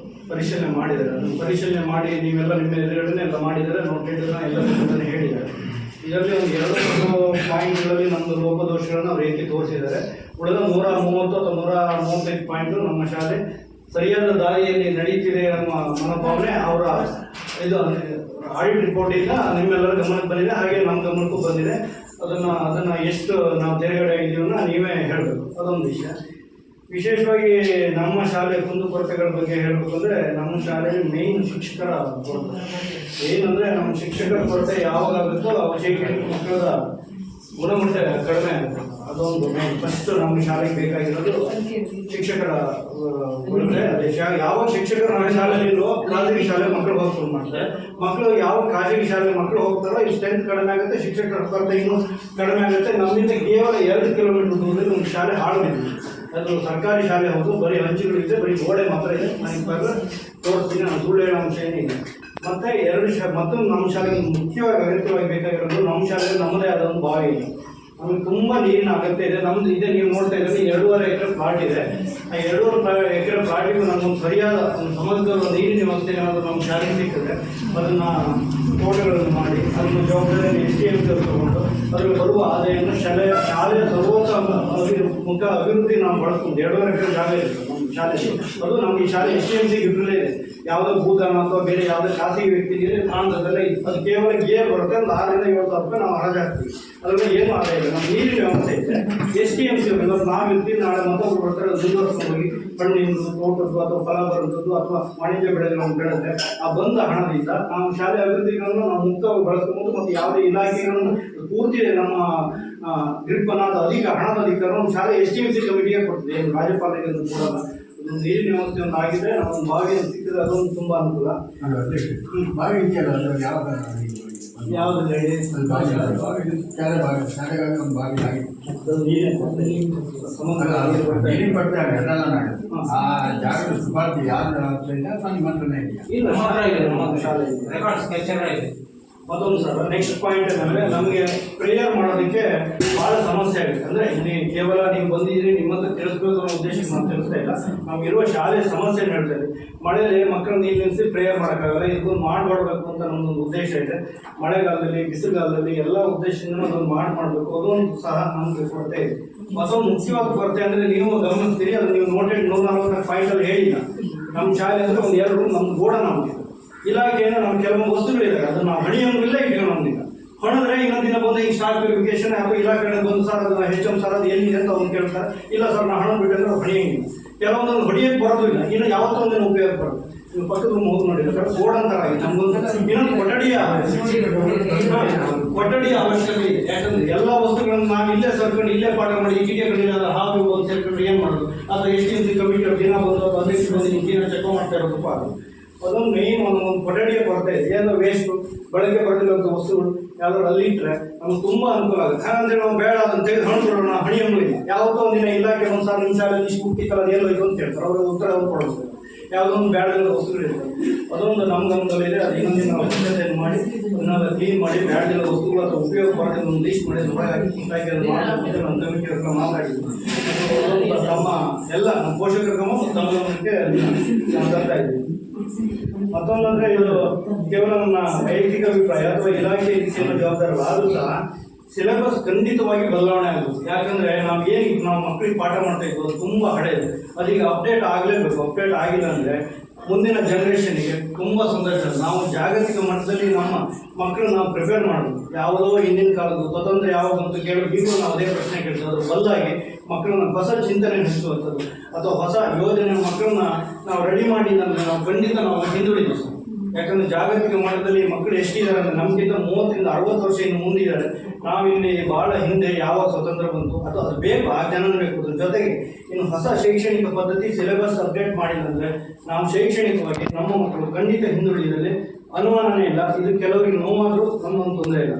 ಪರಿಶೀಲನೆ ಮಾಡಿದ್ದಾರೆ. ಅದನ್ನು ಪರಿಶೀಲನೆ ಮಾಡಿ ನೀವೆಲ್ಲ ನಿಮ್ಮ ಎದುರುಗಡೆ ಎಲ್ಲ ಮಾಡಿದ್ದಾರೆ, ನೋಟೆಡ್ನ ಎಲ್ಲ ಹೇಳಿದ್ದಾರೆ. ಇದರಲ್ಲಿ ಒಂದು 2 ಪಾಯಿಂಟ್ಗಳಲ್ಲಿ ನಮ್ಮದು ಲೋಪದೋಷಗಳನ್ನು ಅವರು ಏಕೆ ತೋರಿಸಿದ್ದಾರೆ. ಉಳಿದ 130 ಅಥವಾ 135 ಪಾಯಿಂಟು ನಮ್ಮ ಶಾಲೆ ಸರಿಯಾದ ದಾರಿಯಲ್ಲಿ ನಡೀತಿದೆ ನಮ್ಮ ಮನೋಭಾವನೆ ಅವರ ಇದು ಆಡಿಟ್ ರಿಪೋರ್ಟಿಂದ ನಿಮ್ಮೆಲ್ಲರ ಗಮನಕ್ಕೆ ಬಂದಿದೆ, ಹಾಗೆ ನಮ್ಮ ಗಮನಕ್ಕೂ ಬಂದಿದೆ. ಅದನ್ನು ಎಷ್ಟು ನಾವು ತೆರೆಗಡೆ ಆಗಿದ್ದೀವನ್ನ ನೀವೇ ಹೇಳಬೇಕು. ಅದೊಂದು ವಿಷಯ. ವಿಶೇಷವಾಗಿ ನಮ್ಮ ಶಾಲೆ ಕುಂದುಕೊರತೆಗಳ ಬಗ್ಗೆ ಹೇಳಬೇಕು ಅಂದರೆ ನಮ್ಮ ಶಾಲೆಯಲ್ಲಿ ಮೇಯ್ನ್ ಶಿಕ್ಷಕರ ಕೊರತೆ. ಏನಂದರೆ ನಮ್ಮ ಶಿಕ್ಷಕರ ಕೊರತೆ ಯಾವಾಗ ಆಗುತ್ತೋ ಅವಾಗ ಶೈಕ್ಷಣಿಕ ಮಕ್ಕಳ ಗುಣಮಟ್ಟ ಕಡಿಮೆ ಆಗುತ್ತೆ. ಅದೊಂದು ಮೇನ್ ಫಸ್ಟ್ ನಮ್ಮ ಶಾಲೆಗೆ ಬೇಕಾಗಿರೋದು ಶಿಕ್ಷಕರ ಕೊರತೆ. ಅದೇ ಯಾವ ಶಿಕ್ಷಕರು ನಮ್ಮ ಶಾಲೆಯಲ್ಲಿ ಖಾಸಗಿ ಶಾಲೆ ಮಕ್ಕಳು ಹೋಗಿ ಶುರು ಮಾಡ್ತಾರೆ. ಮಕ್ಕಳು ಯಾವ ಖಾಸಗಿ ಶಾಲೆ ಮಕ್ಕಳು ಹೋಗ್ತಾರೋ ಈ ಸ್ಟ್ರೆಂತ್ ಕಡಿಮೆ ಆಗುತ್ತೆ, ಶಿಕ್ಷಕರ ಕೊರತೆ ಇನ್ನೂ ಕಡಿಮೆ ಆಗುತ್ತೆ. ನಮ್ಮಿಂದ ಕೇವಲ 2 ಕಿಲೋಮೀಟರ್ ದೂರದಲ್ಲಿ ಒಂದು ಶಾಲೆ ಹಾಳಾಗಿದೆ. ಅದು ಸರ್ಕಾರಿ ಶಾಲೆ ಹೌದು, ಬರೀ ಹಂಚುಗಳಿದೆ, ಬರೀ ಗೋಡೆ ಮಾತ್ರ ಇದೆ. ನಾನು ಇವಾಗ ತೋರಿಸ್ತೀನಿ, ನಾನು ಸುಳ್ಳು ಹೇಳೋ ಅಂಶ ಏನಿದೆ. ಮತ್ತು 2 ಮತ್ತೊಂದು ನಮ್ಮ ಶಾಲೆಗೆ ಮುಖ್ಯವಾಗಿ ಅಗತ್ಯವಾಗಿ ಬೇಕಾಗಿರೋದು ನಮ್ಮ ಶಾಲೆಯಲ್ಲಿ ನಮ್ಮದೇ ಆದ ಒಂದು ಬಾವಿ ಇದೆ. ನಮಗೆ ತುಂಬ ನೀರಿನ ಅಗತ್ಯ ಇದೆ. ನಮ್ದು ಇದೆ, ನೀವು ನೋಡ್ತಾ ಇದ್ದೀರಿ 2.5 ಎಕರೆ ಪ್ಲಾಟ್ ಇದೆ. ಆ 2.5 ಎಕರೆ ಪ್ಲಾಟಿಗೂ ನಮಗೊಂದು ಸರಿಯಾದ ಒಂದು ಸಮಗ್ರ ನೀರಿನ ವ್ಯವಸ್ಥೆ ಏನಾದರೂ ನಮ್ಮ ಶಾಲೆಗೆ ಸಿಕ್ಕಿದ್ರೆ ಅದನ್ನು ತೋಟಗಳನ್ನು ಮಾಡಿ ಅದನ್ನು ಜವಾಬ್ದಾರಿಯನ್ನು STM ತಗೊಂಡು ಅದರಲ್ಲಿ ಬರುವ ಆದಾಯವನ್ನು ಶಾಲೆಯ ಸರ್ವೋತ್ತಮ ಮುಖ ಅಭಿವೃದ್ಧಿ ನಾವು ಬಳಸ್ಕೊಂಡು 2.5 ಎಕರೆ ಜಾಗ ಇರುತ್ತೆ ನಮ್ಮ ಶಾಲೆಗೆ. ಅದು ನಮಗೆ ಈ ಶಾಲೆ STMC ಇಬ್ಬರಲ್ಲೇ ಇದೆ. ಯಾವುದೋ ಭೂದಾನ ಅಥವಾ ಬೇರೆ ಯಾವುದೇ ಖಾಸಗಿ ವ್ಯಕ್ತಿಗೆ ಕಾಂತದಲ್ಲೇ ಇದೆ. ಅದು ಕೇವಲ ಗೇರ್ ಬರುತ್ತೆ, ಒಂದು 6,000 to 7,000 ರೂಪಾಯಿ ನಾವು ಹರಾಜು ಹಾಕ್ತೀವಿ. ಅದರಲ್ಲಿ ಏನು ಆದಾಯ ಇಲ್ಲ. ನಮ್ಮ ನೀರಿನ ವ್ಯವಸ್ಥೆ ಇದೆ. STMC ಇವತ್ತು ನಾವು ಇರ್ತೀವಿ, ನಾಳೆ ಮತ್ತೊಬ್ಬರು ಬರ್ತಾರೆ, ಅದು ಮುಂದುವರ್ಸ್ಕೊಂಡು ಹೋಗಿ ಹಣ್ಣಿಂದು ತೋಟದ್ದು ಅಥವಾ ಫಲ ಬರುವಂಥದ್ದು ಅಥವಾ ವಾಣಿಜ್ಯ ಬೆಳೆಗಳನ್ನು ಬೆಳೆದ್ರೆ ಆ ಬಂದ ಹಣದಿಂದ ನಾವು ಶಾಲೆ ಅಭಿವೃದ್ಧಿಗಳನ್ನು ನಾವು ಮುಕ್ತವಾಗಿ ಬಳಸ್ಕೊಂಡು ಮತ್ತು ಯಾವುದೇ ಇಲಾಖೆಗಳನ್ನು ಪೂರ್ತಿ ನಮ್ಮ ಗ್ರಿಪ್ಪನಾದ ಹಣದ ಅಧಿಕಾರವನ್ನು ಶಾಲೆ STMC ಕಮಿಟಿಗೆ ಕೊಡ್ತದೆ. ಏನು ರಾಜ್ಯಪಾಲರಿಗೆ ಕೂಡ ಒಂದು ನೀರಿನ ವ್ಯವಸ್ಥೆ ಒಂದು ಆಗಿದ್ರೆ ನಾವೊಂದು ಬಾವಿಯನ್ನು ಸಿಕ್ಕಿದ್ರೆ ಅದೊಂದು ತುಂಬ ಅನುಕೂಲ. ಬಾವಿ ಇದೆಯಲ್ಲ ಅದು ಯಾವುದು ಶಾಲೆಗಾಗಿ ಒಂದು ಬಾವಿ ಆಗಿದೆ. ನೀರಿನ ಕೊರತೆ ನೀರಿನ ಕೊಡ್ತಾರೆ ಎಲ್ಲ ನಾಡು. ಆ ಜಾಗದ ಸುಪಾರ್ತಿ ಯಾರು ನನ್ನ ಮಂತ್ರನೇ ಇದೆಯಾ? ಇಲ್ಲ, ಮಾತ್ರ ಇದೆ ನಮ್ಮ ಶಾಲೆ ಇದೆ. ಮತ್ತೊಂದು ಸರ್ ನೆಕ್ಸ್ಟ್ ಪಾಯಿಂಟ್ ಏನಂದರೆ ನಮಗೆ ಪ್ರೇಯರ್ ಮಾಡೋದಕ್ಕೆ ಭಾಳ ಸಮಸ್ಯೆ ಆಗುತ್ತೆ. ಅಂದರೆ ನೀವು ಕೇವಲ ನೀವು ಬಂದಿದ್ದೀರಿ ನಿಮ್ಮ ಹತ್ರ ತಿಳಿಸ್ಬೇಕು ಅನ್ನೋ ಉದ್ದೇಶಕ್ಕೆ ನಾವು ತಿಳಿಸ್ತಾ ಇಲ್ಲ. ನಮಗಿರುವ ಶಾಲೆ ಸಮಸ್ಯೆ ಹೇಳ್ತಾ ಇದೆ. ಮಳೆಯಲ್ಲಿ ಮಕ್ಕಳನ್ನ ಇಲ್ಲಿ ನಿಲ್ಲಿಸಿ ಪ್ರೇಯರ್ ಮಾಡೋಕ್ಕಾಗಲ್ಲ. ಇದೊಂದು ಮಾಡಬೇಕು ಅಂತ ನಮ್ಮದೊಂದು ಉದ್ದೇಶ ಇದೆ. ಮಳೆಗಾಲದಲ್ಲಿ ಬಿಸಿಲುಗಾಲದಲ್ಲಿ ಎಲ್ಲ ಉದ್ದೇಶದಿಂದ ಅದೊಂದು ಮಾಡಬೇಕು. ಅದೊಂದು ಸಹ ನಮಗೆ ಕೊರತೆ ಇದೆ. ಮತ್ತೊಂದು ಮುಖ್ಯವಾದ ಕೊರತೆ ಅಂದರೆ ನೀವು ಗಮನಿಸ್ತೀರಿ, ಅದು ನೀವು ನೋಟೆಡ್ 144 ಪಾಯಿಂಟಲ್ಲಿ ಹೇಳಿಲ್ಲ. ನಮ್ಮ ಶಾಲೆ ಅಂದರೆ ಒಂದು 2 ರೂಮ್ ನಮ್ದು ಗೋಡ ನಮಗೆ ಇಲಾಖೆಯನ್ನು ನಮ್ಮ ಕೆಲವೊಂದು ವಸ್ತುಗಳಿದ್ದಾರೆ, ಅದನ್ನು ನಾವು ಹಣಿಯಂಗಿಲ್ಲ ಇಟ್ಕೊಳ್ಳೋದಿಲ್ಲ. ಹೊಣದ್ರೆ ಇನ್ನೊಂದು ದಿನ ಬಂದು ಈ ಸ್ಟಾಕ್ ವೆರಿಫಿಕೇಶನ್ ಅಥವಾ ಇಲಾಖೆ ಬಂದು ಸರ್ ಅದನ್ನು HM ಸರ್ ಅದು ಏನಿದೆ ಅಂತ ಅವ್ನು ಕೇಳ್ತಾರೆ. ಇಲ್ಲ ಸರ್ ನಾವು ಹಣ ಬಿಟ್ಟಂದ್ರೆ ಅವ್ರು ಹೊಣಿಯಂಗಿಲ್ಲ. ಕೆಲವೊಂದೊಂದು ಹೊಡಿಯಕ್ಕೆ ಬರೋದು ಇಲ್ಲ. ಇನ್ನು ಯಾವತ್ತೋ ಒಂದಿನ ಉಪಯೋಗ ಬರೋದು. ನೀವು ಪಕ್ಕದ ರೂಮ್ ಹೋಗಿ ನೋಡಿಲ್ಲ ಸರ್, ಬೋರ್ಡ್ ಅಂತರ ಆಗಿದೆ. ನಮ್ಗೊಂದು ಇನ್ನೊಂದು ಕೊಠಡಿಯ ಅವಶ್ಯಕತೆ ಇದೆ. ಯಾಕಂದ್ರೆ ಎಲ್ಲ ವಸ್ತುಗಳನ್ನು ನಾವು ಇಲ್ಲೇ ಸರ್ಕೊಂಡು ಇಲ್ಲೇ ಪಾಠ ಮಾಡಿ ಈ ಕಿಟಿಗಳಿಲ್ಲ ಹಾವು ಒಂದು ಸೇರ್ಕೊಂಡು ಏನು ಮಾಡೋದು? ಅಥವಾ STMC ಕಮಿಟಿ ದಿನ ಬಂದು ಅಧ್ಯಕ್ಷ ಬಂದು ದಿನ ಚೆಕ್ ಮಾಡ್ತಾ ಇರೋದಪ್ಪ ಅದು. ಅದೊಂದು ಮೇಯ್ನ್ ಒಂದು ಕೊಠಡಿಗೆ ಕೊರತೆ ಇದೆ. ಏನೋ ವೇಸ್ಟು ಬಳಕೆ ಬರದಿರುವಂಥ ವಸ್ತುಗಳು ಯಾವ್ದಾದ್ರು ಅಲ್ಲಿ ಇಟ್ಟರೆ ನಮ್ಗೆ ತುಂಬ ಅನುಕೂಲ ಆಗುತ್ತೆ. ಹಾಗಂದ್ರೆ ನಾವು ಬೇಡ ಅದನ್ನು ತೆಗೆದು ಹಣ್ಣು ಕೊಡೋಣ, ಹಣಿಯಂಗೂ ಇಲ್ಲ. ಯಾವುದೋ ಒಂದಿನ ಇಲಾಖೆ ಒಂದು ಸಾಲ ನಿಮ್ಮ ಶಾಲೆಯಲ್ಲಿ ಇಷ್ಟು ಹುಟ್ಟಿಕಲ್ಲ ಅದು ಎಲ್ಲೋಯ್ತು ಅಂತ ಹೇಳ್ತಾರೆ. ಅವ್ರಿಗೆ ಉತ್ತರ ಅವ್ರು ಕೊಡೋದು ಯಾವುದೋ ಒಂದು ಬೇಡದ ವಸ್ತುಗಳಿರ್ತವೆ. ಅದೊಂದು ನಮ್ಮ ಗಮನದಲ್ಲಿದೆ. ಅದು ಇನ್ನೊಂದಿನ ನಾವು ಸಿದ್ಧತೆಯನ್ನು ಮಾಡಿ ಅದನ್ನೆಲ್ಲ ಕ್ಲೀನ್ ಮಾಡಿ ಬೇಡದಿರೋ ವಸ್ತುಗಳು ಅಥವಾ ಉಪಯೋಗ ಬರೋದನ್ನ ಒಂದು ಲೀಸ್ಟ್ ಮಾಡಿ ಹೊರಗೆ ನಮ್ಮ ಕಮಿಟಿ ಹತ್ರ ಮಾತಾಡಿದ್ವಿ. ನಮ್ಮ ಎಲ್ಲ ನಮ್ಮ ಪೋಷಕರ ಗಮ ತಮ್ಮ ಗಮನಕ್ಕೆ ನಾವು ತರ್ತಾ ಇದ್ದೀವಿ. ಮತ್ತೊಂದಂದ್ರೆ ಇದು ಕೇವಲ ನನ್ನ ವೈಯಕ್ತಿಕ ಅಭಿಪ್ರಾಯ ಅಥವಾ ಇಲಾಖೆ ಇದಕ್ಕೆಲ್ಲ ಜವಾಬ್ದಾರಲ್ಲ. ಆದರೂ ಸಹ ಸಿಲೆಬಸ್ ಖಂಡಿತವಾಗಿ ಬದಲಾವಣೆ ಆಗುತ್ತೆ. ಯಾಕಂದ್ರೆ ನಾವು ಮಕ್ಕಳಿಗೆ ಪಾಠ ಮಾಡ್ತಾ ಇದ್ವು ಅದು ತುಂಬ ಹಳೆಯದು. ಅದೀಗ ಅಪ್ಡೇಟ್ ಆಗಲೇಬೇಕು. ಅಪ್ಡೇಟ್ ಆಗಿಲ್ಲ ಅಂದರೆ ಮುಂದಿನ ಜನ್ರೇಷನ್ಗೆ ತುಂಬ ತೊಂದರೆ. ನಾವು ಜಾಗತಿಕ ಮಟ್ಟದಲ್ಲಿ ನಮ್ಮ ಮಕ್ಕಳನ್ನ ನಾವು ಪ್ರಿಪೇರ್ ಮಾಡೋದು. ಯಾವುದೋ ಹಿಂದಿನ ಕಾಲದ್ದು ಸ್ವತಂತ್ರ ಯಾವಾಗ ಬಂತು ಕೇಳೋ ಈಗಲೂ ನಾವು ಅದೇ ಪ್ರಶ್ನೆ ಕೇಳ್ತೀವಿ. ಅದ್ರ ಬದಲಾಗಿ ಮಕ್ಕಳನ್ನ ಹೊಸ ಚಿಂತನೆ ನಡೆಸುವಂಥದ್ದು ಅಥವಾ ಹೊಸ ಯೋಜನೆ ಮಕ್ಕಳನ್ನ ನಾವು ರೆಡಿ ಮಾಡಿದಂದ್ರೆ ನಾವು ಖಂಡಿತ ನಾವು ಹಿಂದುಳಿದ್ವಿ ಸರ್. ಯಾಕಂದರೆ ಜಾಗತಿಕ ಮಟ್ಟದಲ್ಲಿ ಮಕ್ಕಳು ಎಷ್ಟಿದ್ದಾರೆ ಅಂದರೆ ನಮಗಿಂತ 30ರಿಂದ 60 ವರ್ಷ ಇನ್ನು ಮುಂದಿದ್ದಾರೆ. ನಾವಿಲ್ಲಿ ಭಾಳ ಹಿಂದೆ ಯಾವಾಗ ಸ್ವತಂತ್ರ ಬಂತು ಅಥವಾ ಅದು ಬೇಕು, ಆ ಜನನ ಬೇಕು. ಅದ್ರ ಜೊತೆಗೆ ಇನ್ನು ಹೊಸ ಶೈಕ್ಷಣಿಕ ಪದ್ಧತಿ ಸಿಲೆಬಸ್ ಅಪ್ಡೇಟ್ ಮಾಡಿದಂದರೆ ನಾವು ಶೈಕ್ಷಣಿಕವಾಗಿ ನಮ್ಮ ಮಕ್ಕಳು ಖಂಡಿತ ಹಿಂದುಳಿದಲ್ಲಿ ಅನುಮಾನನೇ ಇಲ್ಲ. ಇದು ಕೆಲವರಿಗೆ ನೋವಾದರೂ ನಮ್ಮೊಂದು ತೊಂದರೆ ಇಲ್ಲ.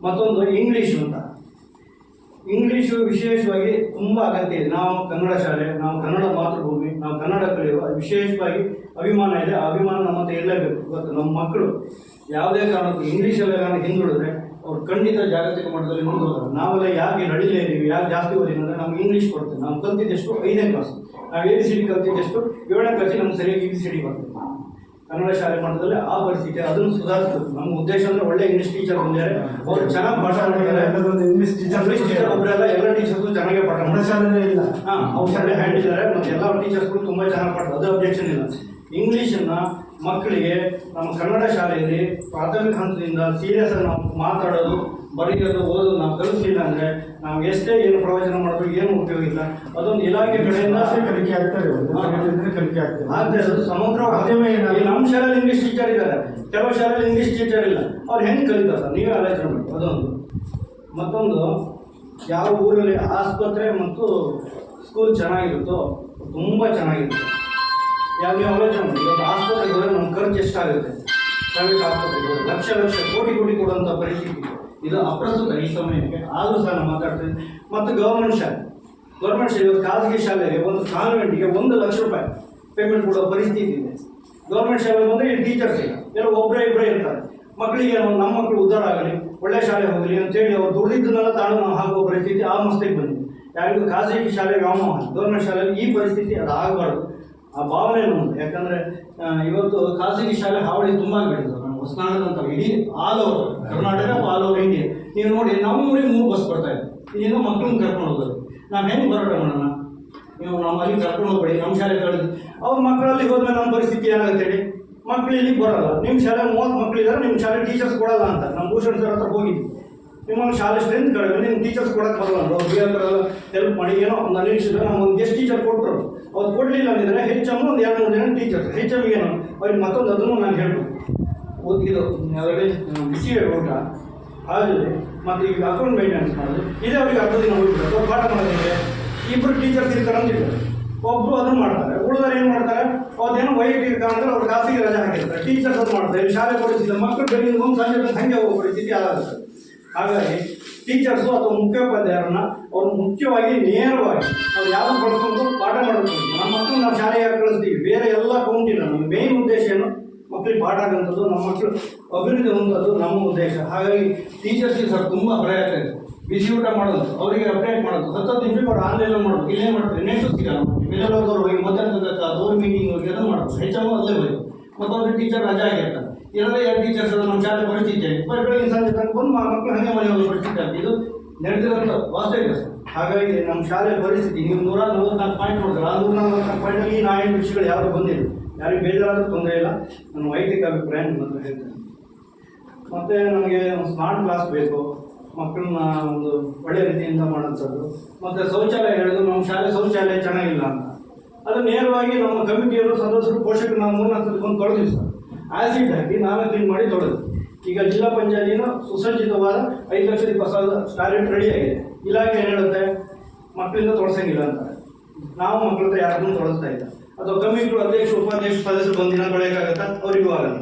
ಮತ್ತೊಂದು ಇಂಗ್ಲೀಷು ಅಂತ. ಇಂಗ್ಲೀಷು ವಿಶೇಷವಾಗಿ ತುಂಬ ಅಗತ್ಯ ಇದೆ. ನಾವು ಕನ್ನಡ ಶಾಲೆ, ನಾವು ಕನ್ನಡ ಮಾತೃಭೂಮಿ, ನಾವು ಕನ್ನಡ ಕಲಿಯುವ ವಿಶೇಷವಾಗಿ ಅಭಿಮಾನ ಇದೆ. ಆ ಅಭಿಮಾನ ನಮ್ಮ ಹತ್ರ ಇರಲೇಬೇಕು. ಇವತ್ತು ನಮ್ಮ ಮಕ್ಕಳು ಯಾವುದೇ ಕಾರಣಕ್ಕೂ ಇಂಗ್ಲೀಷಲ್ಲೇ ನಾನು ಹಿಂದುಳಿದ್ರೆ ಅವ್ರು ಖಂಡಿತ ಜಾಗತಿಕ ಮಟ್ಟದಲ್ಲಿ ಮುಂದುವರೆದು. ನಾವೆಲ್ಲ ಯಾಕೆ ನಡಿಲೇ ಇದ್ದೀವಿ, ಯಾಕೆ ಜಾಸ್ತಿ ಓದಿಲ್ಲ ಅಂದರೆ ನಮ್ಗೆ ಇಂಗ್ಲೀಷ್ ಕೊಡ್ತೀವಿ. ನಾವು ಕಲ್ತಿದ್ದೆಷ್ಟು 5ನೇ ಕ್ಲಾಸ್, ನಾವು ABCD ಕಲ್ತಿದ್ದೆಷ್ಟು 7ನೇ ಕ್ಲಾಸಿಗೆ ನಮ್ಗೆ ಸರಿಯಾಗಿ ABCD ಬರ್ತದೆ. ಕನ್ನಡ ಶಾಲೆ ಮಟ್ಟದಲ್ಲಿ ಆ ಪರಿಸ್ಥಿತಿ ಅದನ್ನು ಸುಧಾರಿಸಬೇಕು. ನಮ್ಮ ಉದ್ದೇಶ ಅಂದರೆ ಒಳ್ಳೆ ಇಂಗ್ಲೀಷ್ ಟೀಚರ್ ಬಂದಿದ್ದಾರೆ, ಅವ್ರು ಚೆನ್ನಾಗಿ ಪಾಠ ಮಾಡಿದ್ದಾರೆ. ಇಂಗ್ಲೀಷ್ ಟೀಚರ್ ಒಬ್ಬರೆಲ್ಲ ಎಲ್ಲ ಟೀಚರ್ಸು ಚೆನ್ನಾಗೇ ಪಾಠ ಶಾಲೆ ಇಲ್ಲ. ಅವ್ರು ಶಾಲೆ ಹ್ಯಾಂಡ್ ಇದ್ದಾರೆ ಮತ್ತು ಎಲ್ಲ ಟೀಚರ್ಸ್ಗಳು ತುಂಬ ಚೆನ್ನಾಗಿ ಪಾಠ, ಅದು ಅಬ್ಜೆಕ್ಷನ್ ಇಲ್ಲ. ಇಂಗ್ಲೀಷನ್ನು ಮಕ್ಕಳಿಗೆ ನಮ್ಮ ಕನ್ನಡ ಶಾಲೆಯಲ್ಲಿ ಪ್ರಾಥಮಿಕ ಹಂತದಿಂದ ಸೀರಿಯಸ್ ಆಗಿ ನಾವು ಮಾತಾಡೋದು, ಬರೆಯೋದು, ಓದೋದು ನಾವು ಕಲಿಸಲಿಲ್ಲ ಅಂದರೆ ನಾವು ಎಷ್ಟೇ ಏನು ಪ್ರವಚನ ಮಾಡಿದ್ರು ಏನು ಉಪಯೋಗ ಇಲ್ಲ. ಅದೊಂದು ಇಲಾಖೆ ಕಡೆಯಿಂದ ಕಲಿಕೆ ಆಗ್ತಾರೆ, ಕಲಿಕೆ ಆಗ್ತದೆ. ಆದರೆ ಅದು ಸಮಗ್ರ ನಮ್ಮ ಶಾಲೆಯಲ್ಲಿ ಇಂಗ್ಲೀಷ್ ಟೀಚರ್ ಇದ್ದಾರೆ, ಕೆಲವು ಶಾಲೆಯಲ್ಲಿ ಇಂಗ್ಲೀಷ್ ಟೀಚರ್ ಇಲ್ಲ. ಅವ್ರು ಹೆಂಗೆ ಕಲಿತಾರೆ ಸರ್, ನೀವೇ ಆಲೋಚನೆ ಮಾಡಿ. ಅದೊಂದು. ಮತ್ತೊಂದು, ಯಾವ ಊರಲ್ಲಿ ಆಸ್ಪತ್ರೆ ಮತ್ತು ಸ್ಕೂಲ್ ಚೆನ್ನಾಗಿರುತ್ತೋ ತುಂಬ ಚೆನ್ನಾಗಿರುತ್ತೆ. ನೀವು ಆಲೋಚನೆ ಮಾಡಿ. ಇವತ್ತು ಆಸ್ಪತ್ರೆಗೆ ಹೋದರೆ ನಮ್ಮ ಖರ್ಚು ಎಷ್ಟಾಗುತ್ತೆ? ಪ್ರೈವೇಟ್ ಆಸ್ಪತ್ರೆಗೆ ಹೋದರೆ ಲಕ್ಷ ಕೋಟಿ ಕೊಡುವಂಥ ಪರಿಸ್ಥಿತಿ. ಇದು ಅಪ್ರಸ್ತುತ ಈ ಸಮಯಕ್ಕೆ. ಆದರೂ ಸಹ ನಾವು ಮಾತಾಡ್ತೀವಿ. ಮತ್ತು ಗೌರ್ಮೆಂಟ್ ಶಾಲೆ ಇವತ್ತು ಖಾಸಗಿ ಶಾಲೆಗೆ ಒಂದು ಕಾನ್ವೆಂಟಿಗೆ 1 ಲಕ್ಷ ರೂಪಾಯಿ ಪೇಮೆಂಟ್ ಕೊಡೋ ಪರಿಸ್ಥಿತಿ ಇದೆ. ಗೌರ್ಮೆಂಟ್ ಶಾಲೆ ಬಂದರೆ ಈ ಟೀಚರ್ಸ್ ಇಲ್ಲ, ಎಲ್ಲ ಒಬ್ಬರೇ ಇರ್ತಾರೆ. ಮಕ್ಕಳಿಗೆ ನಮ್ಮ ಮಕ್ಕಳು ಉದ್ಧಾರ ಆಗಲಿ, ಒಳ್ಳೆ ಶಾಲೆ ಹೋಗಲಿ ಅಂತೇಳಿ ಅವ್ರು ದುಡ್ಡಿದ್ದನ್ನೆಲ್ಲ ತಾನು ನಾವು ಹಾಕುವ ಪರಿಸ್ಥಿತಿ ಆ ಮಸ್ತಿಗೆ ಬಂದಿದೆ. ಯಾರಿಗೂ ಖಾಸಗಿ ಶಾಲೆ ವ್ಯಾಮೋಹ, ಗೌರ್ಮೆಂಟ್ ಶಾಲೆಯಲ್ಲಿ ಈ ಪರಿಸ್ಥಿತಿ ಅದು ಆಗಬಾರ್ದು. ಆ ಭಾವನೆ ನಮ್ಮದು. ಯಾಕಂದರೆ ಇವತ್ತು ಖಾಸಗಿ ಶಾಲೆ ಹಾವಳಿ ತುಂಬ ಆಗಿಬಿಟ್ಟಿದೆ. ನಮ್ಮ ಹೊಸನಾಡದಂತ ಇಡೀ all over Karnataka, all over India ನೀವು ನೋಡಿ. ನಮ್ಮ ಊರಿಗೆ 3 ಬಸ್ ಬರ್ತಾ ಇದೆ. ಇಲ್ಲಿಂದ ಮಕ್ಕಳನ್ನ ಕರ್ಕೊಂಡು ಹೋಗೋದು. ನಾವು ಹೆಂಗೆ ಬರೋಣ ಮಾಡೋಣ? ನೀವು ನಮ್ಮ ಅಲ್ಲಿ ಕರ್ಕೊಂಡು ಹೋಗ್ಬೇಡಿ, ನಮ್ಮ ಶಾಲೆ ಕಳೆದು ಅವ್ರ ಮಕ್ಕಳಲ್ಲಿ ಹೋದ್ಮೇಲೆ ನಮ್ಮ ಪರಿಸ್ಥಿತಿ ಏನಾಗುತ್ತೆ ಹೇಳಿ? ಮಕ್ಕಳು ಇಲ್ಲಿಗೆ ಬರೋಲ್ಲ. ನಿಮ್ಮ ಶಾಲೆ 30 ಮಕ್ಕಳಿದ್ದಾರೆ, ನಿಮ್ಮ ಶಾಲೆ ಟೀಚರ್ಸ್ ಕೊಡಲ್ಲ ಅಂತ ನಮ್ಮ ಭೂಷಣ್ ಸರ್ ಹತ್ರ ಹೋಗಿದ್ವಿ. ನಿಮ್ಮಲ್ಲಿ ಶಾಲೆ ಸ್ಟ್ರೆಂತ್ ಕಡಿಮೆ, ನಿಮ್ಮ ಟೀಚರ್ಸ್ ಕೊಡೋಕ್ಕೆ ಬರಲ್ಲ ಅಂದ್ರೆ ಅವ್ರು ಬೇರೆ ಹೆಲ್ಪ್ ಮಾಡಿ ಏನೋ ಒಂದು ಅನಿಶ್ಚಿತ ನಮ್ಮ ಒಂದು ಗೆಸ್ಟ್ ಟೀಚರ್ ಕೊಟ್ಟರು. ಅವ್ರು ಕೊಡಲಿಲ್ಲ ಅಂದರೆ HM ಒಂದು 2-3 ಜನ ಟೀಚರ್ಸ್. HM ಏನು ಅವ್ರಿಗೆ ಮತ್ತೊಂದು ಅದನ್ನು ನಾನು ಹೇಳ್ಬೋದು. ಇದು ಬಿಸಿ ಊಟ ಹಾಜರಿ ಮತ್ತು ಈಗ ಅಕೌಂಟ್ ಮೇಂಟೆನೆನ್ಸ್ ಮಾಡೋದು ಇದೇ ಅವ್ರಿಗೆ 10 ದಿನ ಹೋಗ್ಬಿಟ್ಟು ಅವ್ರು ಪಾಠ ಮಾಡೋದಿದೆ. 2 ಟೀಚರ್ಸ್ ಇರ್ತಾರೆ ಅಂತ ಇದ್ದಾರೆ, ಒಬ್ಬರು ಅದನ್ನು ಮಾಡ್ತಾರೆ. ಉಳಿದವ್ರು ಏನು ಮಾಡ್ತಾರೆ? ಅದೇನೋ ವೈಯಕ್ತಿಕ ಕಾರಣದಲ್ಲಿ ಅವ್ರು ಖಾಸಗಿ ರಜೆ ಹಾಕಿರ್ತಾರೆ. ಟೀಚರ್ಸ್ ಅದು ಮಾಡ್ತಾರೆ. ಇಲ್ಲಿ ಶಾಲೆ ಕೊಡಿಸಿದ್ರೆ ಮಕ್ಕಳು ಬೆಳಿಗ್ಗೆ ಒಂದು ಸಂಜೆ ಹಂಗೆ ಹೋಗೋ ಪರಿಸ್ಥಿತಿ ಆಗುತ್ತೆ. ಹಾಗಾಗಿ ಟೀಚರ್ಸು ಅಥವಾ ಮುಖ್ಯೋಪಾಧ್ಯಾಯರನ್ನ ಅವ್ರು ಮುಖ್ಯವಾಗಿ ನೇರವಾಗಿ ಅವ್ರು ಯಾರು ಬಳಸ್ಕೊಂಡು ಪಾಠ ಮಾಡಬೇಕು. ನಮ್ಮ ಮಕ್ಕಳು ನಾವು ಶಾಲೆಗೆ ಕಳಿಸ್ತೀವಿ, ಬೇರೆ ಎಲ್ಲ ಕೌಂಟ್ ಇಲ್ಲ. ನಮ್ಮ ಮೇನ್ ಉದ್ದೇಶ ಏನು? ಮಕ್ಕಳಿಗೆ ಪಾಠ ಆಗೋಂಥದ್ದು, ನಮ್ಮ ಮಕ್ಕಳು ಅಭಿವೃದ್ಧಿ ಹೊಂದೋದು ನಮ್ಮ ಉದ್ದೇಶ. ಹಾಗಾಗಿ ಟೀಚರ್ಸಿಗೆ ಸರ್ ತುಂಬ ಭಯ ಆಗ್ತಾಯಿದೆ. ಬಿಸಿ ಊಟ ಮಾಡೋದು, ಅವರಿಗೆ ಅಪ್ಡೇಟ್ ಮಾಡೋದು, 10 ನಿಮಿಷಕ್ಕೆ ಅವ್ರು ಆನ್ಲೈನಲ್ಲಿ ಮಾಡೋದು. ಇಲ್ಲೇ ಮಾಡ್ತಾರೆ, ನೆಕ್ಸ್ಟ್ ಸಿಗಲ್ಲ. ಮಿಡಲೋದವ್ರು ಹೋಗಿ ಮಧ್ಯಾಹ್ನದ ದೋರ್ ಮೀಟಿಂಗ್ ಹೋಗಿ ಅದನ್ನು ಮಾಡೋದು. HM ಅಲ್ಲೇ ಹೋಗಿ ಮತ್ತು ಅವ್ರಿಗೆ ಟೀಚರ್ ರಜೆ ಆಗಿರ್ತಾರೆ. ಇರೋದೇ 2 ಟೀಚರ್ಸ್ ನಮ್ಮ ಶಾಲೆ ಪರಿಸ್ಥಿತಿ ಬೆಳಗ್ಗೆ ಸಂಜೆ ತನಕ ಬಂದು ಮಕ್ಕಳು ಹಾಗೆ ಮನೆ ಹೋಗೋ ಪರಿಸ್ಥಿತಿ ಆಗ್ತದೆ. ಇದು ನಡೆದಿರೋಂಥ ವಾಸ್ತವ ಇದೆ ಸರ್. ಹಾಗಾಗಿ ನಮ್ಮ ಶಾಲೆ ಪರಿಸ್ಥಿತಿ ನೀವು 144 ಪಾಯಿಂಟ್ ನೋಡಿದ್ರೆ, ಆ 144 ಪಾಯಿಂಟಲ್ಲಿ ಈ 4 ವಿಷಯಗಳು ಯಾವುದು ಬಂದಿಲ್ಲ. ಯಾರಿಗೆ ಬೇಜಾರಾದ್ರೂ ತೊಂದರೆ ಇಲ್ಲ. ನನ್ನ ವೈಯಕ್ತಿಕ ಅಭಿಪ್ರಾಯ ನಿಮ್ಮ ಹತ್ರ ಹೇಳ್ತೇನೆ. ಮತ್ತು ನಮಗೆ ಒಂದು ಸ್ಮಾರ್ಟ್ ಕ್ಲಾಸ್ ಬೇಕು, ಮಕ್ಕಳನ್ನ ಒಂದು ಒಳ್ಳೆಯ ರೀತಿಯಿಂದ ಮಾಡೋಂಥದ್ದು. ಮತ್ತು ಶೌಚಾಲಯ ಹೇಳಿದ್ರು ನಮ್ಮ ಶಾಲೆ ಶೌಚಾಲಯ ಚೆನ್ನಾಗಿಲ್ಲ ಅಂತ. ಅದು ನೇರವಾಗಿ ನಮ್ಮ ಕಮಿಟಿಯವರು ಸದಸ್ಯರು ಪೋಷಕರು ನಾವು 3-4 ಸತಿ ಬಂದು ತೊಳೆದಿವಿ ಸರ್. ಆ್ಯಸಿಡ್ ಹಾಕಿ ನಾವೇ ಕ್ಲೀನ್ ಮಾಡಿ ತೊಳೆದು. ಈಗ ಜಿಲ್ಲಾ ಪಂಚಾಯತಿನ ಸುಸಜ್ಜಿತವಾದ 5,20,000 ಟಾಯ್ಲೆಟ್ ರೆಡಿಯಾಗಿದೆ. ಇಲಾಖೆ ಏನು ಹೇಳುತ್ತೆ? ಮಕ್ಕಳಿಂದ ತೊಳಸಂಗಿಲ್ಲ ಅಂತಾರೆ. ನಾವು ಮಕ್ಕಳ ಹತ್ರ ಯಾರನ್ನೂ ತೊಳಸ್ತಾ ಇಲ್ಲ. ಅಥವಾ ಕಮಿಟಿಗಳು ಅಧ್ಯಕ್ಷ ಉಪಾಧ್ಯಕ್ಷ ಸದಸ್ಯರು ಬಂದು ದಿನ ತೊಳೆಯೋಕ್ಕಾಗತ್ತಾ? ಅವರಿಗೂ ಆಗಲ್ಲ.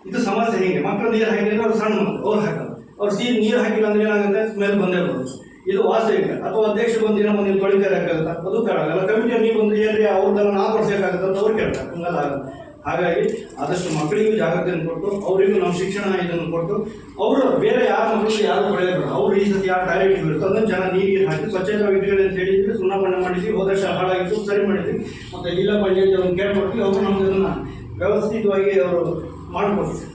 ಇದು ಸಮಸ್ಯೆ. ಹಿಂಗೆ ಮಕ್ಕಳು ನೀರು ಹಾಕಿದ್ರೆ ಅವ್ರು ಸಣ್ಣ ಮಕ್ಕಳು, ಅವ್ರು ಹಾಕಲ್ಲ. ಅವ್ರು ನೀರು ಹಾಕಿಲ್ಲ ಅಂದ್ರೆ ಏನಾಗುತ್ತೆ? ಸ್ಮೆಲ್ ಬಂದೇ ಬರುತ್ತೆ. ಇದು ವಾಸ್ತವಿಕ. ಅಥವಾ ಅಧ್ಯಕ್ಷ ಬಂದು ದಿನ ಬಂದು ತೊಳಿಬೇಕಾಗತ್ತಾ? ಅದು ಕಾಣಲ್ಲ. ಕಮಿಟಿಯಲ್ಲಿ ನೀವು ಬಂದು ಏನ್ರಿ ಅವ್ರದ್ದೆಲ್ಲ ನಾವು ಕೊಡ್ಸೋಕ್ಕಾಗತ್ತ ಅಂತ ಅವ್ರು ಕೇಳ್ತಾರೆ. ಹಂಗಲ್ಲ ಆಗಲ್ಲ. ಹಾಗಾಗಿ ಆದಷ್ಟು ಮಕ್ಕಳಿಗೂ ಜಾಗೃತಿಯನ್ನು ಕೊಟ್ಟು ಅವರಿಗೂ ನಾವು ಶಿಕ್ಷಣ ಇದನ್ನು ಕೊಟ್ಟು ಅವರು ಬೇರೆ ಯಾರ ಮಕ್ಕಳು ಯಾರು ಹೊಡೆಯಬೇಕು. ಅವರು ಈ ಸತಿ ಯಾವ ಟಾಯ್ಲೆಟ್ ಇರುತ್ತೆ ಅದನ್ನು ಚೆನ್ನಾಗಿ ನೀರಿಗೆ ಹಾಕಿ ಸ್ವಚ್ಛತೆ ಇಟ್ಕೊಳ್ಳಿ ಅಂತ ಹೇಳಿದ್ವಿ. ಸುಣ್ಣ ಬಣ್ಣ ಮಾಡಿದ್ವಿ, ಹೋದ ವರ್ಷ ಹಾಳಾಗಿತ್ತು, ಸರಿ ಮಾಡಿದ್ವಿ. ಮತ್ತು ಜಿಲ್ಲಾ ಪಂಚಾಯತ್ ಅವ್ರನ್ನ ಕೇಳ್ಕೊಡ್ತೀವಿ. ಅವರು ನಮ್ಗೆ ಅದನ್ನು ವ್ಯವಸ್ಥಿತವಾಗಿ ಅವರು ಮಾಡಿಕೊಡ್ತೀವಿ.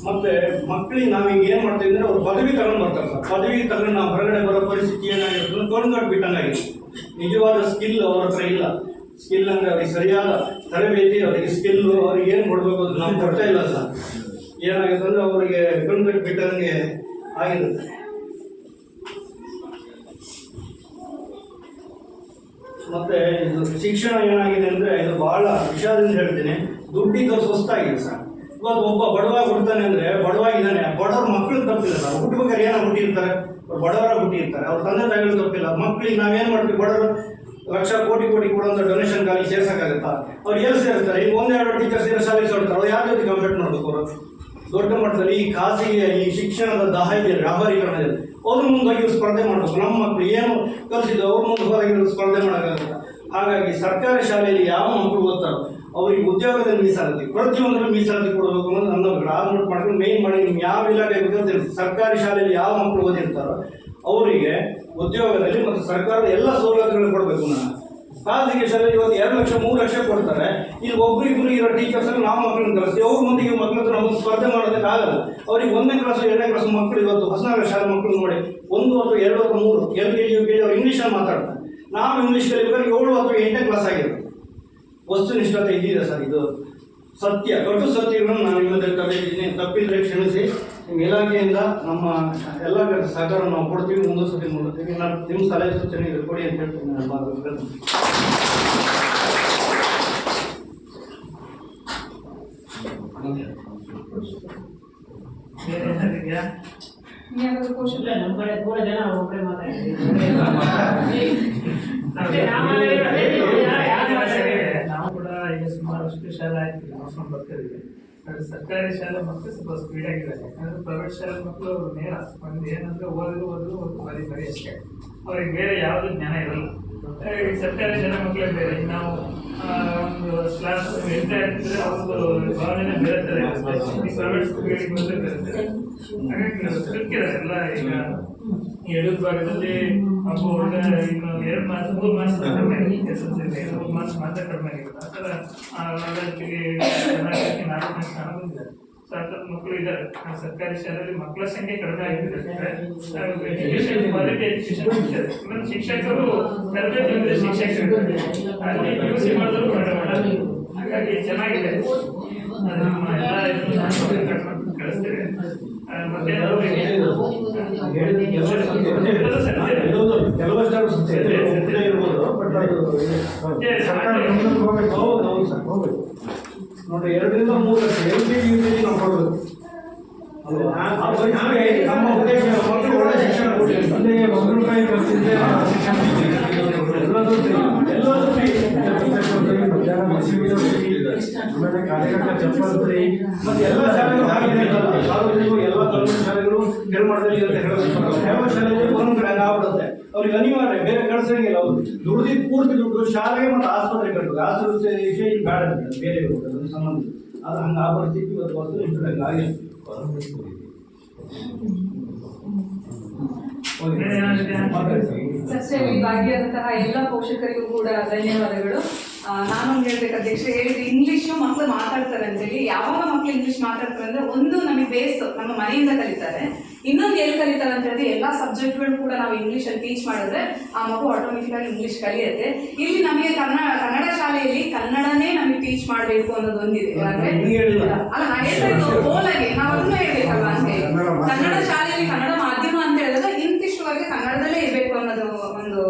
ಮತ್ತು ಮಕ್ಕಳಿಗೆ ನಾವೀಗ ಏನು ಮಾಡ್ತೀವಿ ಅಂದರೆ ಅವ್ರು ಪದವಿ ತಗೊಂಡು ಬರ್ತಾರೆ ಸರ್. ಪದವಿ ತಗೊಂಡು ನಾವು ಹೊರಗಡೆ ಬರೋ ಪರಿಸ್ಥಿತಿ ಏನಾಗಿರುತ್ತೆ? ತೊಗೊಂಡು ಬಿಟ್ಟಂಗಾಗಿದೆ. ನಿಜವಾದ ಸ್ಕಿಲ್ ಅವ್ರ ಹತ್ರ ಇಲ್ಲ. ಸ್ಕಿಲ್ ಅಂದರೆ ಅವ್ರಿಗೆ ಸರಿಯಾದ ತರಬೇತಿ, ಅವರಿಗೆ ಸ್ಕಿಲ್ಲು, ಅವ್ರಿಗೆ ಏನು ಕೊಡಬೇಕು ಅದು ನಾವು ಕೊಡ್ತಾ ಇಲ್ಲ ಸರ್. ಏನಾಗುತ್ತೆ ಅಂದರೆ ಅವರಿಗೆ ಕಣ್ಕಟ್ಟು ಬಿಟ್ಟಂಗೆ ಆಗಿರುತ್ತೆ. ಮತ್ತು ಇದು ಶಿಕ್ಷಣ ಏನಾಗಿದೆ ಅಂದರೆ ಇದು ಭಾಳ ವಿಷಯದಿಂದ ಹೇಳ್ತೀನಿ. ದುಡ್ಡಿಗೆ ಸ್ವಸ್ತಾಗಿದೆ ಸರ್. ಇವಾಗ ಒಬ್ಬ ಬಡವ ಹುಡ್ತಾನೆ ಅಂದರೆ ಬಡವಾಗಿದ್ದಾನೆ, ಬಡವ್ರ ಮಕ್ಕಳು ತಪ್ಪಿಲ್ಲ ಸರ್. ಹುಟ್ಟಬೇಕಾದ್ರೆ ಏನೋ ಹುಟ್ಟಿರ್ತಾರೆ, ಅವ್ರು ಬಡವರ ಹುಟ್ಟಿರ್ತಾರೆ, ಅವ್ರ ತಂದೆ ತಾಯಿಗಳು ತಪ್ಪಿಲ್ಲ. ಮಕ್ಕಳಿಗೆ ನಾವೇನು ಮಾಡ್ತೀವಿ? ಬಡವರು ಲಕ್ಷ ಕೋಟಿ ಕೊಡುವಂಥ ಡೊನೇಷನ್ ಗಾಲಿ ಸೇರ್ಸೋಕ್ಕಾಗತ್ತಾ? ಅವ್ರು ಏನು ಸೇರ್ತಾರೆ? ಈಗ ಒಂದೆರಡು ಟೀಚರ್ ಸೇರಿ ಶಾಲೆಗೆ ಸೇರ್ತಾರೆ. ಅವ್ರು ಯಾರ ಜೊತೆ ಕಂಪೇರ್ ಮಾಡಬೇಕು? ಅವರು ದೊಡ್ಡ ಮಟ್ಟದಲ್ಲಿ ಈ ಖಾಸಗಿ ಈ ಶಿಕ್ಷಣದ ದಾಹ ಇದೆ, ವ್ಯಾಪಾರೀಕರಣ ಇದೆ. ಅವ್ರ ಮುಂದಾಗಿ ಸ್ಪರ್ಧೆ ಮಾಡಬೇಕು. ನಮ್ಮ ಮಕ್ಕಳು ಏನು ಕಲಿಸಿದ್ದು ಅವ್ರ ಮುಂದೆ ಹೋಗಿ ಸ್ಪರ್ಧೆ ಮಾಡೋಕ್ಕಾಗಲ್ಲ. ಹಾಗಾಗಿ ಸರ್ಕಾರಿ ಶಾಲೆಯಲ್ಲಿ ಯಾವ ಮಕ್ಕಳು ಓದ್ತಾರೋ ಅವ್ರಿಗೆ ಉದ್ಯೋಗದಲ್ಲಿ ಮೀಸಲಾತಿ, ಪ್ರತಿಯೊಂದರಲ್ಲಿ ಮೀಸಲಾತಿ ಕೊಡಬೇಕು ಅನ್ನೋದು ನನ್ನ ಅಭಿಪ್ರಾಯ. ಆ ನೋಟ್ ಮಾಡ್ಕೊಂಡು ಮೇನ್ ಮಾಡಿ ನಿಮ್ಗೆ ಯಾವ ಇಲಾಖೆ ಗೊತ್ತಿರುತ್ತೆ, ಸರ್ಕಾರಿ ಶಾಲೆಯಲ್ಲಿ ಯಾವ ಮಕ್ಕಳು ಓದಿರ್ತಾರೋ ಅವರಿಗೆ ಉದ್ಯೋಗದಲ್ಲಿ ಮತ್ತು ಸರ್ಕಾರದ ಎಲ್ಲ ಸೌಲಭ್ಯಗಳು ಕೊಡಬೇಕು. ನಾನು ಖಾಸಗಿ ಶಾಲೆಯಲ್ಲಿ ಇವತ್ತು 2 ಲಕ್ಷ 3 ಲಕ್ಷ ಕೊಡ್ತಾರೆ. ಇಲ್ಲಿ ಒಬ್ಬರಿಬ್ಬರು ಇರೋ ಟೀಚರ್ಸಲ್ಲಿ ನಾವು ಮಕ್ಕಳನ್ನ ಕಳಿಸ್ತೀವಿ. ಅವ್ರ ಮುಂದೆ ಈ ಮಕ್ಕಳ ಹತ್ರ ನಮಗೆ ಸ್ಪರ್ಧೆ ಮಾಡೋದಕ್ಕಾಗಲ್ಲ. ಅವ್ರಿಗೆ 1ನೇ ಕ್ಲಾಸು 2ನೇ ಕ್ಲಾಸ್ ಮಕ್ಕಳು ಇವತ್ತು ಹೊಸನಗರ ಶಾಲೆ ಮಕ್ಕಳು ನೋಡಿ 1 ಅಥವಾ 2 ಅಥವಾ 3 LKG UKG ಅವ್ರು ಇಂಗ್ಲೀಷಲ್ಲಿ ಮಾತಾಡ್ತಾರೆ. ನಾವು ಇಂಗ್ಲೀಷ್ ಕಲಿಬೇಕಾದ್ರೆ 7 ಅಥವಾ 8ನೇ ಕ್ಲಾಸ್ ಆಗಿರುತ್ತೆ. ವಸ್ತುನಿಷ್ಠತೆ ಇದ್ದಿದೆ ಸರ್. ಇದು ಸತ್ಯ, ಕಟು ಸತ್ಯಗಳನ್ನು ನಾನು ನಿಮ್ಮ ತಪ್ಪಿದ್ದೀನಿ. ತಪ್ಪಿದ್ರೆ ಕ್ಷಮಿಸಿ. ನಿಮ್ಮ ಇಲಾಖೆಯಿಂದ ನಮ್ಮ ಎಲ್ಲ ಸಹಕಾರ ನಾವು ಕೊಡ್ತೀವಿ, ಮುಂದುವರಿಸ್ತೀವಿ ನೋಡ್ತೀವಿ. ನಾನು ನಿಮ್ಮ ಸಲಹೆ ಸೂಚನೆ ಕೊಡಿ ಅಂತ ಹೇಳ್ತೀನಿ. ನಾನು ಮಾತಾಡ್ತೀನಿ. ನಮ್ಮ ಕಡೆ ಕೂಡ ಜನ ಒಬ್ಬರೇ ನಾವು ಕೂಡ ಈಗ ಸುಮಾರಷ್ಟು ಶಾಲೆ ಆಯ್ತು ನೋಡ್ಕೊಂಡು ಬರ್ತಿದ್ದೀವಿ. ಆದರೆ ಸರ್ಕಾರಿ ಶಾಲೆ ಮಕ್ಕಳು ಸ್ವಲ್ಪ ಸ್ಪೀಡ್ ಆಗಿದ್ದಾರೆ. ಯಾಕಂದ್ರೆ ಪ್ರೈವೇಟ್ ಶಾಲೆ ಮಕ್ಕಳು ನೇರ ಒಂದು ಏನಂದ್ರೆ ಓದಿದ್ರು ಬರೀ ಅಷ್ಟೇ. ಅವ್ರಿಗೆ ಬೇರೆ ಯಾವುದು ಜ್ಞಾನ ಇರಲ್ಲ. ಈ ಸರ್ಕಾರಿ ಶಾಲೆ ಮಕ್ಕಳೇ ಬೇರೆ. ನಾವು ಒಂದು ಕ್ಲಾಸ್ ಹೇಳ್ತಾ ಇರ್ತಿದ್ರೆ ಅವ್ರದ್ದು ಭಾವನೆ ಬೇರೆ ಥರ ಇರುತ್ತೆ. ಈ ಪ್ರೈವೇಟ್ ಸ್ಕೂಲ್ಗಳಿಗೆ ಬಂದರೆ ಬೇರೆ. ಹಾಗಾಗಿ ಸಿಕ್ಕಿದ್ದಾರೆ ಎಲ್ಲ. ಈಗ ಎಡದ ಭಾಗದಲ್ಲಿ ಒಬ್ಬ ಹುಡುಗ ಇನ್ನು 2 ಮಾರ್ಕ್ಸ್ 3 ಮಾರ್ಕ್ಸ್ ಕಡಿಮೆ ಆಗಿದೆ. SSLC 3 ಮಾರ್ಕ್ಸ್ ಮಾತ್ರ ಕಡಿಮೆ ಆಗಿದೆ. ಆ ಥರ ಅದಕ್ಕೆ 4ನೇ ಸ್ಥಾನ ಬಂದಿದ್ದಾರೆ. ಸಾಕಷ್ಟು ಮಕ್ಕಳು ಇದ್ದಾರೆ. ಸರ್ಕಾರಿ ಶಾಲೆಯಲ್ಲಿ ಮಕ್ಕಳ ಸಂಖ್ಯೆ ಕಡಿಮೆ ಆಗಿದೆ. ಎಜುಕೇಶನ್ ಕ್ವಾಲಿಟಿ ಎಜುಕೇಶನ್ ಸಿಗ್ತದೆ. ಆಮೇಲೆ ಶಿಕ್ಷಕರು ತರಬೇತಿ ಶಿಕ್ಷಕರು ಅಲ್ಲಿ PUC ಮಾಡಿದ್ರು ಕಡಿಮೆ. ಹಾಗಾಗಿ ಚೆನ್ನಾಗಿದೆ. ನಮ್ಮ ಎಲ್ಲ ಕಳಿಸ್ತೇವೆ. ಮತ್ತೆ ನೋಡಿ 2 ರಿಂದ 3 ಲಕ್ಷ LKG UKG ನಾವು ಕೊಡಬೇಕು. ನಮ್ಮ ಉದ್ದೇಶ ಮಕ್ಕಳು ಒಳ್ಳೆ ಶಿಕ್ಷಣ ಕೊಡಿ. ಅಂದರೆ ₹1 ಖರ್ಚಿದ್ರೆ ಶಿಕ್ಷಣ ಎಲ್ಲದೂ ಫ್ರೀ. ಮಧ್ಯಾಹ್ನ ಮಸೀದಿ ಆಮೇಲೆ ಕಾರ್ಯಕರ್ತ ಚಪ್ಪಲ್ ಫ್ರೀ. ಮತ್ತು ಎಲ್ಲ ಶಾಲೆಗಳು ಆಗಿದೆ. ಸಾರ್ವಜನಿಕರು ಎಲ್ಲ ಗೌರ್ಮೆಂಟ್ ಶಾಲೆಗಳು ನಿರ್ಮಾಣದಲ್ಲಿ ಅಂತ ಹೇಳಬೇಕು. ಯಾವ ಶಾಲೆಯಲ್ಲಿ ಒಂದೊಂದು ಕಡೆ ಆಗ್ಬಿಡುತ್ತೆ. ಅವ್ರಿಗೆ ಅನಿವಾರ್ಯ, ಬೇರೆ ಕಳಿಸಂಗಿಲ್ಲ. ಅವರು ದುಡ್ದಿದ್ದು ಪೂರ್ತಿ ದುಡ್ಡು ಶಾಲೆಗೆ ಮತ್ತು ಆಸ್ಪತ್ರೆ ಕಟ್ಟಬೇಕು. ಆಸ್ಪತ್ರೆ ವಿಷಯ ಈಗ ಬೇಡ ಅಂತ ಬೇರೆ ಅದು ಸಂಬಂಧ. ಅದು ಹಂಗೆ ಆ ಪರಿಸ್ಥಿತಿ ಇವತ್ತು ವಸ್ತು ಇಂಟರ್ನೆಟ್ ಆಗಿದೆ. ಚರ್ಚೆಯಲ್ಲಿ ಭಾಗಿಯಾದಂತಹ ಎಲ್ಲ ಪೋಷಕರಿಗೂ ಕೂಡ ಧನ್ಯವಾದಗಳು. ನಾನೊಂದು ಹೇಳ್ಬೇಕು, ಅಧ್ಯಕ್ಷ ಹೇಳಿದ್ರೆ ಇಂಗ್ಲೀಷು ಮಕ್ಕಳು ಮಾತಾಡ್ತಾರೆ ಅಂತೇಳಿ. ಯಾವಾಗ ಮಕ್ಕಳು ಇಂಗ್ಲೀಷ್ ಮಾತಾಡ್ತಾರೆ ಅಂದ್ರೆ ಒಂದು ನಮಗೆ ಬೇಸ್ ನಮ್ಮ ಮನೆಯಿಂದ ಕಲಿತಾರೆ. ಇನ್ನೊಂದು ಎಲ್ಲಿ ಕಲಿತಾರೆ ಅಂತ ಹೇಳಿದ್ರೆ ಎಲ್ಲ ಸಬ್ಜೆಕ್ಟ್ಗಳು ಕೂಡ ನಾವು ಇಂಗ್ಲೀಷಲ್ಲಿ ಟೀಚ್ ಮಾಡಿದ್ರೆ ಆ ಮಗು ಆಟೋಮೆಟಿಕ್ ಆಗಿ ಇಂಗ್ಲೀಷ್ ಕಲಿಯುತ್ತೆ. ಇಲ್ಲಿ ನಮಗೆ ಕನ್ನಡ ಶಾಲೆಯಲ್ಲಿ ಕನ್ನಡನೇ ನಮಗೆ ಟೀಚ್ ಮಾಡಬೇಕು ಅನ್ನೋದು ಒಂದಿದೆ. ಅಂದ್ರೆ ಅಲ್ಲ ನಾ ಹೇಳ್ತಾ ಇದ್ದು ಹೋಲಾಗಿ ನಾವು ಅದನ್ನ ಹೇಳ್ಬೇಕಲ್ಲ ಅಂತ ಹೇಳಿ. ಕನ್ನಡ ಶಾಲೆಯಲ್ಲಿ ಕನ್ನಡ ಮಾಧ್ಯಮ ಅಂತ ಹೇಳಿದ್ರೆ ಇಂತಿಷ್ಟುವರೆಗೆ ಕನ್ನಡದಲ್ಲೇ ಇರಬೇಕು ಅನ್ನೋದು ಒಂದು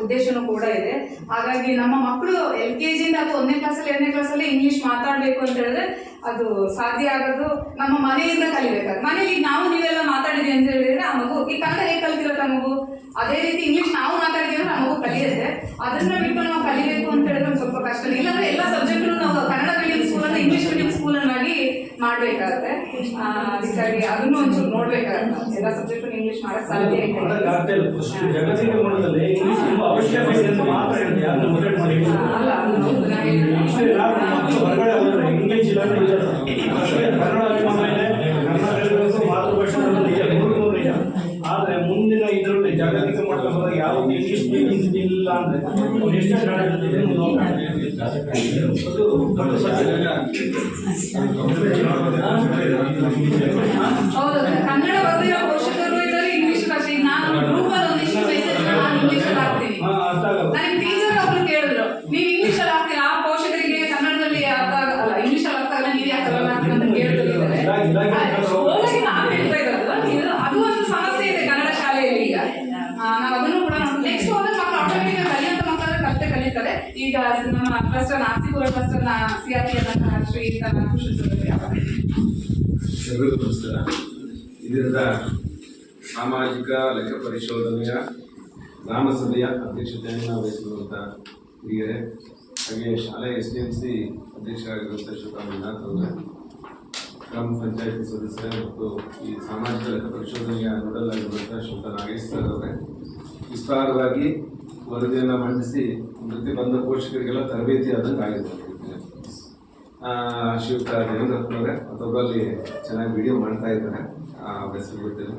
ಉದ್ದೇಶನೂ ಕೂಡ ಇದೆ. ಹಾಗಾಗಿ ನಮ್ಮ ಮಕ್ಕಳು LKG ಇಂದ ಅಥವಾ 1ನೇ ಕ್ಲಾಸಲ್ಲಿ 2ನೇ ಕ್ಲಾಸಲ್ಲಿ ಇಂಗ್ಲೀಷ್ ಮಾತಾಡಬೇಕು ಅಂತ ಹೇಳಿದ್ರೆ ಅದು ಸಾಧ್ಯ ಆಗೋದು ನಮ್ಮ ಮನೆಯಿಂದ ಕಲಿಬೇಕಾದ್ರೆ. ಮನೇಲಿ ನಾವು ನೀವೆಲ್ಲ ಮಾತಾಡಿದ್ವಿ ಅಂತ ಹೇಳಿದ್ರೆ ಆ ಮಗು ಈ ಕನ್ನಡ ಹೇಗೆ ಕಲ್ತಿರುತ್ತೆ ಆ ಮಗು, ಅದೇ ರೀತಿ ಇಂಗ್ಲೀಷ್ ನಾವು ಮಾತಾಡಿದ್ವಿ ಅಂದ್ರೆ ಆ ಮಗು ಕಲಿಯುತ್ತೆ. ಅದನ್ನ ಬಿಟ್ಟು ನಾವು ಕಲಿಬೇಕು ಅಂತ ಹೇಳಿದ್ರೆ ಒಂದು ಸ್ವಲ್ಪ ಕಷ್ಟ. ಇಲ್ಲ ಮಾಡ್ಬೇಕಾಗತ್ತೆ. ಅದಕ್ಕಾಗಿ ಅದನ್ನು ಒಂಚೂರು ನೋಡ್ಬೇಕಾಗತ್ತೆ. ಎಲ್ಲ ಸಬ್ಜೆಕ್ಟ್ ಇಂಗ್ಲಿಷ್ ಮಾಡಕ್ ಸಾಧ್ಯ ಜಗತ್ತಿನ ಮಟ್ಟದಲ್ಲಿ ಇಂಗ್ಲಿಷ್ ತುಂಬಾ ಅವಶ್ಯಕತೆ ಇದೆ ಅಂತ ಮಾತ್ರ ಹೇಳಿದೆ. ಅದನ್ನ ಮೊದಲು ಮಾಡಿ ಅಲ್ಲ ಅದು ಹೌದು, ನಾ ಹೇಳಿದ್ದು. ಹೊರಗಡೆ ಹೋದ್ರೆ ಇಂಗ್ಲಿಷ್ ಇಲ್ಲ ಕನ್ನಡ ಮೇಲೆ ಕನ್ನಡ ಮಾತೃಭಾಷೆ ನಿಜ. ಆದ್ರೆ ಮುಂದಿನ ಇದರಲ್ಲಿ ಜಾಗತಿಕ ಮಟ್ಟದಲ್ಲಿ ಹೋದಾಗ ಯಾವ ಇಂಗ್ಲಿಷ್ ಸ್ಪೀಕಿಂಗ್ ಇಲ್ಲ ಅಂದ್ರೆ ಎಷ್ಟು ಹೌದು, ಕನ್ನಡ ಬರೆದಿರೋ ಪೋಷಕರು ಇದ್ದಾರೆ, ಇಂಗ್ಲಿಷ್ ಭಾಷೆ. ಈಗ ನಾನು ಗ್ರೂಪಲ್ಲಿ ಒಂದಿಷ್ಟು ಮೆಸೇಜ್ ನಾನು ಇಂಗ್ಲಿಷಲ್ಲಿ ಹಾಕ್ತೀನಿ. ನನಗೆ ಟೀಚರ್ ಒಬ್ರು ಕೇಳಿದ್ರು, ನೀವು ಇಂಗ್ಲಿಷಲ್ಲಿ ಹಾಕ್ತೀರಾ, ಆ ಪೋಷಕರಿಗೆ ಕನ್ನಡದಲ್ಲಿ ಅರ್ಥ ಆಗಲ್ಲ, ಇಂಗ್ಲಿಷಲ್ಲಿ ಅರ್ಥ ಆಗಲ್ಲ, ನೀವು ಯಾಕೆ ಕನ್ನಡ ಹಾಕ್ತೀರಾ ಅಂತ ಕೇಳ್ತಿದ್ದಾರೆ. ಹೋಗಿ ನಾನು ಹೇಳ್ತಾ ಇರೋದು ಅದು ಒಂದು ಸಮಸ್ಯೆ ಇದೆ ಕನ್ನಡ ಶಾಲೆಯಲ್ಲಿ. ಈಗ ನಾವು ಅದನ್ನು ಕೂಡ ನೆಕ್ಸ್ಟ್ ಹೋದ್ರೆ ಮಕ್ಕಳು ಆಟೋಮೆಟಿಕ್ ಕಲಿಯುವಂತ ಮಕ್ಕಳು ಕಲಿತಾರೆ. ಈಗ ನಮ್ಮ ಕ್ಲಸ್ಟರ್ ನಾಸಿಪುರ ಕ್ಲಸ್ಟರ್ CRP ಶ್ರೀಯುತ ಎಲ್ಲರಿಗೂ ನಮಸ್ಕಾರ. ಇದರಿಂದ ಸಾಮಾಜಿಕ ಲೆಕ್ಕ ಪರಿಶೋಧನೆಯ ಗ್ರಾಮಸಭೆಯ ಅಧ್ಯಕ್ಷತೆಯನ್ನು ವಹಿಸಿರುವಂಥ ಹಿರಿಯರೇ, ಹಾಗೆ ಶಾಲೆಯ SDMC ಅಧ್ಯಕ್ಷರಾಗಿರುವಂಥ ಶ್ರೀಯುತ ಮಂಜುನಾಥ್ ಅವರೇ, ಗ್ರಾಮ ಪಂಚಾಯತಿ ಸದಸ್ಯರೇ ಮತ್ತು ಈ ಸಾಮಾಜಿಕ ಲೆಕ್ಕ ಪರಿಶೋಧನೆಯ ನೋಡಲ್ ಆಗಿರುವಂಥ ಶ್ರೀಯುತ ನಾಗೇಶ್ ಸರ್ ಅವರೇ, ವಿಸ್ತಾರವಾಗಿ ವರದಿಯನ್ನು ಮಂಡಿಸಿ ವೃತ್ತಿ ಬಂದ ಪೋಷಕರಿಗೆಲ್ಲ ತರಬೇತಿ ಆದಂಗೆ ಆಗಿದೆ. ಶ್ರೀಯುತ ದೇವೇಂದ್ರಪ್ಪನವರೇ ಮತ್ತೊಬ್ಬರಲ್ಲಿ ಚೆನ್ನಾಗಿ ವಿಡಿಯೋ ಮಾಡ್ತಾ ಇದ್ದಾರೆ, ಹೆಸರು ಗೊತ್ತಿಲ್ಲ,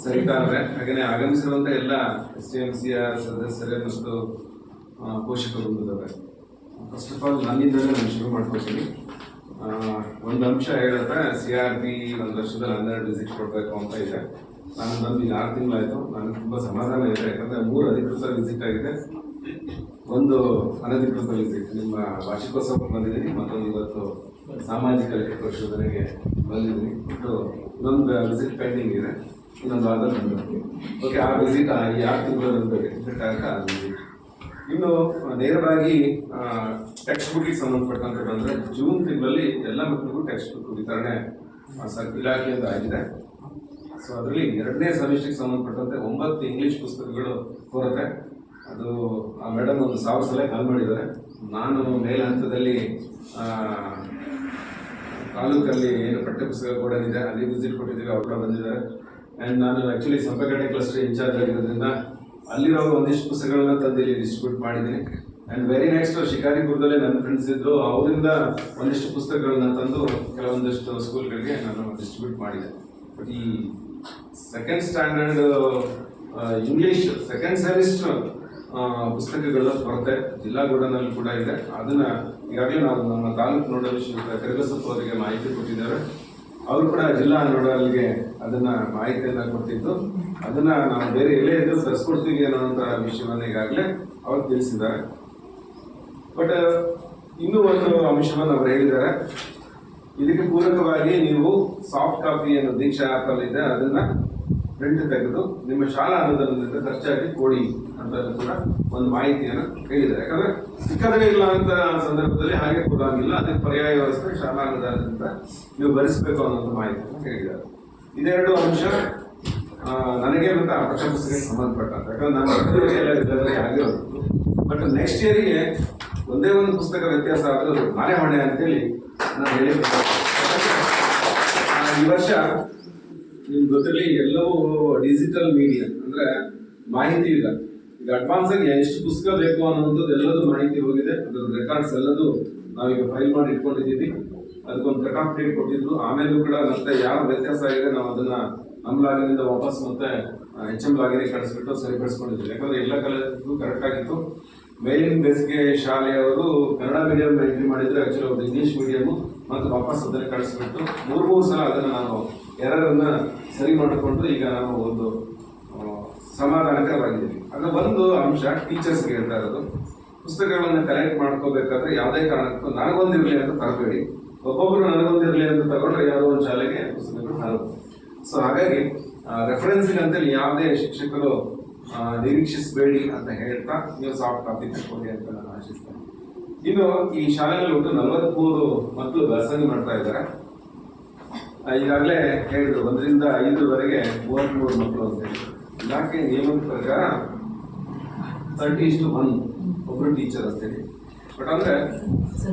ಸರಿತಾ ಅವರೇ, ಹಾಗೆಯೇ ಆಗಮಿಸಿರುವಂಥ ಎಲ್ಲ SDMCಯ ಸದಸ್ಯರೇ ಮತ್ತು ಪೋಷಕರು ಬಂದಿದ್ದಾರೆ. ಫಸ್ಟ್ ಆಫ್ ಆಲ್ ನನ್ನಿಂದಲೇ ನಾನು ಶುರು ಮಾಡ್ಕೊತೀನಿ. ಒಂದು ಅಂಶ ಹೇಳುತ್ತೆ, CRP ಒಂದು ವರ್ಷದಲ್ಲಿ 12 ವಿಸಿಟ್ ಕೊಡಬೇಕು ಅಂತ ಇದೆ. ನಾನು ಬಂದು 6 ತಿಂಗಳಾಯಿತು. ನನಗೆ ತುಂಬ ಸಮಾಧಾನ ಇದೆ, ಯಾಕಂದರೆ 3 ಅಧಿಕೃತ ವಿಸಿಟ್ ಆಗಿದೆ, ಒಂದು ಅನಧಿಕೃತ ವಿಸಿಟ್. ನಿಮ್ಮ ವಾರ್ಷಿಕೋತ್ಸವಕ್ಕೆ ಬಂದಿದ್ದೀನಿ, ಮತ್ತೊಂದು ಇವತ್ತು ಸಾಮಾಜಿಕ ಲೆಕ್ಕ ಪರಿಶೋಧನೆಗೆ ಬಂದಿದ್ದೀನಿ. ಮತ್ತು ಇನ್ನೊಂದು ವಿಸಿಟ್ ಪೆಂಡಿಂಗ್ ಇದೆ, ಇನ್ನೊಂದು ವಾರದಲ್ಲಿ ಬಂದಿರ್ತೀನಿ. ಓಕೆ, ಆ ವಿಸಿಟ್ ಈ 6 ತಿಂಗಳಲ್ಲಿ ವಿಸಿಟ್ ಆಗಕ್ಕೆ ಆ ವಿಸಿಟ್. ಇನ್ನು ನೇರವಾಗಿ ಟೆಕ್ಸ್ಟ್ ಬುಕ್ಕಿಗೆ ಸಂಬಂಧಪಟ್ಟಂತೆ ಬಂದರೆ ಜೂನ್ ತಿಂಗಳಲ್ಲಿ ಎಲ್ಲ ಮಕ್ಕಳಿಗೂ ಟೆಕ್ಸ್ಟ್ ಬುಕ್ ವಿತರಣೆ ಇಲಾಖೆಯಿಂದ ಆಗಿದೆ. ಸೊ ಅದರಲ್ಲಿ 2ನೇ ಸೆಮಿಸ್ಟರ್ಗೆ ಸಂಬಂಧಪಟ್ಟಂತೆ 9 ಇಂಗ್ಲೀಷ್ ಪುಸ್ತಕಗಳು ಕೊರತೆ. ಅದು ಆ ಮೇಡಮ್ ಒಂದು 1000 ಸಲ ಕಾಲ್ ಮಾಡಿದ್ದಾರೆ. ನಾನು ಮೇಲ್ ಹಂತದಲ್ಲಿ ತಾಲೂಕಲ್ಲಿ ಏನು ಪಠ್ಯಪುಸ್ತಕ ಕೊಡೋದಿದೆ ಅಲ್ಲಿ ವಿಸಿಟ್ ಕೊಟ್ಟಿದ್ದೀವಿ, ಅವರು ಕೂಡ ಬಂದಿದ್ದಾರೆ. ಆ್ಯಂಡ್ ನಾನು ಆ್ಯಕ್ಚುಲಿ ಸಂಪರ್ಕಟೆ ಕ್ಲಸ್ಟರ್ ಇನ್ಚಾರ್ಜ್ ಆಗಿರೋದ್ರಿಂದ ಅಲ್ಲಿರೋ ಒಂದಿಷ್ಟು ಪುಸ್ತಕಗಳನ್ನ ತಂದು ಇಲ್ಲಿ ಡಿಸ್ಟ್ರಿಬ್ಯೂಟ್ ಮಾಡಿದ್ದೀನಿ. ಆ್ಯಂಡ್ ವೆರಿ ನೆಕ್ಸ್ಟ್ ಶಿಕಾರಿಪುರದಲ್ಲೇ ನನ್ನ ಫ್ರೆಂಡ್ಸ್ ಇದ್ದು, ಅವರಿಂದ ಒಂದಿಷ್ಟು ಪುಸ್ತಕಗಳನ್ನ ತಂದು ಕೆಲವೊಂದಿಷ್ಟು ಸ್ಕೂಲ್ಗಳಿಗೆ ನಾನು ಡಿಸ್ಟ್ರಿಬ್ಯೂಟ್ ಮಾಡಿದೆ. ಬಟ್ ಈ second standard English second semester ಪುಸ್ತಕಗಳ ಕೊರತೆ ಜಿಲ್ಲಾ ಗೋಡನಲ್ಲಿ ಕೂಡ ಇದೆ. ಅದನ್ನು ಈಗಾಗಲೇ ನಾವು ನಮ್ಮ ತಾಲೂಕು ನೋಡಲ್ ಶ್ರೀಯುತ ಕರಿಬಸಪ್ಪ ಅವರಿಗೆ ಮಾಹಿತಿ ಕೊಟ್ಟಿದ್ದಾರೆ. ಅವರು ಕೂಡ ಜಿಲ್ಲಾ ನೋಡಲ್ಗೆ ಅದನ್ನು ಮಾಹಿತಿಯನ್ನು ಕೊಟ್ಟಿದ್ದು, ಅದನ್ನು ನಾವು ಬೇರೆ ಎಲ್ಲೇ ಇದ್ದರೂ ತರಿಸ್ಕೊಡ್ತೀವಿ ಅನ್ನೋಂಥ ವಿಷಯವನ್ನು ಈಗಾಗಲೇ ಅವರು ತಿಳಿಸಿದ್ದಾರೆ. ಬಟ್ ಇನ್ನೂ ಒಂದು ಅಂಶವನ್ನು ಅವರು ಹೇಳಿದ್ದಾರೆ, ಇದಕ್ಕೆ ಪೂರಕವಾಗಿ ನೀವು ಸಾಫ್ಟ್ ಕಾಪಿಯನ್ನು ದೀಕ್ಷಾ ಆ್ಯಪಲ್ಲಿದೆ ಅದನ್ನು ಪ್ರಿಂಟ್ ತೆಗೆದು ನಿಮ್ಮ ಶಾಲಾ ಅನುದಾನದಿಂದ ಖರ್ಚಾಗಿ ಕೊಡಿ ಅಂತ ಕೂಡ ಒಂದು ಮಾಹಿತಿಯನ್ನು ಹೇಳಿದ್ದಾರೆ. ಯಾಕಂದರೆ ಸಿಕ್ಕದೇ ಇಲ್ಲ ಅಂತ ಸಂದರ್ಭದಲ್ಲಿ ಹಾಗೆ ಕೊಡೋಂಗಿಲ್ಲ, ಅದಕ್ಕೆ ಪರ್ಯಾಯ ವ್ಯವಸ್ಥೆ ಶಾಲಾ ಅನುದಾನದಿಂದ ನೀವು ಭರಿಸಬೇಕು ಅನ್ನೋದು ಮಾಹಿತಿಯನ್ನು ಹೇಳಿದ್ದಾರೆ. ಇದೆರಡು ಅಂಶ ನನಗೆ ಮತ್ತು ಆ ಪಠ್ಯಪುಸ್ತಕಕ್ಕೆ ಸಂಬಂಧಪಟ್ಟಂತೆ, ಯಾಕಂದ್ರೆ ನಾನು ಎಲ್ಲ ಆಗಿರೋದು. ಬಟ್ ನೆಕ್ಸ್ಟ್ ಇಯರಿಗೆ ಒಂದೇ ಒಂದು ಪುಸ್ತಕ ವ್ಯತ್ಯಾಸ ಆದರೂ ನಾನೇ ಹೊಣೆ ಅಂತೇಳಿ ನಾನು ಹೇಳಿದ್ದೆ. ಈ ವರ್ಷ ನಿಮ್ಗೆ ಗೊತ್ತಿರಲಿ, ಎಲ್ಲವೂ ಡಿಜಿಟಲ್ ಮೀಡಿಯಾ ಅಂದರೆ ಮಾಹಿತಿ ಇಲ್ಲ. ಈಗ ಅಡ್ವಾನ್ಸ್ ಆಗಿ ಎಷ್ಟು ಪುಸ್ತಕ ಬೇಕು ಅನ್ನೋದು ಎಲ್ಲದೂ ಮಾಹಿತಿ ಹೋಗಿದೆ. ಅದರ ರೆಕಾರ್ಡ್ಸ್ ಎಲ್ಲದೂ ನಾವೀಗ ಫೈಲ್ ಮಾಡಿ ಇಟ್ಕೊಂಡಿದ್ದೀವಿ. ಅದಕ್ಕೊಂದು ಕಟ್ ಆಫ್ ಡೇಟ್ ಕೊಟ್ಟಿದ್ರು. ಆಮೇಲೂ ಕೂಡ ಮತ್ತೆ ಯಾವ ವ್ಯತ್ಯಾಸ ಆಗಿದೆ ನಾವು ಅದನ್ನು ನಮ್ಮ ಲಾಗಿನಿಂದ ವಾಪಸ್ ಮತ್ತೆ HM ಲಾಗಿನಿಗೆ ಕಳಿಸ್ಬಿಟ್ಟು ಸರಿಪಡಿಸ್ಕೊಂಡಿದ್ದೀವಿ. ಯಾಕಂದರೆ ಎಲ್ಲ ಕಲಿತು ಕರೆಕ್ಟ್ ಆಗಿತ್ತು. ಮೇಲಿನ ಬೇಸಿಗೆ ಶಾಲೆಯವರು ಕನ್ನಡ ಮೀಡಿಯಂ ಎಂಟ್ರಿ ಮಾಡಿದರೆ ಆ್ಯಕ್ಚುಲಿ ಅವ್ರದ್ದು ಇಂಗ್ಲೀಷ್ ಮೀಡಿಯಮು ಮತ್ತು ವಾಪಸ್ ಅದನ್ನು ಕಳಿಸ್ಬಿಟ್ಟು 3 ಸಲ ಅದನ್ನು ನಾವು ಎರರನ್ನು ಸರಿ ಮಾಡಿಕೊಂಡು ಈಗ ನಾವು ಒಂದು ಸಮಾಧಾನಕರವಾಗಿದ್ದೀವಿ. ಅದು ಒಂದು ಅಂಶ ಟೀಚರ್ಸ್ಗೆ ಹೇಳ್ತಾ ಇರೋದು. ಪುಸ್ತಕಗಳನ್ನು ಕಲೆಕ್ಟ್ ಮಾಡ್ಕೋಬೇಕಾದ್ರೆ ಯಾವುದೇ ಕಾರಣಕ್ಕೂ ನನಗೊಂದಿರಲಿ ಅಂತ ತರಬೇಡಿ. ಒಬ್ಬೊಬ್ಬರು ನನಗೊಂದಿರಲಿ ಅಂತ ತಗೊಂಡ್ರೆ ಯಾವುದೋ ಒಂದು ಶಾಲೆಗೆ ಪುಸ್ತಕಗಳು ತರಬಹುದು. ಸೊ ಹಾಗಾಗಿ ರೆಫರೆನ್ಸಿಗೆ ಅಂತೇಳಿ ಯಾವುದೇ ಶಿಕ್ಷಕರು ನಿರೀಕ್ಷಿಸಬೇಡಿ ಅಂತ ಹೇಳ್ತಾ ನೀವು ಸಾಫ್ಟ್ ಕಾಪಿ ತಗೊಳ್ಳಿ ಅಂತ ನಾನು ಆಶಿಸ್ತೇನೆ. ಇನ್ನು ಈ ಶಾಲೆಯಲ್ಲಿ ಒಟ್ಟು 43 ಮಕ್ಕಳು ವ್ಯಾಸಂಗ ಮಾಡ್ತಾ ಇದ್ದಾರೆ. ಈಗಾಗಲೇ ಹೇಳಿದ್ರು 1 ರಿಂದ 5 33 ಮಕ್ಕಳು ಅಂತೇಳಿ. ಇಲಾಖೆ ನಿಯಮದ ಪ್ರಕಾರ 30:1 ಒಬ್ಬರು ಟೀಚರ್ ಅಂತೇಳಿ. ಬಟ್ ಅಂದ್ರೆ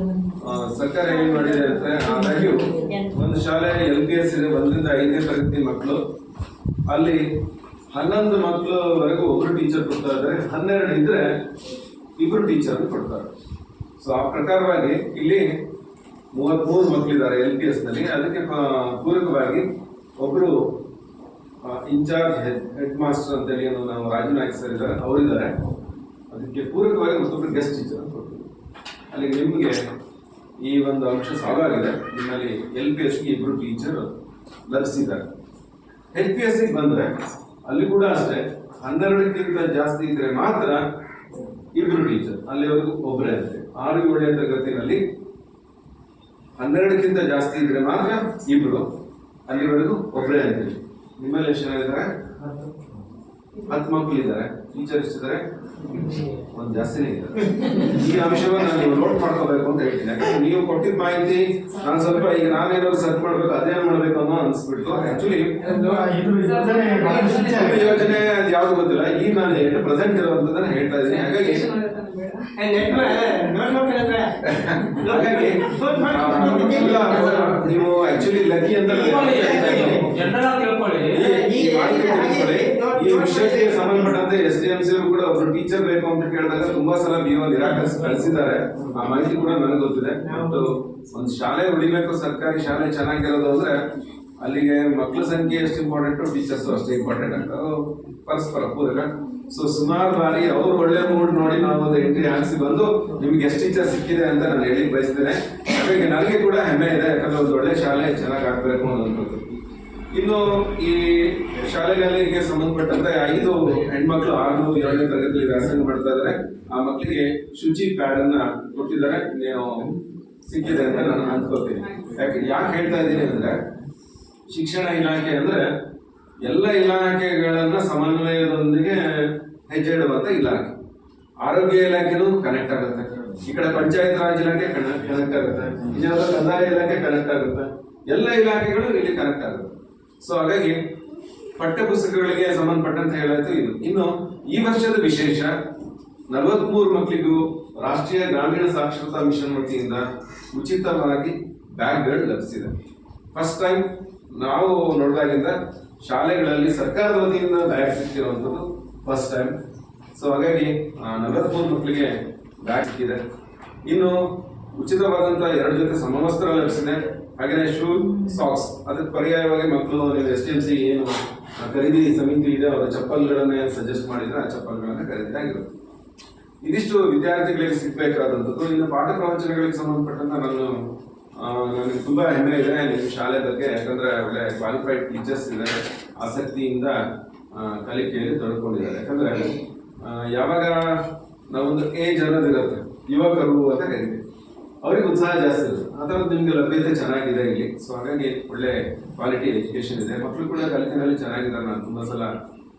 ಸರ್ಕಾರ ಏನ್ ಮಾಡಿದೆ ಅಂದ್ರೆ ಆದಾಗ್ಯೂ ಒಂದು ಶಾಲೆ LPS ಇದೆ, 1ರಿಂದ 5ನೇ ತರಗತಿ ಮಕ್ಕಳು, ಅಲ್ಲಿ 11 ಮಕ್ಕಳವರೆಗೂ ಒಬ್ರು ಟೀಚರ್ ಕೊಡ್ತಾ ಇದ್ದಾರೆ, 12 ಇದ್ರೆ ಇಬ್ರು ಟೀಚರ್ ಕೊಡ್ತಾರೆ. ಸೊ ಆ ಪ್ರಕಾರವಾಗಿ ಇಲ್ಲಿ 33 ಮಕ್ಕಳಿದ್ದಾರೆ LPS ನಲ್ಲಿ. ಅದಕ್ಕೆ ಪೂರಕವಾಗಿ ಒಬ್ರು ಇನ್ಚಾರ್ಜ್ ಹೆಡ್ ಮಾಸ್ಟರ್ ಅಂತೇಳಿ ನಾವು ರಾಜು ನಾಯ್ಕ ಸರ್ ಇದ್ದಾರೆ, ಅವರಿದ್ದಾರೆ. ಅದಕ್ಕೆ ಪೂರಕವಾಗಿ ಮತ್ತೊಬ್ರು ಗೆಸ್ಟ್ ಟೀಚರ್ ಅಂತ ಕೊಡ್ತೀವಿ. ಅಲ್ಲಿಗೆ ನಿಮಗೆ ಈ ಒಂದು ಅಂಶ ಸಾಲ್ವ್ ಆಗಿದೆ. ನಿಮ್ಮಲ್ಲಿ LPSಗೆ ಇಬ್ರು ಟೀಚರ್ ಲಭಿಸಿದ್ದಾರೆ. HPSಗೆ ಬಂದ್ರೆ ಅಲ್ಲಿ ಕೂಡ ಅಷ್ಟೇ 12ಕ್ಕಿಂತ ಜಾಸ್ತಿ ಇದ್ರೆ ಮಾತ್ರ ಇಬ್ರು ಟೀಚರ್, ಅಲ್ಲಿವರೆಗೂ ಒಬ್ಬರೇ ಅಂತೆ. 6, 7ನೇ ತರಗತಿನಲ್ಲಿ 12ಕ್ಕಿಂತ ಜಾಸ್ತಿ ಇದ್ರೆ ಮಾತ್ರ ಇಬ್ರು, ಅಲ್ಲಿವರೆಗೂ ಒಬ್ಬರೇ ಅಂತೀವಿ. ನಿಮ್ಮಲ್ಲಿ ಎಷ್ಟು ಜನ ಇದ್ದಾರೆ? 10 ಮಕ್ಕಳು ಇದ್ದಾರೆ. ಟೀಚರ್ ಎಷ್ಟಿದ್ದಾರೆ? ಒಂದು ಜಾಸ್ತಿನೇ ಇದ್ದಾರೆ. ಈ ಅಂಶವನ್ನು ನೀವು ನೋಟ್ ಮಾಡ್ಕೋಬೇಕು ಅಂತ ಹೇಳ್ತೀನಿ. ಯಾಕಂದ್ರೆ ನೀವು ಕೊಟ್ಟಿದ್ದ ಮಾಹಿತಿ ನಾನು ಸ್ವಲ್ಪ ಈಗ ನಾನೇನಾದ್ರು ಸರ್ಚ್ ಮಾಡ್ಬೇಕು, ಅದೇನು ಮಾಡ್ಬೇಕು ಅನ್ನೋ ಅನ್ಸ್ಬಿಟ್ಟು ಆಕ್ಚುಲಿ ಯೋಜನೆ ಅದು ಯಾವ್ದು ಗೊತ್ತಿಲ್ಲ. ಈಗ ನಾನು ಪ್ರೆಸೆಂಟ್ ಇರುವಂತದನ್ನ ಹೇಳ್ತಾ ಇದ್ದೀನಿ. ಹಾಗಾಗಿ ನೀವು ಆಕ್ಚುಲಿ ಲಕ್ಕಿ ಅಂತ ಈ ವಿಷಯಕ್ಕೆ ಸಂಬಂಧಪಟ್ಟಂತೆ SDMC ಅವರು ಕೂಡ ಒಬ್ರು ಟೀಚರ್ ಬೇಕು ಅಂತ ಕೇಳಿದಾಗ ತುಂಬಾ ಸಲ BO ನಿರಾಕರಿಸಿ ಕಳಿಸಿದ್ದಾರೆ. ಆ ಮಾಹಿತಿ ಕೂಡ ನನಗೆ ಗೊತ್ತಿದೆ. ಮತ್ತು ಒಂದು ಶಾಲೆ ಉಳಿಬೇಕು, ಸರ್ಕಾರಿ ಶಾಲೆ ಚೆನ್ನಾಗಿರೋದು ಅಂದ್ರೆ ಅಲ್ಲಿಗೆ ಮಕ್ಕಳ ಸಂಖ್ಯೆ ಎಷ್ಟು ಇಂಪಾರ್ಟೆಂಟ್, ಟೀಚರ್ಸ್ ಅಷ್ಟೇ ಇಂಪಾರ್ಟೆಂಟ್ ಅಂತ ಪರಸ್ಪರ ಪೂರಕ. ಸೊ ಸುಮಾರು ಬಾರಿ ಅವ್ರು ಒಳ್ಳೆ ಮೂಡ್ ನೋಡಿ ನಾವು ಒಂದು ಎಂಟ್ರಿ ಹಾಕಿಸಿ ಬಂದು ನಿಮ್ಗೆ ಎಷ್ಟು ಟೀಚರ್ ಸಿಕ್ಕಿದೆ ಅಂತ ನಾನು ಹೇಳಿ ಬಯಸ್ತೇನೆ. ಹಾಗಾಗಿ ನನಗೆ ಕೂಡ ಹೆಮ್ಮೆ ಇದೆ, ಯಾಕಂದ್ರೆ ಒಂದು ಒಳ್ಳೆ ಶಾಲೆ ಚೆನ್ನಾಗಿ ಆಗ್ಬೇಕು ಅನ್ನೋದು. ಇನ್ನು ಈ ಶಾಲೆಗಳಿಗೆ ಸಂಬಂಧಪಟ್ಟಂತೆ 5 ಹೆಣ್ಮಕ್ಳು 6, 7ನೇ ತರಗತಿಯಲ್ಲಿ ವ್ಯಾಸಂಗ ಮಾಡ್ತಾ ಇದ್ದಾರೆ. ಆ ಮಕ್ಕಳಿಗೆ ಶುಚಿ ಪ್ಯಾಡ್ ಅನ್ನ ಕೊಟ್ಟಿದ್ದಾರೆ, ನೀವು ಸಿಕ್ಕಿದೆ ಅಂತ ನಾನು ಅನ್ಕೋತೀನಿ. ಯಾಕೆ ಹೇಳ್ತಾ ಇದ್ದೀನಿ ಅಂದ್ರೆ, ಶಿಕ್ಷಣ ಇಲಾಖೆ ಅಂದ್ರೆ ಎಲ್ಲ ಇಲಾಖೆಗಳನ್ನ ಸಮನ್ವಯದೊಂದಿಗೆ ಹೆಜ್ಜೆ ಇಡುವಂತ ಇಲಾಖೆ. ಆರೋಗ್ಯ ಇಲಾಖೆನೂ ಕನೆಕ್ಟ್ ಆಗುತ್ತೆ, ಈ ಕಡೆ ಪಂಚಾಯತ್ ರಾಜ್ ಇಲಾಖೆ ಕನೆಕ್ಟ್ ಆಗುತ್ತೆ, ಇನ್ನೊಂದು ಕಂದಾಯ ಇಲಾಖೆ ಕನೆಕ್ಟ್ ಆಗುತ್ತೆ, ಎಲ್ಲ ಇಲಾಖೆಗಳು ಇಲ್ಲಿ ಕನೆಕ್ಟ್ ಆಗುತ್ತೆ. ಸೊ ಹಾಗಾಗಿ ಪಠ್ಯ ಪುಸ್ತಕಗಳಿಗೆ ಸಂಬಂಧಪಟ್ಟಂತೆ ಹೇಳಾಯ್ತು ಇದು. ಇನ್ನು ಈ ವರ್ಷದ ವಿಶೇಷ 43 ಮಕ್ಕಳಿಗೂ ರಾಷ್ಟ್ರೀಯ ಗ್ರಾಮೀಣ ಸಾಕ್ಷರತಾ ಮಿಷನ್ ವತಿಯಿಂದ ಉಚಿತವಾಗಿ ಬ್ಯಾಗ್ಗಳು ಲಭಿಸಿದೆ. ಫಸ್ಟ್ ಟೈಮ್ ನಾವು ನೋಡಿದಾಗಿಂದ ಶಾಲೆಗಳಲ್ಲಿ ಸರ್ಕಾರದ ವತಿಯಿಂದ ಬ್ಯಾಗ್ ಸಿಕ್ಕಿರುವಂಥದ್ದು ಫಸ್ಟ್ ಟೈಮ್. ಸೊ ಹಾಗಾಗಿ 43 ಮಕ್ಕಳಿಗೆ ಬ್ಯಾಗ್ ಸಿಕ್ಕಿದೆ. ಇನ್ನು ಉಚಿತವಾದಂತಹ 2 ಜೊತೆ ಸಮವಸ್ತ್ರ ಲಭಿಸಿದೆ. ಹಾಗೆಯೇ ಶೂ, ಸಾಕ್ಸ್, ಅದಕ್ಕೆ ಪರ್ಯಾಯವಾಗಿ ಮಕ್ಕಳು ನೀವು SDMC ಏನು ಖರೀದಿ ಸಮಿತಿ ಇದೆ ಅವರ ಚಪ್ಪಲ್ಗಳನ್ನೇ ಸಜೆಸ್ಟ್ ಮಾಡಿದ್ರೆ ಆ ಚಪ್ಪಲ್ಗಳನ್ನ ಖರೀದಿ ಆಗಿರುತ್ತೆ. ಇದಿಷ್ಟು ವಿದ್ಯಾರ್ಥಿಗಳಿಗೆ ಸಿಗ್ಬೇಕಾದಂಥದ್ದು. ಇನ್ನು ಪಾಠ ಪ್ರವಚನಗಳಿಗೆ ಸಂಬಂಧಪಟ್ಟಂತ ನನಗೆ ತುಂಬಾ ಹೆಮ್ಮೆ ಇದೆ ನಿಮ್ಮ ಶಾಲೆ ಬಗ್ಗೆ. ಯಾಕಂದ್ರೆ ಒಳ್ಳೆ ಕ್ವಾಲಿಫೈಡ್ ಟೀಚರ್ಸ್ ಇದ್ದಾರೆ, ಆಸಕ್ತಿಯಿಂದ ಕಲಿಕೆಯಲ್ಲಿ ತೊಡ್ಕೊಂಡಿದ್ದಾರೆ. ಯಾಕಂದ್ರೆ ಯಾವಾಗ ನಾವೊಂದು ಏಜ್ ಅನ್ನೋದಿರುತ್ತೆ, ಯುವಕರು ಅಂತ ಕರಿತೀವಿ, ಅವ್ರಿಗೆ ಉತ್ಸಾಹ ಜಾಸ್ತಿ ಇರುತ್ತೆ. ಆ ಥರದ್ದು ನಿಮ್ಗೆ ಲಭ್ಯತೆ ಚೆನ್ನಾಗಿದೆ ಇಲ್ಲಿ. ಸೊ ಹಾಗಾಗಿ ಒಳ್ಳೆ ಕ್ವಾಲಿಟಿ ಎಜುಕೇಶನ್ ಇದೆ. ಮಕ್ಕಳು ಕೂಡ ಕಲಿಕೆಯಲ್ಲಿ ಚೆನ್ನಾಗಿದ್ದಾರೆ. ನಾನು ತುಂಬಾ ಸಲ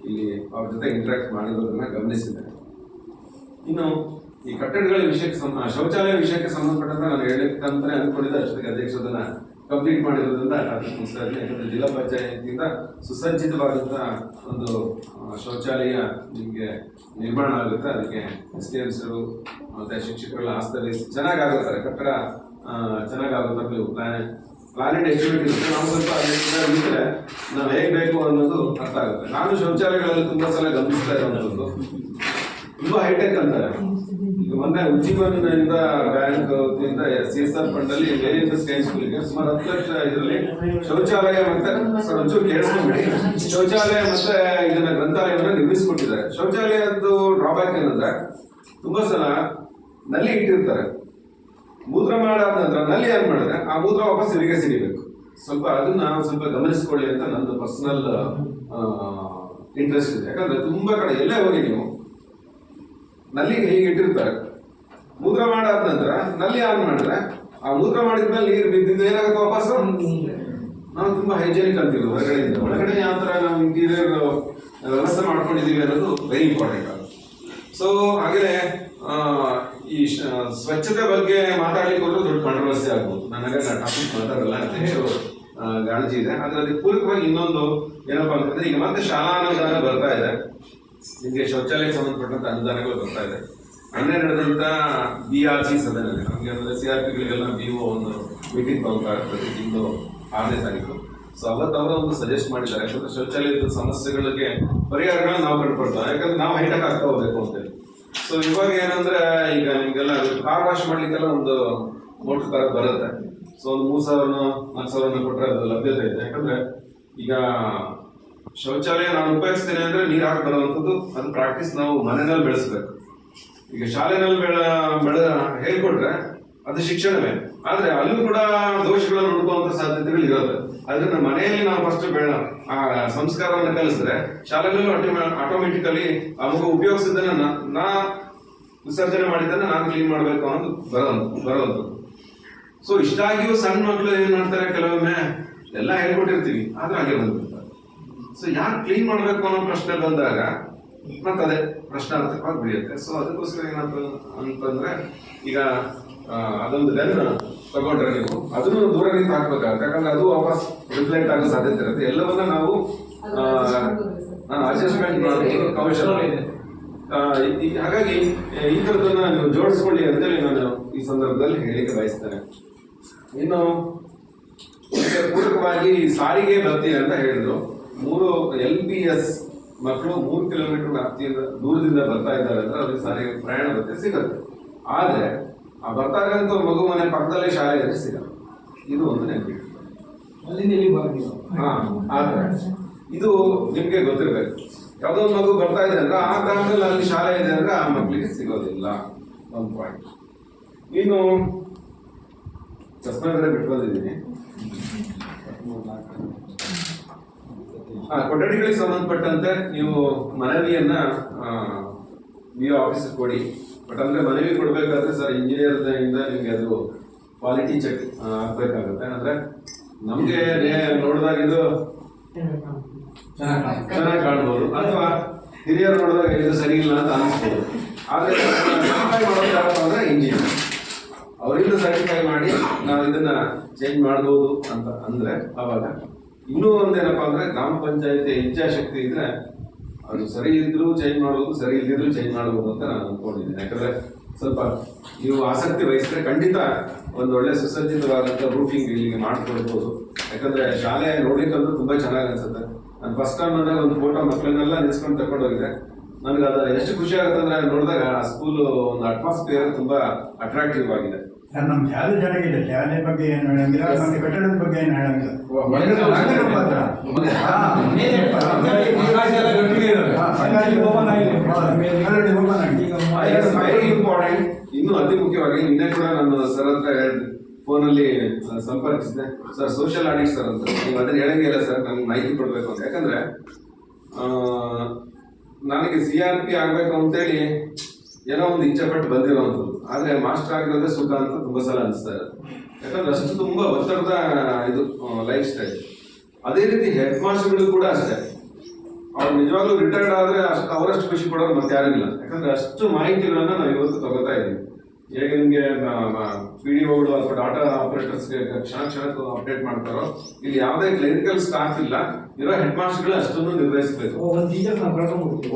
ಇಲ್ಲಿ ಅವ್ರ ಜೊತೆ ಇಂಟ್ರಾಕ್ಟ್ ಮಾಡಿರೋದನ್ನ ಗಮನಿಸಿದ್ದೇನೆ. ಇನ್ನು ಈ ಕಟ್ಟಡಗಳ ವಿಷಯಕ್ಕೆ ಶೌಚಾಲಯ ವಿಷಯಕ್ಕೆ ಸಂಬಂಧಪಟ್ಟಂತೆ ನಾನು ಹೇಳಬೇಕಂತ ಅನ್ಕೊಂಡಿದ್ದೆ, ಅಷ್ಟೊತ್ತಿಗೆ ಅಧ್ಯಕ್ಷರನ್ನ ಕಂಪ್ಲೀಟ್ ಮಾಡಿರೋದ್ರಿಂದ ಯಾಕಂದ್ರೆ ಜಿಲ್ಲಾ ಪಂಚಾಯತಿಯಿಂದ ಸುಸಜ್ಜಿತವಾದಂತಹ ಒಂದು ಶೌಚಾಲಯ ನಿಮಗೆ ನಿರ್ಮಾಣ ಆಗುತ್ತೆ. ಅದಕ್ಕೆ SDMC ಮತ್ತೆ ಶಿಕ್ಷಕರ ಆಸ್ತಲ್ಲಿ ಚೆನ್ನಾಗಾಗುತ್ತಾರೆ, ಕಟ್ಟಡ ಚೆನ್ನಾಗಾಗುತ್ತೆ. ಪ್ಲಾನೆಟ್ ಎಸ್ಟಿಮೇಟ್ ಇರುತ್ತೆ. ನಾವು ಸ್ವಲ್ಪ ಅದರಿಂದ ನಾವು ಹೇಗೆ ಬೇಕು ಅನ್ನೋದು ಅರ್ಥ ಆಗುತ್ತೆ. ನಾನು ಶೌಚಾಲಯಗಳಲ್ಲಿ ತುಂಬಾ ಸಲ ಗಮನಿಸ್ತಾ ಇರುವಂಥದ್ದು ತುಂಬಾ ಹೈಟೆಕ್ ಅಂತಾರೆ. ಈಗ ಮೊನ್ನೆ ಉಜ್ಜೀವನದಿಂದ ಬ್ಯಾಂಕ್ CSR ಫಂಡ್ ಅಲ್ಲಿ ವೇರಿಯಂಟ್ ಸ್ಕೈ ಸ್ಕೂಲ್ಗೆ ಸುಮಾರು 10 ಲಕ್ಷ ಇದರಲ್ಲಿ ಶೌಚಾಲಯ ಮತ್ತೆ ಒಂಚೂರು ಕೇಳಿಸ್ಕೊಂಡ್ಬಿಡಿ, ಶೌಚಾಲಯ ಮತ್ತೆ ಇದನ್ನ ಗ್ರಂಥಾಲಯವನ್ನು ನಿರ್ಮಿಸಿಕೊಟ್ಟಿದ್ದಾರೆ. ಶೌಚಾಲಯದ್ದು ಡ್ರಾಬ್ಯಾಕ್ ಏನಂದ್ರೆ ತುಂಬಾ ಸಲ ನಲ್ಲಿ ಇಟ್ಟಿರ್ತಾರೆ, ಮೂತ್ರ ಮಾಡಾದ ನಂತರ ನಲ್ಲಿ ಏನ್ ಮಾಡಿದ್ರೆ ಆ ಮೂತ್ರ ವಾಪಸ್ ಇಲ್ಲಿಗೆ ಸಿಡಿಬೇಕು. ಅದನ್ನ ಸ್ವಲ್ಪ ಗಮನಿಸ್ಕೊಳ್ಳಿ ಅಂತ ನಂದು ಪರ್ಸನಲ್ ಇಂಟ್ರೆಸ್ಟ್ ಇದೆ. ಯಾಕಂದ್ರೆ ತುಂಬಾ ಕಡೆ ಎಲ್ಲೇ ಹೋಗಿ ನೀವು ನಲ್ಲಿಗೆ ಹೀಗೆ ಇಟ್ಟಿರ್ತಾರೆ, ಮೂತ್ರ ಮಾಡಾದ ನಂತರ ನಲ್ಲಿ ಆನ್ ಮಾಡಿದ್ರೆ ಆ ಮೂತ್ರ ಮಾಡಿದ್ಮೇಲೆ ನೀರು ಬಿದ್ದಿದ್ದು ಏನಾಗುತ್ತೆ ವಾಪಸ್. ನಾವು ತುಂಬಾ ಹೈಜೆನಿಕ್ ಅಂತೀವಿ ಹೊರಗಡೆಯಿಂದ. ಒಳಗಡೆ ಯಾವ ತರ ನಾವು ಇಂಟೀರಿಯರ್ ವ್ಯವಸ್ಥೆ ಮಾಡ್ಕೊಂಡಿದೀವಿ ಅನ್ನೋದು ವೆರಿ ಇಂಪಾರ್ಟೆಂಟ್ ಆಗುತ್ತೆ. ಸೊ ಹಾಗೆ ಈ ಸ್ವಚ್ಛತೆ ಬಗ್ಗೆ ಮಾತಾಡ್ಲಿಕ್ಕೆ ಹೋದ್ರೆ ದೊಡ್ಡ ಕಾಂಟ್ರವರ್ಸಿ ಆಗ್ಬೋದು. ನನಗೆ ಟಾಪಿಕ್ ಮಾತಾಡಲ್ಲ, ಅಧ್ಯಕ್ಷರು ಕಾಳಜಿ ಇದೆ. ಆದ್ರೆ ಅದಕ್ಕೆ ಪೂರಕವಾಗಿ ಇನ್ನೊಂದು ಏನಪ್ಪಾ ಅಂತಂದ್ರೆ, ಈಗ ಮತ್ತೆ ಶಾಲಾ ಅನುದಾನ ಬರ್ತಾ ಇದೆ, ನಿಮಗೆ ಶೌಚಾಲಯಕ್ಕೆ ಸಂಬಂಧಪಟ್ಟಂತ ಅನುದಾನಗಳು ಬರ್ತಾ ಇದೆ. ಮೊನ್ನೆ ನಡೆದಂಥ BRC ಸಭೆಯಲ್ಲಿ ನಮಗೆ ಅಂದರೆ CRPಗಳಿಗೆಲ್ಲ BO ಒಂದು ಮೀಟಿಂಗ್ ತಗೋತಾ ಇರ್ತದೆ ಇಂದು 6ನೇ ತಾರೀಕು. ಸೊ ಅವತ್ತು ಅವರ ಒಂದು ಸಜೆಸ್ಟ್ ಮಾಡಿದ್ದಾರೆ, ಯಾಕಂದ್ರೆ ಶೌಚಾಲಯದ ಸಮಸ್ಯೆಗಳಿಗೆ ಪರಿಹಾರಗಳನ್ನ ನಾವು ಕಂಡುಕೊಳ್ತೇವೆ, ಯಾಕಂದ್ರೆ ನಾವು ಹೈಟೆಕ್ ಆಗ್ತಾ ಹೋಗ್ಬೇಕು ಅಂತೇಳಿ. ಸೊ ಇವಾಗ ಏನಂದ್ರೆ ಈಗ ನಿಮಗೆಲ್ಲ ಕಾರ್ ವಾಶ್ ಮಾಡ್ಲಿಕ್ಕೆಲ್ಲ ಒಂದು ಮೋಟರ್ ಕಾರ ಬರುತ್ತೆ. ಸೊ ಒಂದು 3,000-4,000 ಕೊಟ್ಟರೆ ಅದು ಲಭ್ಯತೆ ಇದೆ. ಯಾಕಂದ್ರೆ ಈಗ ಶೌಚಾಲಯ ನಾನು ಉಪಯೋಗಿಸ್ತೇನೆ ಅಂದ್ರೆ ನೀರು ಹಾಕಿ ಬರುವಂಥದ್ದು ಅದು ಪ್ರಾಕ್ಟೀಸ್ ನಾವು ಮನೆಯಲ್ಲಿ ಬೆಳೆಸ್ಬೇಕು. ಈಗ ಶಾಲೆನಲ್ಲಿ ಹೇಳ್ಕೊಟ್ರೆ ಅದು ಶಿಕ್ಷಣವೇ, ಆದ್ರೆ ಅಲ್ಲೂ ಕೂಡ ದೋಷಗಳನ್ನು ಹುಡುಕುವಂತ ಸಾಧ್ಯತೆಗಳು ಇರುತ್ತೆ. ಅದನ್ನ ಮನೆಯಲ್ಲಿ ನಾವು ಫಸ್ಟ್ ಆ ಸಂಸ್ಕಾರವನ್ನು ಕಲಿಸಿದ್ರೆ ಶಾಲೆಗಳಲ್ಲೂ ಆಟೋಮೆಟಿಕಲಿ ಆ ಮಗು ಉಪಯೋಗಿಸಿದ್ದನ್ನ ನಾ ವಿಸರ್ಜನೆ ಮಾಡಿದ್ದನ್ನ ನಾನು ಕ್ಲೀನ್ ಮಾಡ್ಬೇಕು ಅನ್ನೋದು ಬರೋದು. ಸೊ ಇಷ್ಟಾಗಿಯೂ ಸಣ್ಣ ಮಕ್ಕಳು ಏನ್ ಮಾಡ್ತಾರೆ, ಕೆಲವೊಮ್ಮೆ ಎಲ್ಲ ಹೇಳ್ಕೊಟ್ಟಿರ್ತೀವಿ ಆದ್ರೆ ಹಾಗೆ ಬಂದ್ಬಿಡ್ತಾರೆ. ಸೊ ಯಾಕೆ ಕ್ಲೀನ್ ಮಾಡ್ಬೇಕು ಅನ್ನೋ ಪ್ರಶ್ನೆ ಬಂದಾಗ ಮತ್ತೆ ಅದೇ ಪ್ರಶ್ನಾರ್ಥಕವಾಗಿ ಬೆಳೆಯುತ್ತೆ. ಸೊ ಅದಕ್ಕೋಸ್ಕರ ಅಂತಂದ್ರೆ ಈಗ ಅದೊಂದು ಲೆನ್ ತಗೊಂಡ್ರೆ ನೀವು ಅದನ್ನು ದೂರ ನಿಂತು ಹಾಕ್ಬೇಕಾಗುತ್ತೆ, ಯಾಕಂದ್ರೆ ಅದು ವಾಪಸ್ ರಿಫ್ಲೆಕ್ಟ್ ಆಗೋ ಸಾಧ್ಯತೆ ಇರುತ್ತೆ. ಎಲ್ಲವನ್ನ ನಾವು ಅಡ್ಜಸ್ಟ್ಮೆಂಟ್ ಮಾಡೋದು ಕೌಶಲ್ಯ ಇದೆ. ಹಾಗಾಗಿ ಈ ಥರದನ್ನ ನೀವು ಜೋಡಿಸ್ಕೊಳ್ಳಿ ಅಂತೇಳಿ ನಾನು ಈ ಸಂದರ್ಭದಲ್ಲಿ ಹೇಳಿಕೆ ಬಯಸ್ತೇನೆ. ಇನ್ನು ಪೂರಕವಾಗಿ ಸಾರಿಗೆ ಭರ್ತಿ ಅಂತ ಹೇಳಿದ್ರು. 3 LPS ಮಕ್ಕಳು 3 ಕಿಲೋಮೀಟರ್ ವ್ಯಾಪ್ತಿಯಿಂದ ದೂರದಿಂದ ಬರ್ತಾ ಇದ್ದಾರೆ ಅಂದ್ರೆ ಅವ್ರಿಗೆ ಸಾರಿಗೆ ಪ್ರಯಾಣ ಭತ್ಯೆ ಸಿಗುತ್ತೆ. ಆದ್ರೆ ಆ ಬರ್ತಾಗಂತ ಮಗು ಮನೆ ಪಕ್ಕದಲ್ಲೇ ಶಾಲೆ ಇದ್ರೆ ಸಿಗಲ್ಲ. ಇದು ಒಂದು ನೆನಪಿಟ್ಟು ಇದು ನಿಮ್ಗೆ ಗೊತ್ತಿರ್ಬೇಕು. ಯಾವುದೋ ಒಂದು ಮಗು ಬರ್ತಾ ಇದೆ ಅಂದ್ರೆ ಆ ಗ್ರಾಮದಲ್ಲಿ ಅಲ್ಲಿ ಶಾಲೆ ಇದೆ ಅಂದ್ರೆ ಆ ಮಕ್ಕಳಿಗೆ ಸಿಗೋದಿಲ್ಲ. ಒಂದು ಪಾಯಿಂಟ್. ಇನ್ನು ಚಸ್ಮಾ ಬೇರೆ ಬಿಟ್ಟು ಬಂದಿದ್ದೀನಿ. ಕೊಠಡಿಗಳಿಗೆ ಸಂಬಂಧಪಟ್ಟಂತೆ ನೀವು ಮನವಿಯನ್ನ BO ಆಫೀಸ್ ಕೊಡಿ. ಬಟ್ ಅಂದ್ರೆ ಮನವಿ ಕೊಡ್ಬೇಕಾದ್ರೆ ಸರ್ ಇಂಜಿನಿಯರ್ ಇಂದ ನಿಮ್ಗೆ ಅದು ಕ್ವಾಲಿಟಿ ಚೆಕ್ ಆಗ್ಬೇಕಾಗುತ್ತೆ. ಅಂದ್ರೆ ನಮ್ಗೆ ನೋಡಿದಾಗ ಇದು ಚೆನ್ನಾಗಿ ಕಾಣ್ಬೋದು, ಅಥವಾ ಹಿರಿಯರು ನೋಡಿದಾಗ ಇದು ಸರಿ ಇಲ್ಲ ಅಂತ ಅನಿಸ್ಬೋದು. ಆದ್ರೆ ಸರ್ಟಿಫೈ ಮಾಡೋದು ಯಾರಪ್ಪ ಅಂದ್ರೆ ಇಂಜಿನಿಯರ್, ಅವರಿಂದ ಸರ್ಟಿಫೈ ಮಾಡಿ ನಾವು ಇದನ್ನ ಚೇಂಜ್ ಮಾಡ್ಬೋದು ಅಂತ ಅಂದ್ರೆ ಅವಾಗ ಇನ್ನೂ ಒಂದೇನಪ್ಪ ಅಂದ್ರೆ ಗ್ರಾಮ ಪಂಚಾಯತಿ ಇಚ್ಛಾಶಕ್ತಿ ಇದ್ರೆ ಅದು ಸರಿ ಇದ್ರೂ ಚೇಂಜ್ ಮಾಡ್ಬೋದು, ಸರಿ ಇಲ್ದಿದ್ರು ಚೇಂಜ್ ಮಾಡ್ಬೋದು ಅಂತ ನಾನು ಅನ್ಕೊಂಡಿದ್ದೀನಿ. ಯಾಕಂದ್ರೆ ಸ್ವಲ್ಪ ನೀವು ಆಸಕ್ತಿ ವಹಿಸಿದ್ರೆ ಖಂಡಿತ ಒಂದು ಒಳ್ಳೆ ಸುಸಜ್ಜಿತವಾದಂಥ ರೂಫಿಂಗ್ ಇಲ್ಲಿಗೆ ಮಾಡ್ಕೊಳ್ಬೋದು. ಯಾಕಂದ್ರೆ ಶಾಲೆ ನೋಡ್ಲಿಕ್ಕಂತೂ ತುಂಬಾ ಚೆನ್ನಾಗಿ ಅನ್ಸುತ್ತೆ. ನಾನು ಫಸ್ಟ್ ಟೈಮ್ ಬಂದಾಗ ಒಂದು ಫೋಟೋ ಮಕ್ಕಳನ್ನೆಲ್ಲ ನಿಲ್ಸ್ಕೊಂಡು ತಗೊಂಡೋಗಿದ್ದೆ. ನನಗೆ ಅದು ಎಷ್ಟು ಖುಷಿ ಆಗುತ್ತೆ ಅಂದ್ರೆ ನೋಡಿದಾಗ ಆ ಸ್ಕೂಲ್ ಒಂದು ಅಟ್ಮಾಸ್ಫಿಯರ್ ತುಂಬಾ ಅಟ್ರಾಕ್ಟಿವ್ ಆಗಿದೆ. ಸರ್ ನಮ್ಮ ಶಾಲೆ ಚೆನ್ನಾಗಿದೆ, ಶಾಲೆ ಬಗ್ಗೆ ಏನು ಹೇಳಂಗಿಲ್ಲ, ಮತ್ತೆ ಕಟ್ಟಡದ ಬಗ್ಗೆ ಏನು ಹೇಳಂಗಿಲ್ಲ. ಇನ್ನು ಅತಿ ಮುಖ್ಯವಾಗಿ ನಿನ್ನೆ ಕೂಡ ನಾನು ಸರ್ ಹತ್ರ ಫೋನಲ್ಲಿ ಸಂಪರ್ಕಿಸಿದೆ. ಸರ್ ಸೋಷಿಯಲ್ ಆಡಿಟ್ ಸರ್ ಅಂತ, ನೀವು ಅದನ್ನ ಹೇಳಂಗಿಲ್ಲ ಸರ್, ನನ್ಗೆ ಮಾಹಿತಿ ಕೊಡ್ಬೇಕು ಅಂತ. ಯಾಕಂದ್ರೆ ನನಗೆ CRP ಆಗ್ಬೇಕು ಅಂತೇಳಿ ಏನೋ ಒಂದು ಇಚ್ಛೆ ಪಟ್ಟು ಬಂದಿರೋವಂಥದ್ದು, ಆದ್ರೆ ಮಾಸ್ಟರ್ ಆಗಿರೋದೇ ಸುಖ ಅಂತ ತುಂಬಾ ಸಲ ಅನಿಸ್ತಾ ಇರುತ್ತೆ. ಯಾಕಂದ್ರೆ ಅಷ್ಟು ತುಂಬಾ ಒತ್ತಡದ ಇದು ಲೈಫ್ ಸ್ಟೈಲ್. ಅದೇ ರೀತಿ ಹೆಡ್ ಮಾಸ್ಟರ್ಗಳು ಕೂಡ ಅಷ್ಟೇ, ಅವ್ರು ನಿಜವಾಗ್ಲೂ ರಿಟೈರ್ಡ್ ಆದ್ರೆ ಅಷ್ಟು ಅವರಷ್ಟು ಖುಷಿ ಪಡೋರು ಮತ್ತೆ ಯಾರಿಲ್ಲ. ಯಾಕಂದ್ರೆ ಅಷ್ಟು ಮಾಹಿತಿಗಳನ್ನ ನಾವು ಇವತ್ತು ತಗೋತಾ ಇದ್ದೀವಿ. ಹೇಗೆ ನಿಮ್ಗೆ PDOಗಳು ಅಥವಾ ಡಾಟಾ ಆಪರೇಟರ್ಸ್ಗೆ ಕ್ಷಣಕ್ಕೂ ಅಪ್ಡೇಟ್ ಮಾಡ್ತಾರೋ, ಇಲ್ಲಿ ಯಾವುದೇ ಕ್ಲಿನಿಕಲ್ ಸ್ಟಾಫ್ ಇಲ್ಲ, ಇರೋ ಹೆಡ್ ಮಾಸ್ಟರ್ಗಳು ಅಷ್ಟೊಂದು ನಿರ್ವಹಿಸಬೇಕು.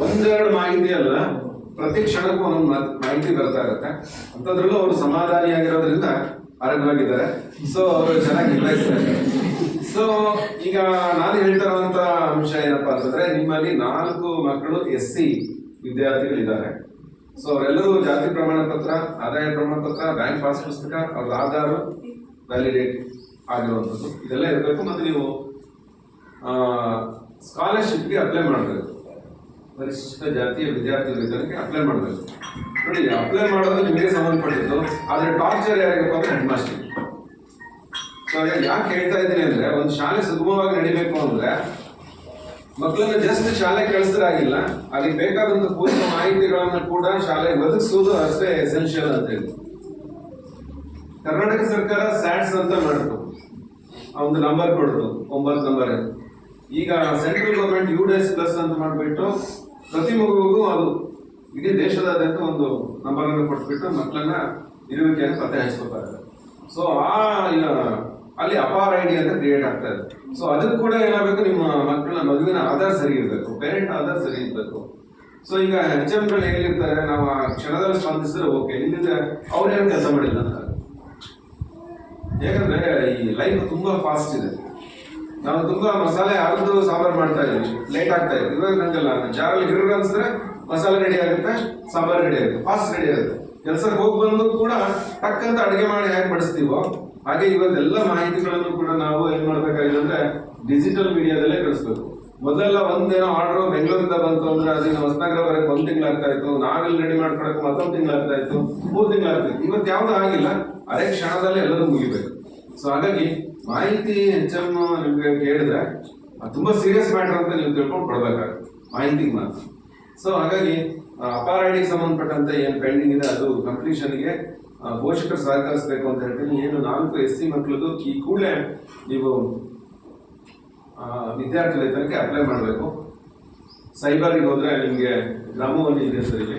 ಒಂದೆರಡು ಮಾಹಿತಿ ಅಲ್ಲ, ಪ್ರತಿ ಕ್ಷಣಕ್ಕೂ ಒಂದೊಂದು ಮಾಹಿತಿ ಬರ್ತಾ ಇರುತ್ತೆ. ಅಂತದ್ರಲ್ಲೂ ಅವರು ಸಮಾಧಾನಿಯಾಗಿರೋದ್ರಿಂದ ಆರೋಗ್ಯವಾಗಿದ್ದಾರೆ. ಸೊ ಅವರು ಚೆನ್ನಾಗಿ ನಿರ್ವಹಿಸ್ತಾರೆ. ಸೊ ಈಗ ನಾನು ಹೇಳ್ತಾ ಇರುವಂತ ಅಂಶ ಏನಪ್ಪಾ ಅಂತಂದ್ರೆ, ನಿಮ್ಮಲ್ಲಿ 4 ಮಕ್ಕಳು SC ವಿದ್ಯಾರ್ಥಿಗಳಿದ್ದಾರೆ. ಸೊ ಅವರೆಲ್ಲರೂ ಜಾತಿ ಪ್ರಮಾಣ ಪತ್ರ, ಆದಾಯ ಪ್ರಮಾಣ ಪತ್ರ, ಬ್ಯಾಂಕ್ ಪಾಸ್ ಪುಸ್ತಕ, ಅವ್ರ ಆಧಾರ್ ವ್ಯಾಲಿಡೇಟ್ ಆಗಿರುವಂಥದ್ದು ಇದೆಲ್ಲ ಇರಬೇಕು. ಮತ್ತು ನೀವು ಸ್ಕಾಲರ್ಶಿಪ್ಗೆ ಅಪ್ಲೈ ಮಾಡಬೇಕು. ಪರಿಶಿಷ್ಟ ಜಾತಿಯ ವಿದ್ಯಾರ್ಥಿ ವೇತನಕ್ಕೆ ಅಪ್ಲೈ ಮಾಡಬೇಕು. ನೋಡಿ, ಅಪ್ಲೈ ಮಾಡೋದು ನಿಮಗೆ ಸಂಬಂಧಪಟ್ಟಿದ್ದು, ಆದ್ರೆ ಟಾರ್ಚರ್ ಯಾರಿಗಪ್ಪ ಅಂದ್ರೆ ಹೆಡ್ ಮಾಸ್ಟರ್. ಸೊ ಯಾಕೆ ಹೇಳ್ತಾ ಇದ್ದೀನಿ ಅಂದ್ರೆ, ಒಂದು ಶಾಲೆ ಸುಗಮವಾಗಿ ನಡಿಬೇಕು ಅಂದ್ರೆ ಮಕ್ಕಳನ್ನ ಜಸ್ಟ್ ಶಾಲೆ ಕಳಿಸಿದ್ರೆ ಆಗಿಲ್ಲ, ಅಲ್ಲಿ ಬೇಕಾದಂತ ಪೂರ್ಣ ಮಾಹಿತಿಗಳನ್ನ ಕೂಡ ಶಾಲೆಗೆ ಒದಗಿಸುವುದು ಅಷ್ಟೇ ಎಸೆನ್ಷಿಯಲ್ ಅಂತ ಹೇಳಿ ಕರ್ನಾಟಕ ಸರ್ಕಾರ ಸ್ಯಾಟ್ಸ್ ಅಂತ ಮಾಡಿತು, ಒಂದು ನಂಬರ್ ಕೊಡ್ತು, 9 ನಂಬರ್. ಈಗ ಸೆಂಟ್ರಲ್ ಗೌರ್ಮೆಂಟ್ UDS+ ಅಂತ ಮಾಡಿಬಿಟ್ಟು ಪ್ರತಿ ಮಗುವಿಗೂ ಅದು ಇಡೀ ದೇಶದಾದ್ಯಂತ ಒಂದು ನಂಬರ್ ಅನ್ನು ಕೊಟ್ಬಿಟ್ಟು ಮಕ್ಕಳನ್ನ ಇರುವಿಕೆಯನ್ನು ಪತ್ತೆ ಹಚ್ಕೋತಾರೆ. ಸೊ ಅಲ್ಲಿ ಅಪಾರ್ ID ಅಂತ ಕ್ರಿಯೇಟ್ ಆಗ್ತಾ ಇದೆ. ಸೊ ಅದಕ್ಕೆ ಕೂಡ ಏನಾಗಬೇಕು, ನಿಮ್ಮ ಮಗುವಿನ ಆಧಾರ್ ಸರಿ ಇರಬೇಕು, ಪೇರೆಂಟ್ ಆಧಾರ್ ಸರಿ ಇರಬೇಕು. ಸೊ ಈಗ HMಗಳು ಹೇಗಿರ್ತಾರೆ, ನಾವು ಆ ಕ್ಷಣದಲ್ಲಿ ಸ್ಪಂದಿಸಿದ್ರೆ ಓಕೆ, ಇಲ್ಲಿಂದ ಅವ್ರೇನು ಕೆಲಸ ಮಾಡಿಲ್ಲ ಅಂತ. ಯಾಕಂದ್ರೆ ಈ ಲೈಫ್ ತುಂಬಾ ಫಾಸ್ಟ್ ಇದೆ. ನಾವು ತುಂಬಾ ಮಸಾಲೆ ಹಾಕಿದ್ದು ಸಾಂಬಾರು ಮಾಡ್ತಾ ಇದ್ವಿ, ಲೇಟ್ ಆಗ್ತಾ ಇತ್ತು. ಇವಾಗ ನಂಗಲ್ಲ, ಜಾರಲ್ಲಿ ಗಿರ್ರ ಅನ್ಸಿದ್ರೆ ಮಸಾಲೆ ರೆಡಿ ಆಗುತ್ತೆ, ಸಾಂಬಾರು ರೆಡಿ ಆಗುತ್ತೆ, ಫಾಸ್ಟ್ ರೆಡಿ ಆಗುತ್ತೆ. ಕೆಲಸಕ್ಕೆ ಹೋಗಿ ಬಂದು ಕೂಡ ಟಕ್ಕಂತ ಅಡುಗೆ ಮಾಡಿ ಹೇಗೆ ಬಡಿಸ್ತೀವೋ ಹಾಗೆ ಇವತ್ತೆಲ್ಲ ಮಾಹಿತಿಗಳನ್ನು ಕೂಡ ನಾವು ಏನ್ ಮಾಡ್ಬೇಕಾಗಿದೆ ಅಂದ್ರೆ ಡಿಜಿಟಲ್ ಮೀಡಿಯಾದಲ್ಲೇ ಕಳಿಸ್ಬೇಕು. ಮೊದಲೆಲ್ಲ ಒಂದೇನೋ ಆರ್ಡರ್ ಬೆಂಗಳೂರಿಂದ ಬಂತು ಅಂದ್ರೆ ಅದನ್ನ ಹೊಸನಗರ ಬರಕ್ಕೆ 1 ತಿಂಗಳಾಗ್ತಾ ಇತ್ತು, ನಾವೆಲ್ಲ ರೆಡಿ ಮಾಡ್ಕೊಳಕ್ಕೆ ಮತ್ತೊಂದು ತಿಂಗಳಾಗ್ತಾ ಇತ್ತು, 3 ತಿಂಗಳಾಗ್ತಾ ಇತ್ತು. ಇವತ್ತು ಯಾವ್ದು ಆಗಿಲ್ಲ, ಅದೇ ಕ್ಷಣದಲ್ಲಿ ಎಲ್ಲರೂ ಮುಗಿಬೇಕು. ಸೊ ಹಾಗಾಗಿ ಮಾಹಿತಿ HM ನಿಮ್ಗೆ ಕೇಳಿದ್ರೆ ಅದು ತುಂಬಾ ಸೀರಿಯಸ್ ಮ್ಯಾಟರ್ ಅಂತ ನೀವು ತಿಳ್ಕೊಂಡು ಕೊಡ್ಬೇಕಾಗುತ್ತೆ ಮಾಹಿತಿಗೆ ಮಾತ್ರ. ಸೊ ಹಾಗಾಗಿ ಅಪಾರ ಐಡಿಗೆ ಸಂಬಂಧಪಟ್ಟಂತೆ ಏನು ಪೆಂಡಿಂಗ್ ಇದೆ ಅದು ಕಂಪ್ಲೀಷನ್ಗೆ ಪೋಷಕರು ಸಹಕರಿಸಬೇಕು ಅಂತ ಹೇಳ್ತೀನಿ. ಏನು 4 SC ಮಕ್ಕಳದು ಈ ಕೂಡಲೇ ನೀವು ವಿದ್ಯಾರ್ಥಿ ವೇತನಕ್ಕೆ ಅಪ್ಲೈ ಮಾಡಬೇಕು. ಸೈಬರ್ಗೆ ಹೋದ್ರೆ ನಿಮಗೆ ಗ್ರಾಮವಲ್ಲಿ ಇದೆ ಸರ್, ಇಲ್ಲಿ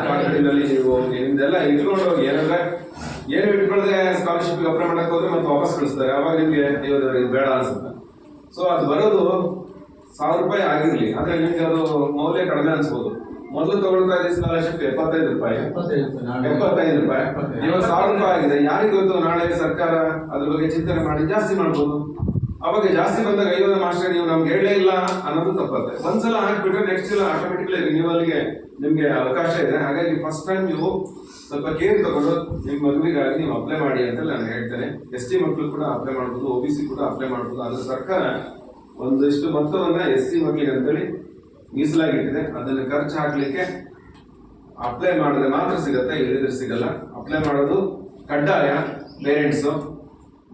ಕಾಗಡಿನಲ್ಲಿ ನೀವು ನಿಮ್ದೆಲ್ಲ ಇಟ್ಕೊಂಡು ಹೋಗಿ. ಏನಂದ್ರೆ ಏನು ಇಟ್ಕೊಳ್ಳದೆ ಸ್ಕಾಲರ್ಶಿಪ್ ಅಪ್ಲೈ ಮಾಡಕ್ ಹೋದ್ರೆ ಮತ್ತೆ ವಾಪಸ್ ಕಳಿಸ್ತಾರೆ, ಅವಾಗ ನಿಮ್ಗೆ ಇದು ಬೇಡ ಅನ್ಸುತ್ತೆ. ಸೊ ಅದು ಬರೋದು 1000 ರೂಪಾಯಿ ಆಗಿರ್ಲಿ, ಆದ್ರೆ ನಿಮ್ಗೆ ಅದು ಮೌಲ್ಯ ಕಡಿಮೆ ಅನ್ಸ್ಬೋದು. ಮೊದಲು ತಗೊಳ್ತಾ ಇದ್ದ ಸ್ಕಾಲರ್ಶಿಪ್ 75 ರೂಪಾಯಿ, 75 ರೂಪಾಯಿ, ಇವಾಗ 1000 ರೂಪಾಯಿ ಆಗಿದೆ. ಯಾರಿಗೂ ಗೊತ್ತು, ನಾಳೆ ಸರ್ಕಾರ ಅದ್ರ ಬಗ್ಗೆ ಚಿಂತನೆ ಮಾಡಿ ಜಾಸ್ತಿ ಮಾಡ್ಬೋದು. ಅವಾಗ ಜಾಸ್ತಿ ಬಂದಾಗ ಅಯ್ಯೋ ಮಾಸ್ಟರ್ ನೀವು ನಮ್ಗೆ ಹೇಳೇ ಇಲ್ಲ ಅನ್ನೋದು ತಪ್ಪತ್ತೆ. ಒಂದ್ಸಲ ಹಾಕ್ಬಿಟ್ರೆ ನೆಕ್ಸ್ಟ್ ಸಲ ಆಟೋಮೆಟಿಕ್ಲಿ ರಿನ್ಯೂವಲ್ಗೆ ನಿಮ್ಗೆ ಅವಕಾಶ ಇದೆ. ಹಾಗಾಗಿ ಫಸ್ಟ್ ಟೈಮ್ ನೀವು ಸ್ವಲ್ಪ ಕೇರ್ ತಗೊಂಡು ನಿಮ್ಮ ಮಗುವಿಗಾಗಿ ನೀವು ಅಪ್ಲೈ ಮಾಡಿ ಅಂತ ನಾನು ಹೇಳ್ತೇನೆ. ST ಮಕ್ಕಳು ಕೂಡ ಅಪ್ಲೈ ಮಾಡ್ಬೋದು, OBC ಕೂಡ ಅಪ್ಲೈ ಮಾಡ್ಬೋದು. ಆದ್ರೆ ಸರ್ಕಾರ ಒಂದಿಷ್ಟು ಮೊತ್ತವನ್ನ SC ಮಕ್ಕಳಿಗೆ ಅಂತೇಳಿ ಮೀಸಲಾಗಿಟ್ಟಿದೆ. ಅದನ್ನ ಖರ್ಚು ಹಾಕ್ಲಿಕ್ಕೆ ಅಪ್ಲೈ ಮಾಡಿದ್ರೆ ಮಾತ್ರ ಸಿಗತ್ತೆ, ಇಲ್ಲದಿದ್ರೆ ಸಿಗಲ್ಲ. ಅಪ್ಲೈ ಮಾಡೋದು ಕಡ್ಡಾಯ. ಪೇರೆಂಟ್ಸ್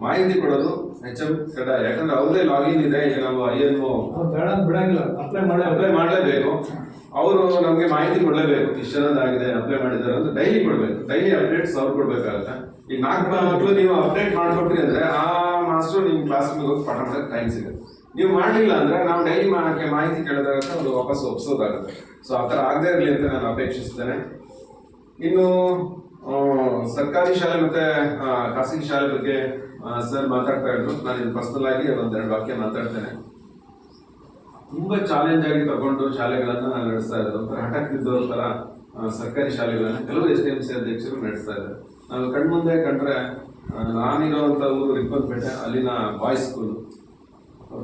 ಮಾಹಿತಿ ಕೊಡೋದು HM ಕಡ್ಡಾಯ. ಯಾಕಂದ್ರೆ ಅವ್ರದೇ ಲಾಗಿನ್ ಇದೆ. ಈಗ ನಾವು INO ಬಿಡಂಗಿಲ್ಲ, ಅಪ್ಲೈ ಮಾಡಲೇಬೇಕು. ಅವರು ನಮ್ಗೆ ಮಾಹಿತಿ ಕೊಡಲೇಬೇಕು, ಇಷ್ಟೊಂದಾಗಿದೆ ಅಪ್ಲೈ ಮಾಡಿದ್ದಾರೆ ಅಂತ ಡೈಲಿ ಕೊಡ್ಬೇಕು. ಡೈಲಿ ಅಪ್ಡೇಟ್ಸ್ ಅವ್ರು ಕೊಡ್ಬೇಕಾಗತ್ತೆ. ಈಗ 4 ಮಕ್ಕಳು ನೀವು ಅಪ್ಡೇಟ್ ಮಾಡ್ಕೊಟ್ರಿ ಅಂದ್ರೆ ಆ ಮಾಸ್ಟರ್ ನಿಮ್ ಕ್ಲಾಸ್ ಹೋಗಿ ಪಾಠ ಮಾಡೋಕೆ ಟೈಮ್ ಸಿಗುತ್ತೆ. ನೀವು ಮಾಡಲಿಲ್ಲ ಅಂದ್ರೆ ನಾವು ಡೈಲಿ ಮಾಹಿತಿ ಕೇಳಿದಾಗ ಅವರು ವಾಪಸ್ ಒಪ್ಸೋದಾಗುತ್ತೆ. ಸೊ ಆ ಥರ ಆಗದೇ ಇರಲಿ ಅಂತ ನಾನು ಅಪೇಕ್ಷಿಸ್ತೇನೆ. ಇನ್ನು ಸರ್ಕಾರಿ ಶಾಲೆ ಮತ್ತೆ ಖಾಸಗಿ ಶಾಲೆ ಬಗ್ಗೆ ಸರ್ ಮಾತಾಡ್ತಾ ಇದ್ರು. ನಾನು ಇದು ಪರ್ಸನಲ್ ಆಗಿ 1-2 ವಾಕ್ಯ ಮಾತಾಡ್ತೇನೆ. ತುಂಬಾ ಚಾಲೆಂಜ್ ಆಗಿ ತಗೊಂಡು ಶಾಲೆಗಳನ್ನ ನಾನು ನಡೆಸ್ತಾ ಇರೋದು. ಒಂಥರ ಹಠಕ್ಕಿದ್ದವ್ರ ತರ ಸರ್ಕಾರಿ ಶಾಲೆಗಳನ್ನ ಕೆಲವು STMC ಅಧ್ಯಕ್ಷರು ನಡೆಸ್ತಾ ಇದ್ದಾರೆ. ನಾವು ಕಣ್ಮುಂದೆ ಕಂಡ್ರೆ ನಾನಿರುವಂತ ಊರು ರಿಪ್ಪನ್ಪೇಟೆ, ಅಲ್ಲಿನ ಬಾಯ್ಸ್ ಸ್ಕೂಲ್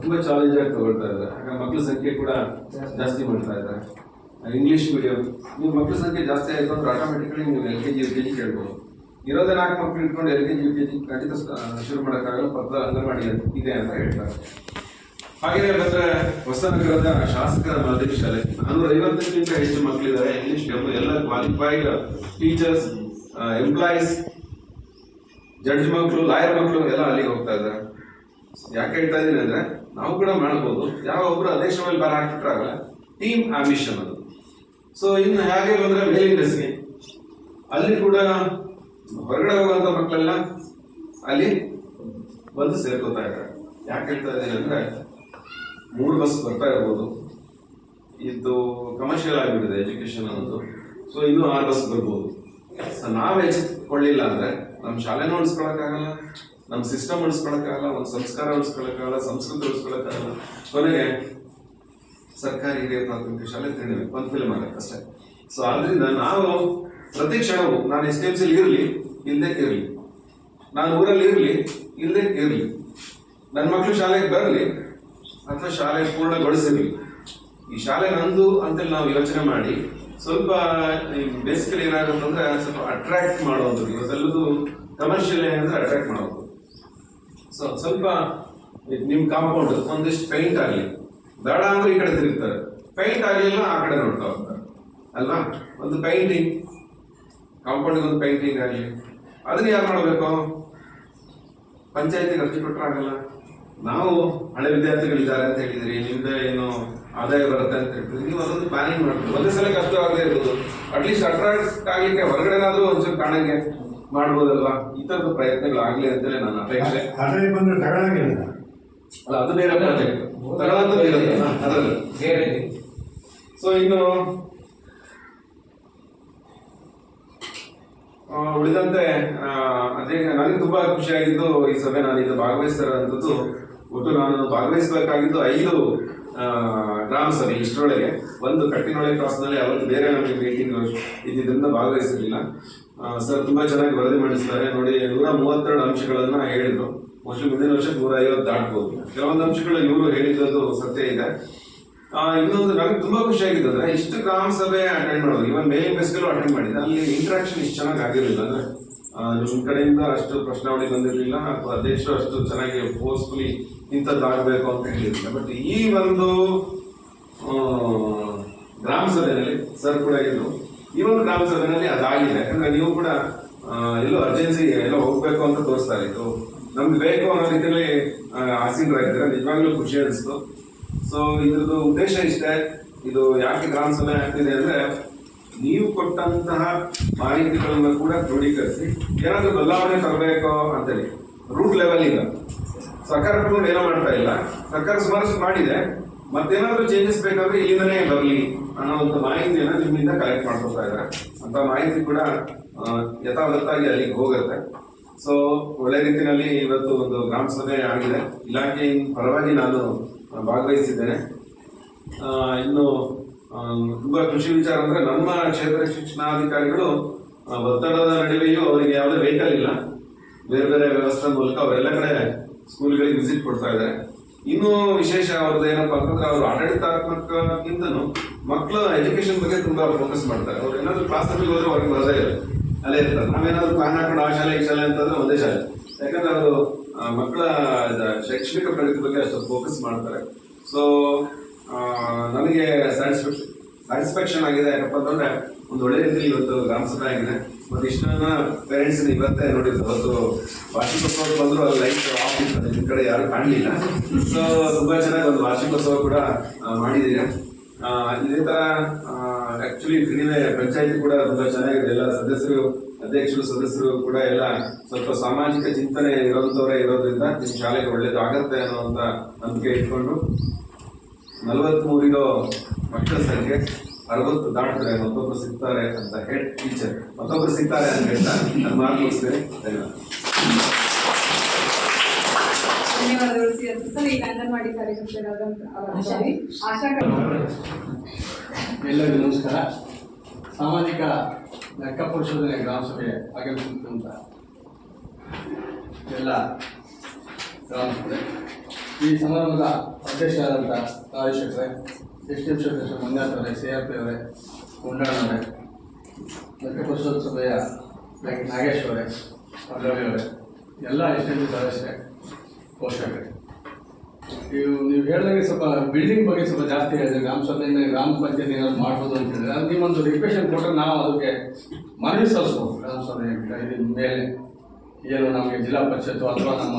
ತುಂಬಾ ಚಾಲೆಂಜ್ ಆಗಿ ತಗೊಳ್ತಾ ಇದ್ದಾರೆ. ಹಾಗಾಗಿ ಮಕ್ಕಳ ಸಂಖ್ಯೆ ಕೂಡ ಜಾಸ್ತಿ ಮಾಡ್ತಾ ಇದ್ದಾರೆ. ಇಂಗ್ಲಿಷ್ ಮೀಡಿಯಂ ನೀವು ಮಕ್ಕಳ ಸಂಖ್ಯೆ ಜಾಸ್ತಿ ಆಯಿತು ಅಂದ್ರೆ ಆಟೋಮೆಟಿಕಲಿ ನೀವು LKG UKG ಕೇಳ್ಬೋದು. ಇರೋದೇ 4 ಮಕ್ಕಳು ಇಟ್ಕೊಂಡು LKG UKG ಖಂಡಿತ ಶುರು ಮಾಡೋಕ್ಕಾಗಲ್ಲ, ಪಕ್ಕದ ಅಂಗನವಾಡಿ ಇದೆ ಅಂತ ಹೇಳ್ತಾರೆ. ಹಾಗೆಯೇ ಬಂದ್ರೆ ಹೊಸನಗರದ ಶಾಸಕರ ಮಾದರಿ ಶಾಲೆ 450ಕ್ಕಿಂತ ಹೆಚ್ಚು ಮಕ್ಕಳಿದ್ದಾರೆ. ಇಂಗ್ಲಿಷ್ ಎಲ್ಲ ಕ್ವಾಲಿಫೈಡ್ ಟೀಚರ್ಸ್, ಎಂಪ್ಲಾಯೀಸ್, ಜಡ್ಜ್ ಮಕ್ಕಳು, ಲಾಯರ್ ಮಕ್ಕಳು ಎಲ್ಲ ಅಲ್ಲಿಗೆ ಹೋಗ್ತಾ ಇದ್ದಾರೆ. ಯಾಕೆ ಹೇಳ್ತಾ ಇದ್ದೀನಿ ಅಂದ್ರೆ ನಾವು ಕೂಡ ಮಾಡ್ಬೋದು. ಯಾವ ಒಬ್ರು ಅಧ್ಯಕ್ಷ ಮೇಲೆ ಬರ ಹಾಕ್ಬಿಟ್ರಾಗಲ್ಲ, ಟೀಮ್ ಆಂಬಿಷನ್ ಅದು. ಸೊ ಇನ್ನು ಹೇಗೆ ಬಂದ್ರೆ ಮೇಲಿಂಗ್ ಡೆಸ್ಗೆ ಅಲ್ಲಿ ಕೂಡ ಹೊರಗಡೆ ಹೋಗುವಂತ ಮಕ್ಕಳೆಲ್ಲ ಅಲ್ಲಿ ಬಂದು ಸೇರ್ಕೋತಾ ಇದ್ದಾರೆ. ಯಾಕೆ ಹೇಳ್ತಾ ಇದ್ದೀನಿ ಅಂದ್ರೆ 3 ಬಸ್ ಬರ್ತಾ ಇರ್ಬೋದು. ಇದು ಕಮರ್ಷಿಯಲ್ ಆಗಿಬಿಟ್ಟಿದೆ ಎಜುಕೇಶನ್ ಅನ್ನೋದು. ಸೊ ಇನ್ನೂ 6 ಬಸ್ ಬರ್ಬೋದು. ಸೊ ನಾವು ಹೆಚ್ಚಿಕೊಳ್ಳಿಲ್ಲ ಅಂದ್ರೆ ನಮ್ಮ ಶಾಲೆನೂ ಉಳಿಸ್ಕೊಳಕ್ಕಾಗಲ್ಲ, ನಮ್ಮ ಸಿಸ್ಟಮ್ ಉಳಿಸ್ಕೊಳಕ್ಕಾಗಲ್ಲ, ಒಂದು ಸಂಸ್ಕಾರ ಉಳಿಸ್ಕೊಳಕ್ಕಾಗಲ್ಲ, ಸಂಸ್ಕೃತಿ ಉಳಿಸ್ಕೊಳಕ್ಕಾಗಲ್ಲ. ಕೊನೆಗೆ ಸರ್ಕಾರಿ ಹಿರಿಯ ಪ್ರಾಥಮಿಕ ಶಾಲೆ ತಿಂಡಿವೆ ಒಂದು ಫಿಲ್ಮ್ ಆಗುತ್ತೆ ಅಷ್ಟೇ. ಸೊ ಆದ್ರಿಂದ ನಾವು ಪ್ರತಿ ಕ್ಷಣವೂ ನಾನು STMC ಇರಲಿ ಇಲ್ಲದೆ ಇರಲಿ, ನಾನು ಊರಲ್ಲಿ ಇರಲಿ ಇಲ್ಲದೆ ಇರಲಿ, ನನ್ನ ಮಕ್ಕಳು ಶಾಲೆಗೆ ಬರಲಿ ಅಥವಾ ಶಾಲೆ ಪೂರ್ಣಗೊಳಿಸಿರಲಿ, ಈ ಶಾಲೆ ನಂದು ಅಂತೇಳಿ ನಾವು ಯೋಚನೆ ಮಾಡಿ ಸ್ವಲ್ಪ ಬೇಸಿಕಲಿ ಏನಾಗುತ್ತಂದ್ರೆ ಸ್ವಲ್ಪ ಅಟ್ರಾಕ್ಟ್ ಮಾಡುವಂಥದ್ದು. ಇವತ್ತೆಲ್ಲದು ಕಮರ್ಷಿಯಲ್ ಏನಂದ್ರೆ ಅಟ್ರಾಕ್ಟ್ ಮಾಡೋದು. ಸೊ ಸ್ವಲ್ಪ ನಿಮ್ಮ ಕಾಂಪೌಂಡ್ ಒಂದಿಷ್ಟು ಪೇಂಟ್ ಆಗಲಿ, ಬೇಡ ಅಂದ್ರೆ ಈ ಕಡೆ ತಿರುಗ್ತಾರೆ, ಪೇಂಟ್ ಆಗಲಿಲ್ಲ ಆ ಕಡೆ ನೋಡ್ತಾ ಹೋಗ್ತಾರೆ ಅಲ್ವಾ. ಒಂದು ಪೇಂಟಿಂಗ್, ಕಾಂಪೌಂಡಿಗೆ ಒಂದು ಪೇಂಟಿಂಗ್ ಆಗಲಿ, ಅದನ್ನ ಯಾರು ಮಾಡಬೇಕು? ಪಂಚಾಯತಿಗೆ ಅರ್ಜಿ ಕೊಟ್ಟರೆ ಆಗಲ್ಲ. ನಾವು ಹಳೆ ವಿದ್ಯಾರ್ಥಿಗಳಿದ್ದಾರೆ ಅಂತ ಹೇಳಿದ್ರಿ, ನಿಮ್ದೆ ಏನು ಆದಾಯ ಬರುತ್ತೆ ಅಂತ ಹೇಳ್ತೀವಿ, ನೀವು ಅದೊಂದು ಪ್ಲಾನಿಂಗ್ ಮಾಡ್ತೀವಿ. ಒಂದೇ ಸಲ ಕಷ್ಟ ಆಗದೆ ಇರ್ಬೋದು, ಅಟ್ಲೀಸ್ಟ್ ಅಟ್ರಾಕ್ಟ್ ಆಗ್ಲಿಕ್ಕೆ ಹೊರಗಡೆನಾದ್ರೂ ಒಂಚೂರು ಕಾಣಂಗೆ ಮಾಡ್ಬೋದಲ್ವಾ. ಈ ತರದ ಪ್ರಯತ್ನಗಳಾಗ್ಲಿ ಅಂತೇಳಿ ನನ್ನ ಅಪೇಕ್ಷೆ. ಅಲ್ಲ, ಅದು ಬೇರೆ ಪ್ರಾಜೆಕ್ಟ್ ಅದರಲ್ಲಿ. ಸೊ ಇನ್ನು ಉಳಿದಂತೆ ಅದೇ ನನಗೆ ತುಂಬಾ ಖುಷಿಯಾಗಿದ್ದು ಈ ಸಭೆ ನಾನು ಇದು ಭಾಗವಹಿಸ್ತಾರಂಥದ್ದು. ಒಟ್ಟು ನಾನು ಭಾಗವಹಿಸಬೇಕಾಗಿದ್ದು 5 ಗ್ರಾಮ ಸಭೆ ಇಷ್ಟರೊಳಗೆ ಒಂದು ಕಟ್ಟಿನೊಳಗೆ ಕ್ರಾಸ್ನಲ್ಲಿ ಅವತ್ತು ಬೇರೆ ನಮಗೆ ಮೀಟಿಂಗ್ ಇದ್ದಿದ್ದರಿಂದ ಭಾಗವಹಿಸಿರಲಿಲ್ಲ. ಸರ್ ತುಂಬ ಚೆನ್ನಾಗಿ ವರದಿ ಮಂಡಿಸ್ತಾರೆ ನೋಡಿ. 132 ಅಂಶಗಳನ್ನು ಹೇಳಿದ್ರು. ಮೋಸ್ಟ್ಲಿ ಮುಂದಿನ ವರ್ಷ 150 ದಾಟ್ಬೋದು. ಕೆಲವೊಂದು ಅಂಶಗಳು ಇವರು ಹೇಳಿದ್ದು ಸತ್ಯ ಇದೆ. ಇನ್ನೊಂದು ನನಗೆ ತುಂಬಾ ಖುಷಿಯಾಗಿದ್ದು ಅಂದ್ರೆ ಇಷ್ಟು ಗ್ರಾಮ ಸಭೆ ಅಟೆಂಡ್ ಮಾಡೋದು, ಇವನ್ ಮೇಲಿಂಗ್ ಬೆಸ್ಗಲ್ಲೂ ಅಟೆಂಡ್ ಮಾಡಿದ್ದೆ. ಅಲ್ಲಿ ಇಂಟ್ರಾಕ್ಷನ್ ಇಷ್ಟು ಚೆನ್ನಾಗಿ ಆಗಿರಲಿಲ್ಲ. ಅಂದ್ರೆ ನಿಮ್ಮ ಕಡೆಯಿಂದ ಅಷ್ಟು ಪ್ರಶ್ನಾವಳಿ ಬಂದಿರಲಿಲ್ಲ ಅಥವಾ ಅಧ್ಯಕ್ಷರು ಅಷ್ಟು ಚೆನ್ನಾಗಿ ಫೋರ್ಸ್ಫುಲಿ ಇಂಥದ್ದಾಗಬೇಕು ಅಂತ ಹೇಳಿರಲಿಲ್ಲ. ಬಟ್ ಈ ಒಂದು ಗ್ರಾಮ ಸಭೆಯಲ್ಲಿ ಸರ್ ಕೂಡ ಇದ್ರು. ಈ ಒಂದು ಗ್ರಾಮ ಸಭೆಯಲ್ಲಿ ಅದಾಗಿದೆ. ಯಾಕಂದ್ರೆ ನೀವು ಕೂಡ ಎಲ್ಲೋ ಅರ್ಜೆನ್ಸಿ ಎಲ್ಲೋ ಹೋಗ್ಬೇಕು ಅಂತ ತೋರಿಸ್ತಾ ಇತ್ತು. ನಮ್ಗೆ ಬೇಕು ಅನ್ನೋ ರೀತಿಯಲ್ಲಿ ಆಸೀನರಾಗಿದ್ದಾರೆ. ನಿಜವಾಗ್ಲೂ ಖುಷಿ ಅನಿಸ್ತು. ಸೊ ಇದ್ರದ್ದು ಉದ್ದೇಶ ಇಷ್ಟೇ. ಇದು ಯಾಕೆ ಗ್ರಾಮ ಸಭೆ ಆಗ್ತಿದೆ ಅಂದ್ರೆ ನೀವು ಕೊಟ್ಟಂತಹ ಮಾಹಿತಿಗಳನ್ನು ಕೂಡ ಕ್ರೋಢೀಕರಿಸಿ ಏನಾದರೂ ಬದಲಾವಣೆ ತರಬೇಕು ಅಂತೇಳಿ. ರೂಟ್ ಲೆವೆಲ್ ಈಗ ಸರ್ಕಾರ ಕೂಡ ಏನೋ ಮಾಡ್ತಾ ಇಲ್ಲ. ಸರ್ಕಾರ ಸುಮಾರಷ್ಟು ಮಾಡಿದೆ, ಮತ್ತೇನಾದ್ರೂ ಚೇಂಜಸ್ ಬೇಕಾದ್ರೆ ಇಲ್ಲಿಂದನೇ ಬರಲಿ ಅನ್ನೋಂಥ ಮಾಹಿತಿಯನ್ನು ನಿಮ್ಮಿಂದ ಕಲೆಕ್ಟ್ ಮಾಡ್ಕೊತಾ ಇದ್ದಾರೆ. ಅಂತ ಮಾಹಿತಿ ಕೂಡ ಯಥಾವತ್ತಾಗಿ ಅಲ್ಲಿಗೆ ಹೋಗುತ್ತೆ. ಸೊ ಒಳ್ಳೆ ರೀತಿಯಲ್ಲಿ ಇವತ್ತು ಒಂದು ಗ್ರಾಮ ಸಭೆ ಆಗಿದೆ. ಇಲಾಖೆ ಪರವಾಗಿ ನಾನು ಭಾಗವಹಿಸಿದ್ದೇನೆ. ಇನ್ನು ತುಂಬಾ ಖುಷಿ ವಿಚಾರ ಅಂದ್ರೆ ನಮ್ಮ ಕ್ಷೇತ್ರ ಶಿಕ್ಷಣಾಧಿಕಾರಿಗಳು ಒತ್ತಡದ ನಡುವೆಯೂ ಅವರಿಗೆ ಯಾವುದೇ ವೆಹಿಕಲ್ ಇಲ್ಲ, ಬೇರೆ ಬೇರೆ ವ್ಯವಸ್ಥೆ ಮೂಲಕ ಅವರೆಲ್ಲ ಕಡೆ ಸ್ಕೂಲ್ಗಳಿಗೆ ವಿಸಿಟ್ ಕೊಡ್ತಾ ಇದ್ದಾರೆ. ಇನ್ನೂ ವಿಶೇಷ ಅವ್ರದ್ದು ಏನಪ್ಪಾ ಅಂತಂದ್ರೆ ಅವರು ಆಡಳಿತಾತ್ಮಕಕ್ಕಿಂತನೂ ಮಕ್ಕಳ ಎಜುಕೇಶನ್ ಬಗ್ಗೆ ತುಂಬಾ ಫೋಕಸ್ ಮಾಡ್ತಾರೆ. ಅವ್ರು ಏನಾದ್ರು ಕ್ಲಾಸ್ ಅಲ್ಲಿ ಹೋದ್ರೆ ಅವ್ರಿಗೆ ಬರೋದೇ ಇಲ್ಲ, ಅಲ್ಲೇ ಇರ್ತಾರೆ. ನಾವೇನಾದ್ರು ಪ್ಲಾನ್ ಹಾಕೊಂಡು ಆ ಶಾಲೆ ಈ ಶಾಲೆ ಅಂತಂದ್ರೆ ಒಂದೇ ಶಾಲೆ. ಯಾಕಂದ್ರೆ ಅವರು ಮಕ್ಕಳ ಶೈಕ್ಷಣಿಕ ಪ್ರಗತಿ ಬಗ್ಗೆ ಅಷ್ಟು ಫೋಕಸ್ ಮಾಡ್ತಾರೆ. ಸೊ ನನಗೆ ಸ್ಯಾಟಿಸ್ಫ್ಯಾಕ್ಷನ್ ಆಗಿದೆ. ಯಾಕಪ್ಪ ಅಂತಂದ್ರೆ ಒಂದು ಒಳ್ಳೆ ರೀತಿಯಲ್ಲಿ ಇವತ್ತು ಗ್ರಾಮ ಸಭೆ ಆಗಿದೆ. ಮತ್ತೆ ಇಷ್ಟನ್ನ ಪೇರೆಂಟ್ಸ್ ಇವತ್ತೇ ನೋಡಿದ್ರು. ಅವತ್ತು ವಾರ್ಷಿಕೋತ್ಸವ ಬಂದ್ರು, ಅಲ್ಲಿ ಲೈಟ್ ಆಫ್ ಇರ್ತದೆ, ನಿಮ್ಮ ಕಡೆ ಯಾರು ಕಾಣಲಿಲ್ಲ. ಸೊ ತುಂಬಾ ಚೆನ್ನಾಗಿ ಒಂದು ವಾರ್ಷಿಕೋತ್ಸವ ಕೂಡ ಮಾಡಿದ್ದೀರಿ. ಇದೇ ತರ ಆಕ್ಚುಲಿ ಕಡಿಮೆ ಪಂಚಾಯತಿ ಕೂಡ ತುಂಬಾ ಚೆನ್ನಾಗಿದೆ. ಎಲ್ಲ ಸದಸ್ಯರು, ಅಧ್ಯಕ್ಷರು, ಸದಸ್ಯರು ಕೂಡ ಎಲ್ಲ ಸ್ವಲ್ಪ ಸಾಮಾಜಿಕ ಚಿಂತನೆ ಇರೋಂಥವರೇ ಇರೋದ್ರಿಂದ ನಿಮ್ಮ ಶಾಲೆಗೆ ಒಳ್ಳೇದು ಆಗತ್ತೆ ಅನ್ನುವಂಥ ನಂಬಿಕೆ ಇಟ್ಕೊಂಡು 43 ಇರೋ ಮಕ್ಕಳ ಸಂಖ್ಯೆ 60 ದಾಟಿದ್ರೆ ಮತ್ತೊಬ್ಬರು ಸಿಗ್ತಾರೆ ಅಂತ ಹೆಡ್ ಟೀಚರ್ ಮತ್ತೊಬ್ಬರು ಸಿಗ್ತಾರೆ ಅಂತ ಹೇಳ್ತಾ ನಾನು ಮಾತು ಮುಗಿಸ್ತೇನೆ. ಧನ್ಯವಾದಗಳು ಸರ್. ಈಗ ಅಂಗನವಾಡಿ ಕಾರ್ಯಕರ್ತರಾದಂತ ಆಶಾ ಎಲ್ಲರಿಗೂ ನಮಸ್ಕಾರ. ಸಾಮಾಜಿಕ ಲೆಕ್ಕ ಪರಿಶೋಧನೆ ಗ್ರಾಮ ಸಭೆ ಆಗಮಿಸಿದಂಥ ಎಲ್ಲ ಗ್ರಾಮ ಸಭೆ ಈ ಸಮಾರಂಭದ ಅಧ್ಯಕ್ಷರಾದಂಥ ರಾಜಶೇಖರೇ, ಎಸ್ಟಿಎಂ ಸದಸ್ಯರು ಮಂಜಾತ್ ಅವರೇ, CRP ಅವರೇ, ಗುಂಡಣ್ಣವರೇ, ಲೆಕ್ಕ ಪರಿಶೋಧಕ ಸಭೆಯ ನಾಗೇಶ್ ಅವರೇ, ಪಲ್ಲವಿ ಅವರೇ, ಎಲ್ಲ ಎಸ್ಟಿಎಂ ಸದಸ್ಯರೇ, ಪೋಷಕರೇ, ನೀವು ಹೇಳಿದಾಗೆ ಸ್ವಲ್ಪ ಬಿಲ್ಡಿಂಗ್ ಬಗ್ಗೆ ಸ್ವಲ್ಪ ಜಾಸ್ತಿ ಹೇಳಿದ್ರೆ ಗ್ರಾಮ ಸಭೆಯಿಂದ ಗ್ರಾಮ ಪಂಚಾಯತ್ ಏನಾದ್ರು ಮಾಡ್ಬೋದು ಅಂತ ಹೇಳಿದ್ರೆ ಅದು ನಿಮ್ಮೊಂದು ರಿಕ್ವೆಷನ್ ಕೊಟ್ಟರೆ ನಾವು ಅದಕ್ಕೆ ಮನವಿ ಸಲ್ಲಿಸ್ಬೋದು. ಗ್ರಾಮ ಸಭೆ ಇದರ ಮೇಲೆ ಏನು ನಮಗೆ ಜಿಲ್ಲಾ ಪರಿಷತ್ತು ಅಥವಾ ನಮ್ಮ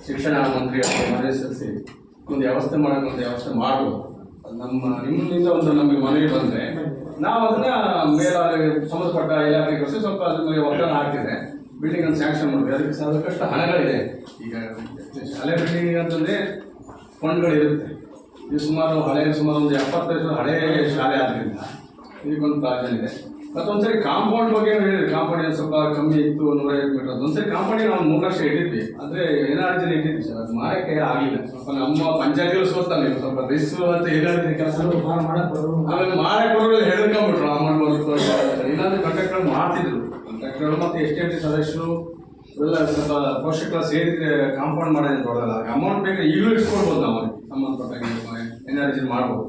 ಶಿಕ್ಷಣ ಮಂತ್ರಿ ಮನವಿ ಸಲ್ಲಿಸಿ ಒಂದು ವ್ಯವಸ್ಥೆ ಮಾಡೋಕ್ಕೆ ಒಂದು ವ್ಯವಸ್ಥೆ ಮಾಡ್ಬೋದು. ನಿಮ್ಮಿಂದ ಒಂದು ನಮಗೆ ಮನವಿ ಬಂದರೆ ನಾವು ಅದನ್ನ ಸಂಬಂಧಪಟ್ಟ ಇಲಾಖೆಗೆ ಕಳಿಸಿ ಸ್ವಲ್ಪ ಅದಕ್ಕೆ ಒತ್ತಡ ಆಗ್ತಿದೆ. ಬಿಲ್ಡಿಂಗ್ ಅನ್ನು ಸ್ಯಾಂಕ್ಷನ್ ಮಾಡಿದೆ. ಅದಕ್ಕೆ ಸಾಕಷ್ಟು ಹಣಗಳಿದೆ. ಈಗ ಶಾಲೆ ಬಿಲ್ಡಿಂಗ್ ಅಂತಂದರೆ ಫಂಡ್ಗಳಿರುತ್ತೆ. ಇದು ಸುಮಾರು ಒಂದು 70 ವರ್ಷ ಹಳೆ ಶಾಲೆ ಆದ್ದರಿಂದ ಇದಕ್ಕೊಂದು ಪ್ರಾಬ್ಲಮ್ ಇದೆ. ಮತ್ತೊಂದ್ಸರಿ ಕಾಂಪೌಂಡ್ ಬಗ್ಗೆ ಹೇಳಿದ್ರಿ. ಕಾಂಪೌಂಡ್ ಏನು ಸ್ವಲ್ಪ ಕಮ್ಮಿ ಇತ್ತು, 150 ಮೀಟರ್. ಒಂದ್ಸರಿ ಕಾಂಪೌಂಡಿಗೆ ನಾವು 3 ಲಕ್ಷ ಇಟ್ಟಿದ್ವಿ. ಆದರೆ ಏನಾರ್ಜಿ ಇಟ್ಟಿದ್ವಿ ಸರ್, ಅದು ಮಾಡೋಕ್ಕೆ ಆಗಲಿಲ್ಲ. ಸ್ವಲ್ಪ ನಮ್ಮ ಪಂಚಾಯತಿಗಳು ಸೋತಾ ನೀವು ಸ್ವಲ್ಪ ರಿಸ್ಕ್ ಅಂತ ಏನಾದ್ರು ಕೆಲಸ ಆಮೇಲೆ ಮಾಡಕ್ಕೆ ಬರೋದು ಹೆದರ್ಕೊಂಡ್ಬಿಟ್ರು. ಅಮೌಂಟ್ ಬರುತ್ತೆ ಏನಾದರೂ ಕಾಂಟ್ರಾಕ್ಟರ್ ಮಾಡ್ತಿದ್ರು. ಕಾಂಟ್ರಾಕ್ಟರ್ಗಳು ಮತ್ತು STMC ಸದಸ್ಯರು ಎಲ್ಲ ಸ್ವಲ್ಪ ಪೋಷಕರು ಸೇರಿದ್ರೆ ಕಾಂಪೌಂಡ್ ಮಾಡೋದು ದೊಡ್ಡದಲ್ಲ. ಅಮೌಂಟ್ ಬೇಕಾದ್ರೆ ಈಗಲೂ ಇಟ್ಕೊಳ್ಬೋದು. ನಾವು ಸಂಬಂಧಪಟ್ಟಾಗ ಎನರ್ಜಿ ಮಾಡ್ಬೋದು.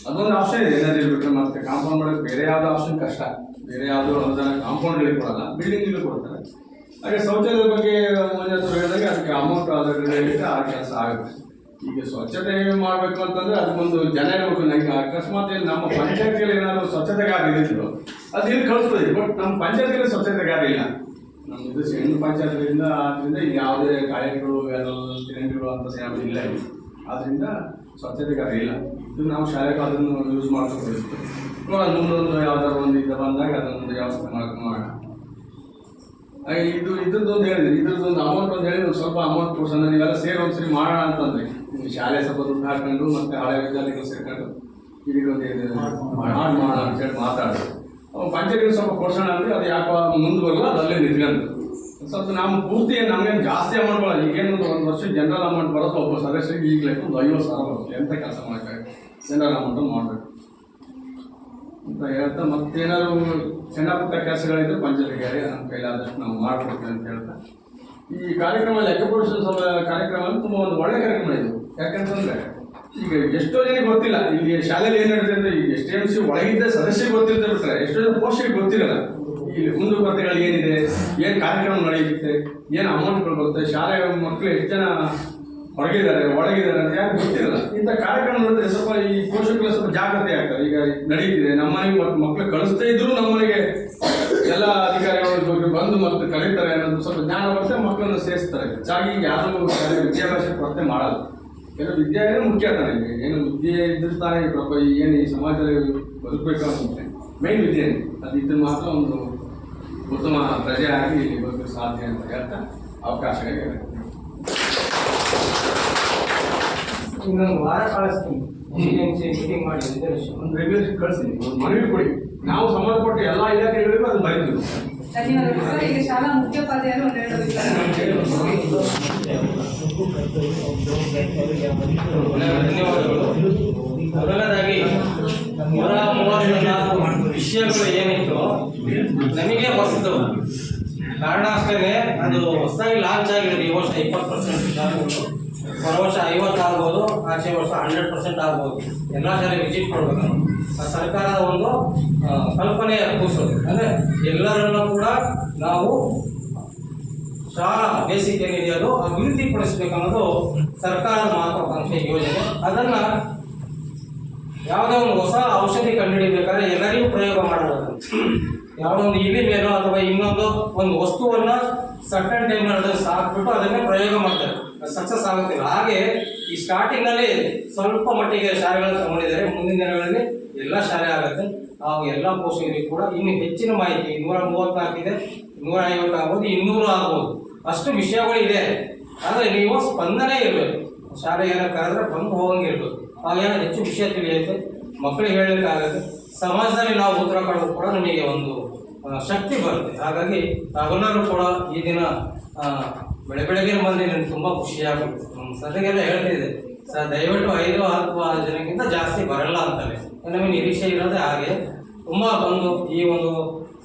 ಅದೊಂದು ಆಪ್ಷನ್ ಇದೆ. ಎನರ್ಜಿ ಬಿಟ್ಟರೆ ಮತ್ತೆ ಕಾಂಪೌಂಡ್ ಮಾಡೋಕ್ಕೆ ಬೇರೆ ಯಾವುದೋ ಆಪ್ಷನ್ ಕಷ್ಟ. ಬೇರೆ ಯಾವುದೋ ಅನುದಾನ ಕಾಂಪೌಂಡ್ಗಳಿಗೆ ಕೊಡಲ್ಲ, ಬಿಲ್ಡಿಂಗಿಗೂ ಕೊಡ್ತಾರೆ. ಹಾಗೆ ಶೌಚಾಲಯದ ಬಗ್ಗೆ ಮುಂಜಾನೆ ಹೇಳಿದಾಗ ಅದಕ್ಕೆ ಅಮೌಂಟ್ ಅದಕ್ಕೆ ಆ ಕೆಲಸ ಆಗುತ್ತೆ. ಈಗ ಸ್ವಚ್ಛತೆ ಮಾಡಬೇಕು ಅಂತಂದರೆ ಅದಕ್ಕೊಂದು ಜನ ಇರಬೇಕು. ನನಗೆ ಅಕಸ್ಮಾತ್ ನಮ್ಮ ಪಂಚಾಯತಿಯಲ್ಲಿ ಏನಾದರೂ ಸ್ವಚ್ಛತೆಗಾರ ಇದ್ದಿದ್ರು ಅದು ಇಲ್ಲಿ ಕಳಿಸ್ಬೋದು. ಬಟ್ ನಮ್ಮ ಪಂಚಾಯತಿಯಲ್ಲಿ ಸ್ವಚ್ಛತೆಗಾರ ಇಲ್ಲ. ನಮ್ಮ ಇದು ಹೆಣ್ಣು ಪಂಚಾಯತ್ಗಳಿಂದ ಆದ್ದರಿಂದ ಇಲ್ಲಿ ಯಾವುದೇ ಕಾಯಿಲೆಗಳು ಸಿಲಿಂಡರ್ಗಳು ಅಂತ ಯಾವುದು ಇಲ್ಲ ಇಲ್ಲಿ. ಆದ್ದರಿಂದ ಸ್ವಚ್ಛತೆಗಾರ ಇಲ್ಲ. ಇದು ನಾವು ಶಾಲೆಗೆ ಅದನ್ನು ಯೂಸ್ ಮಾಡ್ಕೊಳ್ಬೇಕು. ನೋಡೋಣ ಮುಂದೊಂದು ಯಾವ್ದಾದ್ರು ಒಂದು ಇದು ಬಂದಾಗ ಅದನ್ನೊಂದು ವ್ಯವಸ್ಥೆ ಮಾಡೋಣ. ಇದ್ರದ್ದೊಂದು ಹೇಳಿದ್ರಿ, ಇದ್ರದ್ದೊಂದು ಅಮೌಂಟ್ ಒಂದು ಹೇಳಿ ಸ್ವಲ್ಪ ಅಮೌಂಟ್ ಕೊಡ್ಸೋಣ, ನೀವೆಲ್ಲ ಸೇರಿ ಒಂದ್ಸರಿ ಮಾಡೋಣ ಅಂತಂದ್ರಿ. ಶಾಲೆ ಸ್ವಲ್ಪ ದುಡ್ಡು ಹಾಕೊಂಡು ಮತ್ತೆ ಹಳೆ ವಿದ್ಯಾರ್ಥಿಗಳು ಸೇರ್ಕೊಂಡು ಇದಕ್ಕೊಂದು ಹಾಡು ಮಾಡೋಣ ಅಂತೇಳಿ ಮಾತಾಡಿದ್ರು. ಪಂಚಾಯತಿಗೆ ಸ್ವಲ್ಪ ಕೊಡ್ಸೋಣ ಅಂದರೆ ಅದು ಯಾಕೋ ಮುಂದೆ ಬರಲ್ಲ, ಅದಲ್ಲೇ ನಿಂತ್ಕೊಂಡು ಸ್ವಲ್ಪ ನಾವು ಪೂರ್ತಿ ನಮ್ಗೇನು ಜಾಸ್ತಿ ಅಮೌಂಟ್ ಬರೋಲ್ಲ. ಈಗೇನು ಒಂದು ವರ್ಷ ಜನರಲ್ ಅಮೌಂಟ್ ಬರುತ್ತೆ, ಒಬ್ಬ ಸದಸ್ಯರಿಗೆ ಈಗಲೇ ಒಂದು 50,000 ಬರುತ್ತೆ. ಎಂಥ ಕೆಲಸ ಮಾಡೋಕ್ಕಾಗುತ್ತೆ, ಜನರಲ್ ಅಮೌಂಟು ಮಾಡಬೇಕು ಅಂತ ಹೇಳ್ತಾ, ಮತ್ತೇನಾದ್ರು ಸಣ್ಣ ಪುಟ್ಟ ಕೆಲಸಗಳಿದ್ರೆ ಪಂಚಾಯತ್ಗೆ ನಮ್ಮ ಕೈಲಾದಷ್ಟು ನಾವು ಮಾಡ್ಕೊಡ್ತೀವಿ ಅಂತ ಹೇಳ್ತಾ, ಈ ಕಾರ್ಯಕ್ರಮ ಲೆಕ್ಕಪುರುಷ ಕಾರ್ಯಕ್ರಮ ತುಂಬ ಒಂದು ಒಳ್ಳೆ ಕಾರ್ಯಕ್ರಮ ಇದು. ಯಾಕಂತಂದ್ರೆ ಈಗ ಎಷ್ಟೋ ಜನಕ್ಕೆ ಗೊತ್ತಿಲ್ಲ ಇಲ್ಲಿ ಶಾಲೆಯಲ್ಲಿ ಏನು ನಡೆದಿದೆ ಅಂತ. ಈಗ STMC ಒಳಗಿದ್ದ ಸದಸ್ಯರಿಗೆ ಗೊತ್ತಿರುತ್ತೆ ಬಿಟ್ರೆ ಎಷ್ಟೋ ಜನ ಪೋಷಕರಿಗೆ ಗೊತ್ತಿರಲ್ಲ. ಇಲ್ಲಿ ಮುಂದುವರೆಗಳು ಏನಿದೆ, ಏನು ಕಾರ್ಯಕ್ರಮ ನಡೆಯುತ್ತೆ, ಏನು ಅಮೌಂಟ್ಗಳು ಬರುತ್ತೆ, ಶಾಲೆ ಮಕ್ಕಳು ಎಷ್ಟು ಜನ ಹೊರಗಿದ್ದಾರೆ ಒಳಗಿದ್ದಾರೆ ಅಂತ ಯಾರು ಗೊತ್ತಿರಲ್ಲ. ಇಂಥ ಕಾರ್ಯಕ್ರಮ ನೋಡಿದ್ರೆ ಸ್ವಲ್ಪ ಈ ಪೋಷಕರು ಸ್ವಲ್ಪ ಜಾಗೃತಿ ಆಗ್ತಾರೆ. ಈಗ ನಡೀತಿದೆ ನಮ್ಮನೆಗೆ ಮತ್ತು ಮಕ್ಕಳು ಕಳಿಸ್ತಾ ಇದ್ರು ನಮ್ಮನೆಗೆ ಎಲ್ಲ ಅಧಿಕಾರಿಗಳು ಬಂದು ಮತ್ತು ಕರೀತಾರೆ ಅನ್ನೋದು ಸ್ವಲ್ಪ ಜ್ಞಾನ ಬರುತ್ತೆ, ಮಕ್ಕಳನ್ನು ಸೇರಿಸ್ತಾರೆ. ಹೆಚ್ಚಾಗಿ ಯಾರು ವಿದ್ಯಾಭ್ಯಾಸ ಕೊರತೆ ಮಾಡಲ್ಲ. ಕೆಲವು ವಿದ್ಯೆ ಮುಖ್ಯ ತಾನೆ. ಈಗ ಏನು ವಿದ್ಯೆ ಇದ್ರೆ ತಾನೇ ಏನು ಈ ಸಮಾಜದಲ್ಲಿ ಬದುಕಬೇಕು ಅಂತ ಮೇನ್ ವಿದ್ಯೆ ಅದು ಇದ್ರೆ ಮಾತ್ರ ಒಂದು ಉತ್ತಮ ಪ್ರಜೆ ಆಗಿ ಇಲ್ಲಿ ಬದುಕಲು ಸಾಧ್ಯ ಅಂತ ಹೇಳ್ತಾ ಅವಕಾಶಗಳಿಗೆ ಇನ್ನೊಂದು ವಾರ ಕಳಿಸ್ತೀನಿ. ಮೀಟಿಂಗ್ ಮಾಡಿ ಒಂದು ರೆಗ್ಯುಲೇಷನ್ ಕಳಿಸ್ತೀನಿ, ಒಂದು ಮನವಿ ಕೊಡಿ. ನಾವು ಸಂಬಂಧಪಟ್ಟ ಎಲ್ಲ ಇಲಾಖೆಗಳಿಗೂ ಅದು ಬರೀತೀವಿ. ಧನ್ಯವಾದಗಳು ಸರ್. ಈಗ ಶಾಲಾ ಮುಖ್ಯೋಪಾಧ್ಯಾಯರು ಒಂದೆರಡು ಧನ್ಯವಾದಗಳು. ಮೊದಲನೇದಾಗಿ 134 ವಿಷಯಗಳು ಏನಿತ್ತು ನಮಗೆ ಹೊಸದು. ಕಾರಣ ಅಷ್ಟೇ, ಅದು ಹೊಸದಾಗಿ ಲಾಂಚ್ ಆಗಿರೋದು ಈ ವರ್ಷ 20% ಬರೋ ವರ್ಷ 50 ಆಗ್ಬೋದು, ಆಚೆ ವರ್ಷ 100% ಆಗ್ಬೋದು. ಎಲ್ಲ ಶಾಲೆ ವಿಸಿಟ್ ಕೊಡ್ಬೇಕು. ಸರ್ಕಾರದ ಒಂದು ಕಲ್ಪನೆ ಕೂರಿಸೋದು ಅಂದರೆ ಎಲ್ಲರನ್ನೂ ಕೂಡ ನಾವು ಶಾಲಾ ಬೇಸಿಕ್ ಏನಿದೆ ಅದು ಅಭಿವೃದ್ಧಿಪಡಿಸಬೇಕು ಅನ್ನೋದು ಸರ್ಕಾರದ ಮಹತ್ವಾಕಾಂಕ್ಷೆ ಯೋಜನೆ. ಅದನ್ನು ಯಾವುದೇ ಒಂದು ಹೊಸ ಔಷಧಿ ಕಂಡುಹಿಡಿಬೇಕಾದ್ರೆ ಎಲ್ಲರಿಗೂ ಪ್ರಯೋಗ ಮಾಡಬೇಕು. ಯಾವುದೋ ಒಂದು ಇಲಿ ಮೇಲೋ ಅಥವಾ ಇನ್ನೊಂದು ಒಂದು ವಸ್ತುವನ್ನು ಸರ್ಟನ್ ಟೈಮ್ನಲ್ಲಿ ಸಾಕ್ಬಿಟ್ಟು ಅದನ್ನೇ ಪ್ರಯೋಗ ಮಾಡ್ತಾರೆ, ಸಕ್ಸಸ್ ಆಗುತ್ತಿಲ್ಲ. ಹಾಗೆ ಈ ಸ್ಟಾರ್ಟಿಂಗ್ನಲ್ಲಿ ಸ್ವಲ್ಪ ಮಟ್ಟಿಗೆ ಶಾಲೆಗಳನ್ನು ತಗೊಂಡಿದ್ದಾರೆ. ಮುಂದಿನ ದಿನಗಳಲ್ಲಿ ಎಲ್ಲ ಶಾಲೆ ಆಗುತ್ತೆ. ನಾವು ಎಲ್ಲ ಪೋಷಕರಿಗೂ ಕೂಡ ಇನ್ನು ಹೆಚ್ಚಿನ ಮಾಹಿತಿ 134 ಇದೆ, 150 ಆಗ್ಬೋದು, 200 ಆಗ್ಬೋದು, ಅಷ್ಟು ವಿಷಯಗಳು ಇದೆ. ಆದರೆ ನೀವು ಸ್ಪಂದನೆ ಇರಬೇಕು. ಶಾಲೆ ಏನೋ ಕರೆದ್ರೆ ಬಂದು ಹೋಗಂಗಿರ್ಬೇಕು. ಆಗ ಹೆಚ್ಚು ವಿಷಯ ತಿಳಿಯುತ್ತೆ, ಮಕ್ಕಳಿಗೆ ಹೇಳಲಿಕ್ಕಾಗುತ್ತೆ. ಸಮಾಜದಲ್ಲಿ ನಾವು ಉತ್ತರ ಕೊಡೋದು ಕೂಡ ನಮಗೆ ಒಂದು ಶಕ್ತಿ ಬರುತ್ತೆ. ಹಾಗಾಗಿ ತಾವೆಲ್ಲರೂ ಕೂಡ ಈ ದಿನ ಬೆಳಗ್ಗೆ ಬಂದು ನನಗೆ ತುಂಬ ಖುಷಿಯಾಗುತ್ತೆ. ನಮ್ಮ ಸರಿಗೆಲ್ಲ ಹೇಳ್ತಿದೆ ಸರ್, ದಯವಿಟ್ಟು 5-10 ಜನಕ್ಕಿಂತ ಜಾಸ್ತಿ ಬರಲ್ಲ ಅಂತಲೇ ನಮಗೆ ನಿರೀಕ್ಷೆ ಇರೋದೇ. ಹಾಗೆ ತುಂಬ ಬಂದು ಈ ಒಂದು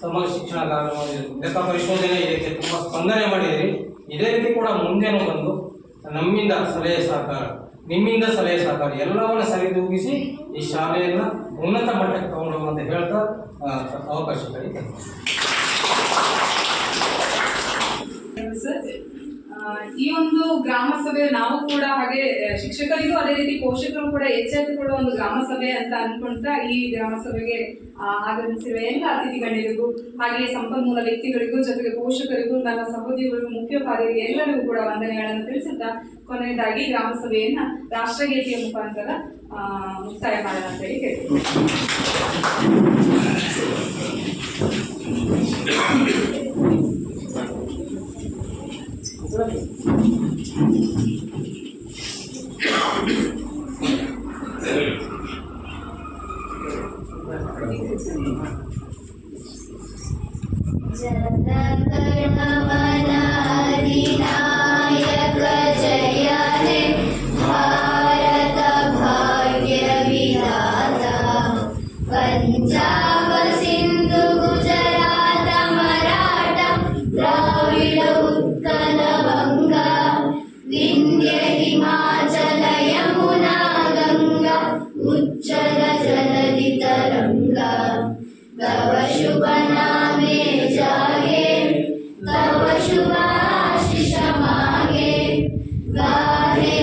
ಸಮಾಜ ಶಿಕ್ಷಣ ಕಾರ್ಯಕ್ರಮ ಲೆಕ್ಕ ಪರಿಶೋಧನೆ ಇದಕ್ಕೆ ತುಂಬ ಸ್ಪಂದನೆ ಮಾಡಿದಿರಿ. ಇದೇ ರೀತಿ ಕೂಡ ಮುಂದೆನೂ ಬಂದು ನಮ್ಮಿಂದ ಸಲಹೆ ಸಹಕಾರ, ನಿಮ್ಮಿಂದ ಸಲಹೆ ಸಹಕಾರ ಎಲ್ಲವನ್ನು ಸರಿದೂಗಿಸಿ ಈ ಶಾಲೆಯನ್ನು ಉನ್ನತ ಮಟ್ಟಕ್ಕೆ ತಗೊಂಡು ಅಂತ ಹೇಳ್ತಾ ಅವಕಾಶಗಳಿಗೆ ಸರ್. ಈ ಒಂದು ಗ್ರಾಮ ಸಭೆ ನಾವು ಕೂಡ ಹಾಗೆ ಶಿಕ್ಷಕರಿಗೂ ಅದೇ ರೀತಿ ಪೋಷಕರು ಕೂಡ ಎಚ್ಚೆತ್ತುಕೊಳ್ಳುವ ಒಂದು ಗ್ರಾಮ ಸಭೆ ಅಂತ ಅನ್ಕೊಂತ ಈ ಗ್ರಾಮ ಸಭೆಗೆ ಆಗಮಿಸಿರುವ ಎಲ್ಲ ಅತಿಥಿ ಗಣ್ಯರಿಗೂ ಹಾಗೆಯೇ ಸಂಪನ್ಮೂಲ ವ್ಯಕ್ತಿಗಳಿಗೂ ಜೊತೆಗೆ ಪೋಷಕರಿಗೂ ನನ್ನ ಸಹೋದ್ಯೋಗಿಗಳಿಗೂ ಮುಖ್ಯೋಪಾಧ್ಯಾಯರಿಗೆ ಎಲ್ಲರಿಗೂ ಕೂಡ ವಂದನೆಗಳನ್ನು ತಿಳಿಸುತ್ತಾ ಕೊನೆಯದಾಗಿ ಗ್ರಾಮ ಸಭೆಯನ್ನ ರಾಷ್ಟ್ರಗೀತೆಯ ಮುಖಾಂತರ ಮುಕ್ತಾಯ ಮಾಡೋಣ ಅಂತ ಹೇಳಿ ಕೇಳ್ತೀನಿ. अधिनायक जय हे भारत भाग्य विधाता पंजाब सिंधु गुजरात मराठा द्राविड उत्कल बंगा विंध्य हिमाचल यमुना गंगा उच्चल जलधि तरंगा तव शुभ नामे जागे तव शुभ आशीष मागे गाहे